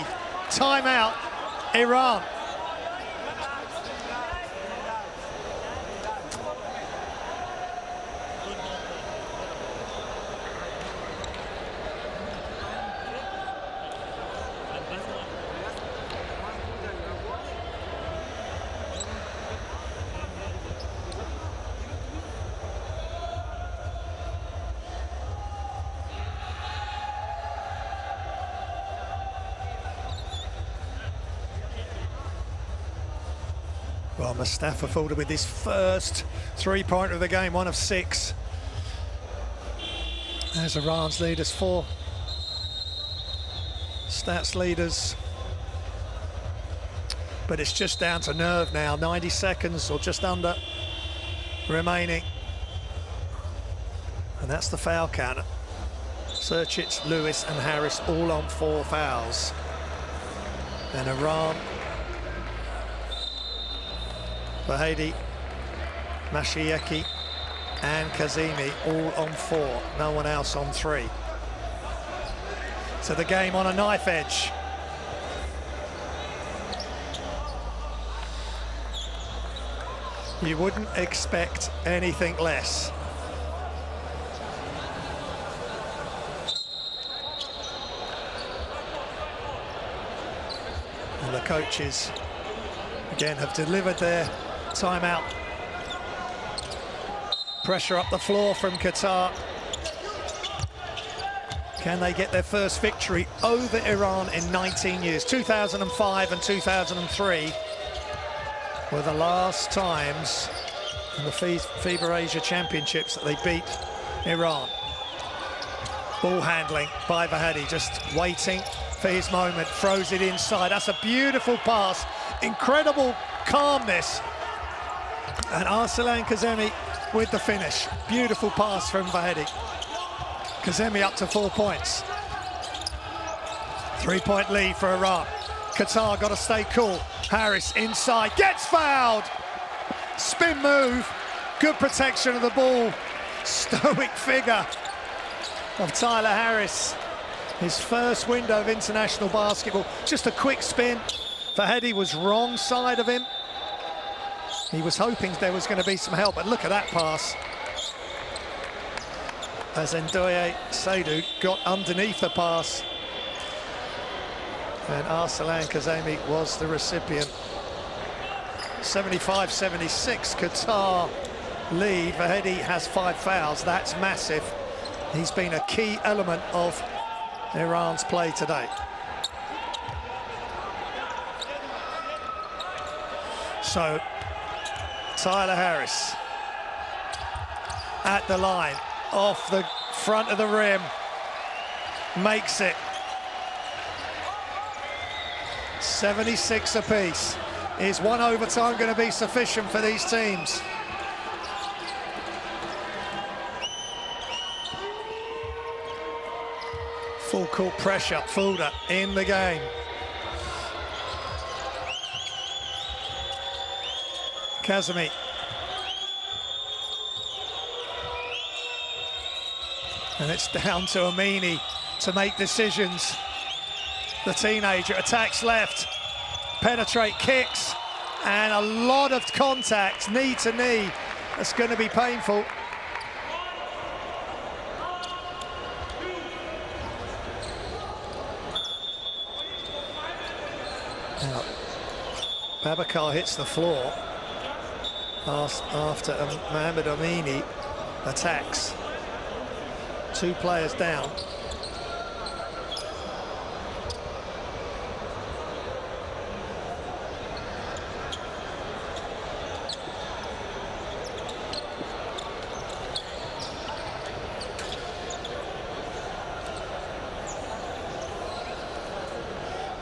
Timeout, Iran. Well, Mustafa Fulda with his first three-pointer of the game, 1 of 6. There's Iran's leaders, 4 stats leaders. But it's just down to nerve now. 90 seconds or just under remaining. And that's the foul count. Sercic, Lewis and Harris all on 4 fouls. And Iran, Vahedi, Mashieki and Kazemi all on 4. No one else on 3. So the game on a knife edge. You wouldn't expect anything less. And the coaches, again, have delivered their timeout. Pressure up the floor from Qatar. Can they get their first victory over Iran in 19 years? 2005 and 2003 were the last times in the FIBA Asia Championships that they beat Iran. Ball handling by Vahedi, just waiting for his moment, throws it inside. That's a beautiful pass, incredible calmness. And Arslan Kazemi with the finish. Beautiful pass from Vahedi. Kazemi up to 4 points. 3-point lead for Iran. Qatar got to stay cool. Harris inside, gets fouled. Spin move, good protection of the ball. Stoic figure of Tyler Harris. His first window of international basketball. Just a quick spin. Vahedi was wrong side of him. He was hoping there was going to be some help, but look at that pass. As Ndoye Seydou got underneath the pass. And Arslan Kazemi was the recipient. 75-76, Qatar lead. Vahedi has 5 fouls, that's massive. He's been a key element of Iran's play today. So, Tyler Harris at the line, off the front of the rim, makes it. 76 apiece. Is one overtime going to be sufficient for these teams? Full court pressure, Fulda in the game. Kazemi. And it's down to Amini to make decisions. The teenager attacks left, penetrate, kicks, and a lot of contact, knee to knee. That's going to be painful. Now, Babacar hits the floor after Mohamed Amini attacks. 2 players down.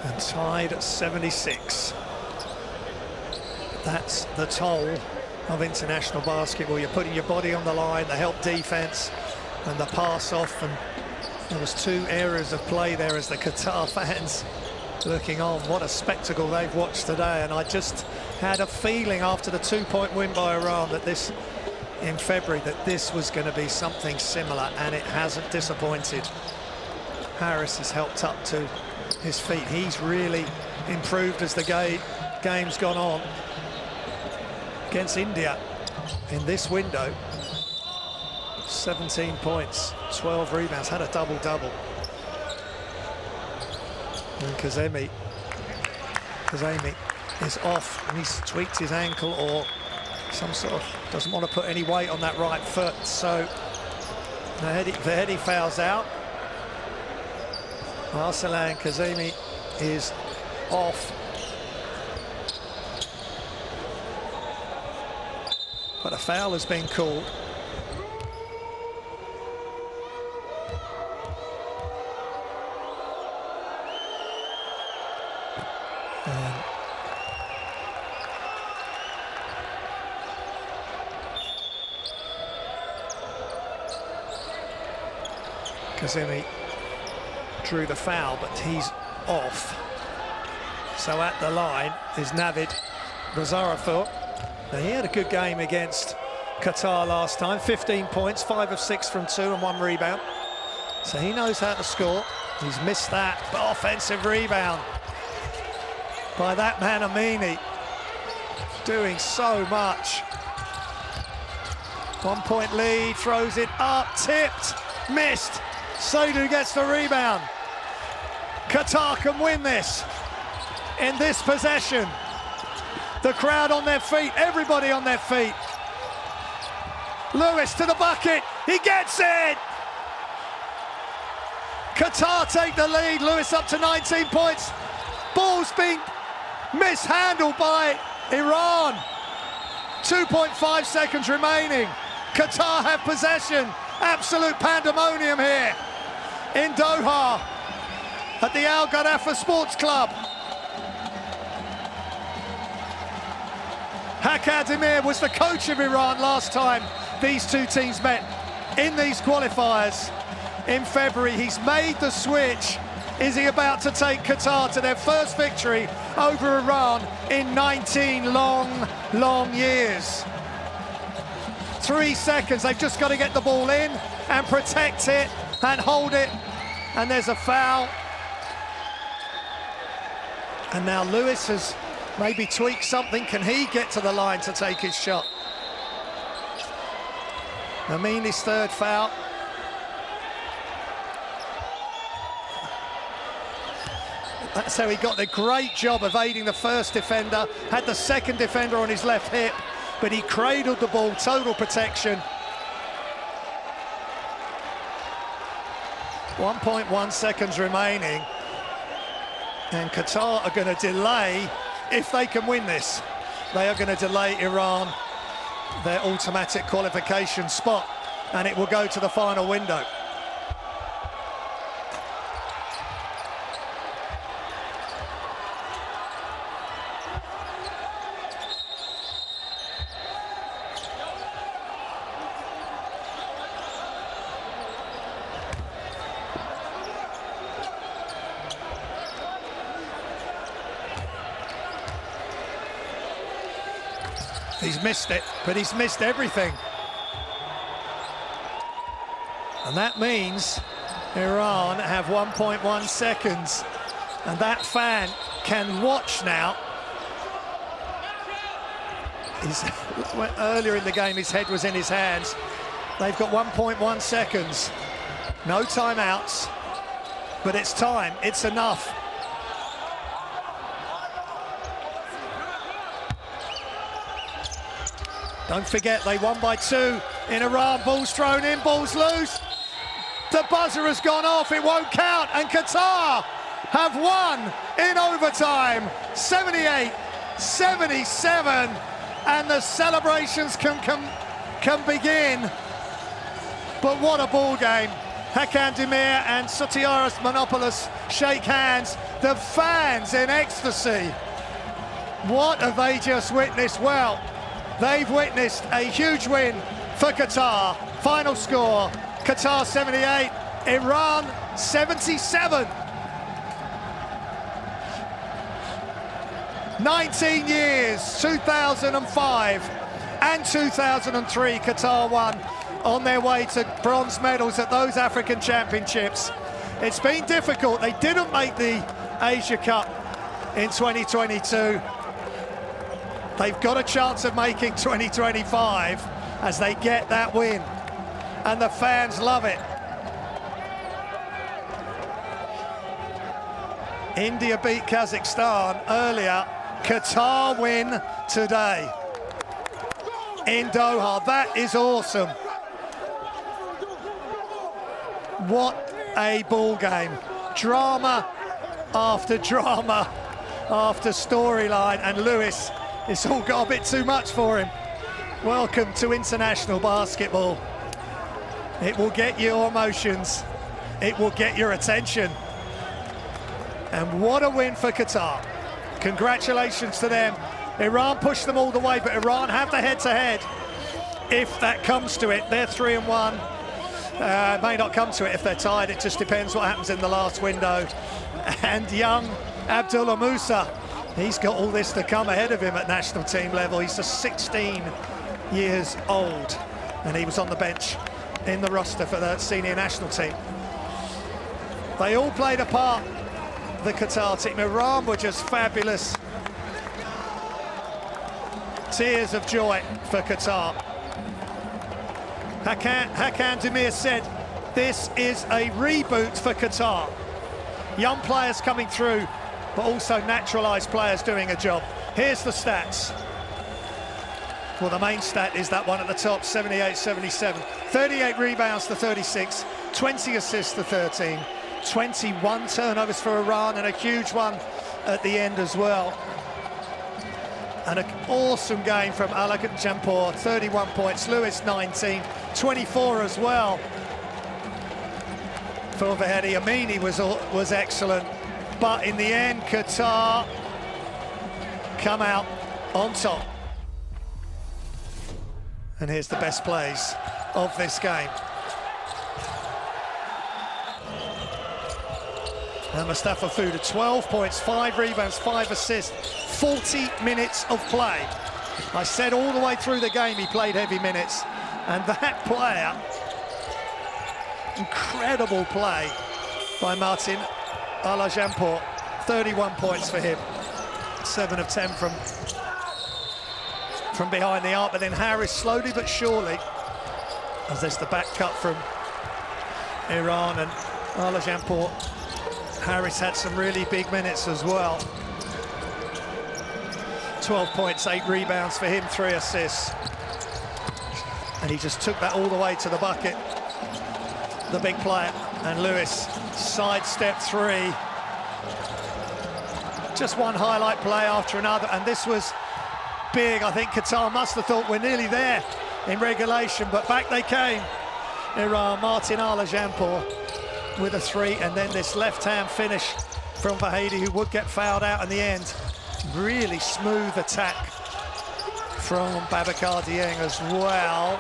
And tied at 76. That's the toll of international basketball. You're putting your body on the line, the help defense and the pass off, and there was 2 areas of play there as the Qatar fans looking on. What a spectacle they've watched today, and I just had a feeling after the 2-point win by Iran that this, in February, that this was going to be something similar, and it hasn't disappointed. Harris has helped up to his feet. He's really improved as the game's gone on. Against India in this window, 17 points, 12 rebounds, had a double-double. And Kazemi is off, and he's tweaked his ankle or some sort of, doesn't want to put any weight on that right foot, so Vahedi fouls out. Arslan Kazemi is off. But a foul has been called. Kazemi drew the foul, but he's off. So at the line is Navid Razarathur. Now he had a good game against Qatar last time, 15 points, 5 of 6 from 2 and 1 rebound. So he knows how to score. He's missed that, but offensive rebound by that man Amini, doing so much. 1 point lead, throws it up, tipped, missed. Saidu gets the rebound. Qatar can win this in this possession. The crowd on their feet, everybody on their feet. Lewis to the bucket, he gets it! Qatar take the lead, Lewis up to 19 points. Ball's being mishandled by Iran. 2.5 seconds remaining. Qatar have possession. Absolute pandemonium here in Doha at the Al Gharafa Sports Club. Hakan Demir was the coach of Iran last time these two teams met in these qualifiers in February. He's made the switch. Is he about to take Qatar to their first victory over Iran in 19 long years? 3 seconds, they've just got to get the ball in and protect it and hold it. And there's a foul. And now Lewis has maybe tweaked something. Can he get to the line to take his shot? Amini's third foul. That's how he got the great job of aiding the first defender, had the second defender on his left hip, but he cradled the ball, total protection. 1.1 seconds remaining. And Qatar are going to delay, if they can win this, they are going to delay Iran their automatic qualification spot, and it will go to the final window. He's missed it, but he's missed everything. And that means Iran have 1.1 seconds. And that fan can watch now. Earlier in the game, his head was in his hands. They've got 1.1 seconds. No timeouts, but it's time, it's enough. Don't forget, they won by 2 in Iran. Ball's thrown in, ball's loose. The buzzer has gone off, it won't count, and Qatar have won in overtime. 78-77, and the celebrations can begin. But what a ball game. Hakan Demir and Sotiris Manopoulos shake hands. The fans in ecstasy. What have they just witnessed? Well, they've witnessed a huge win for Qatar. Final score, Qatar 78, Iran 77. 19 years, 2005 and 2003, Qatar won on their way to bronze medals at those African Championships. It's been difficult. They didn't make the Asia Cup in 2022. They've got a chance of making 2025 as they get that win. And the fans love it. India beat Kazakhstan earlier. Qatar win today in Doha. That is awesome. What a ball game. Drama after drama after storyline, and Lewis, it's all got a bit too much for him. Welcome to international basketball. It will get your emotions. It will get your attention. And what a win for Qatar. Congratulations to them. Iran pushed them all the way, but Iran have the head-to-head. If that comes to it, they're 3-1. May not come to it if they're tied. It just depends what happens in the last window. And young Abdullah Musa, he's got all this to come ahead of him at national team level. He's just 16 years old, and he was on the bench in the roster for the senior national team. They all played a part, the Qatar team. Iran were just fabulous. Tears of joy for Qatar. Hakan Demir said, this is a reboot for Qatar. Young players coming through, but also naturalised players doing a job. Here's the stats. Well, the main stat is that one at the top, 78-77. 38 rebounds to 36, 20 assists to 13, 21 turnovers for Iran, and a huge one at the end as well. And an awesome game from Alak Jampor, 31 points, Lewis 19, 24 as well for Vahedi. Amini was excellent, but in the end, Qatar come out on top. And here's the best plays of this game. And Mustafa Fouda, 12 points, 5 rebounds, 5 assists, 40 minutes of play. I said all the way through the game he played heavy minutes. And that player, incredible play by Martin Alajampor, 31 points for him. 7 of 10 from behind the arc, but then Harris slowly but surely, as there's the back cut from Iran and Alajampor. Harris had some really big minutes as well. 12 points, 8 rebounds for him, 3 assists. And he just took that all the way to the bucket, the big player. And Lewis, sidestep 3. Just one highlight play after another, and this was big. I think Qatar must have thought we're nearly there in regulation, but back they came. Iran, Martin Alajampor with a 3, and then this left-hand finish from Vahedi, who would get fouled out in the end. Really smooth attack from Babacar Dieng as well.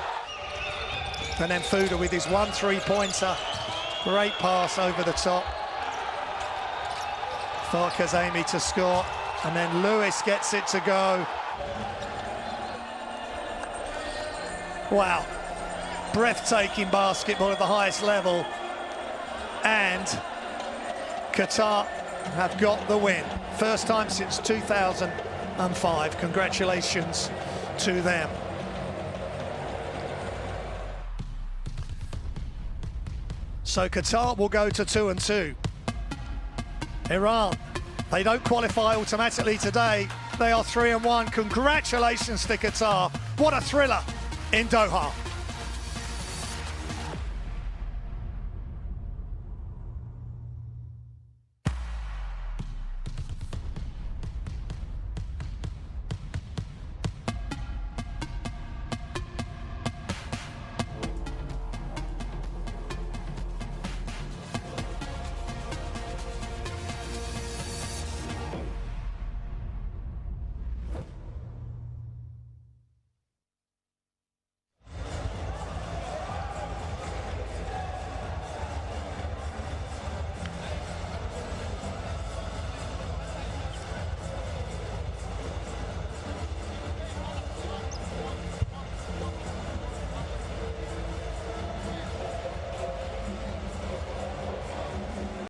And then Fouda with his 1 3-pointer. Great pass over the top for Kazemi to score. And then Lewis gets it to go. Wow. Breathtaking basketball at the highest level. And Qatar have got the win. First time since 2005. Congratulations to them. So Qatar will go to 2-2. Iran, they don't qualify automatically today. They are 3-1. Congratulations to Qatar. What a thriller in Doha.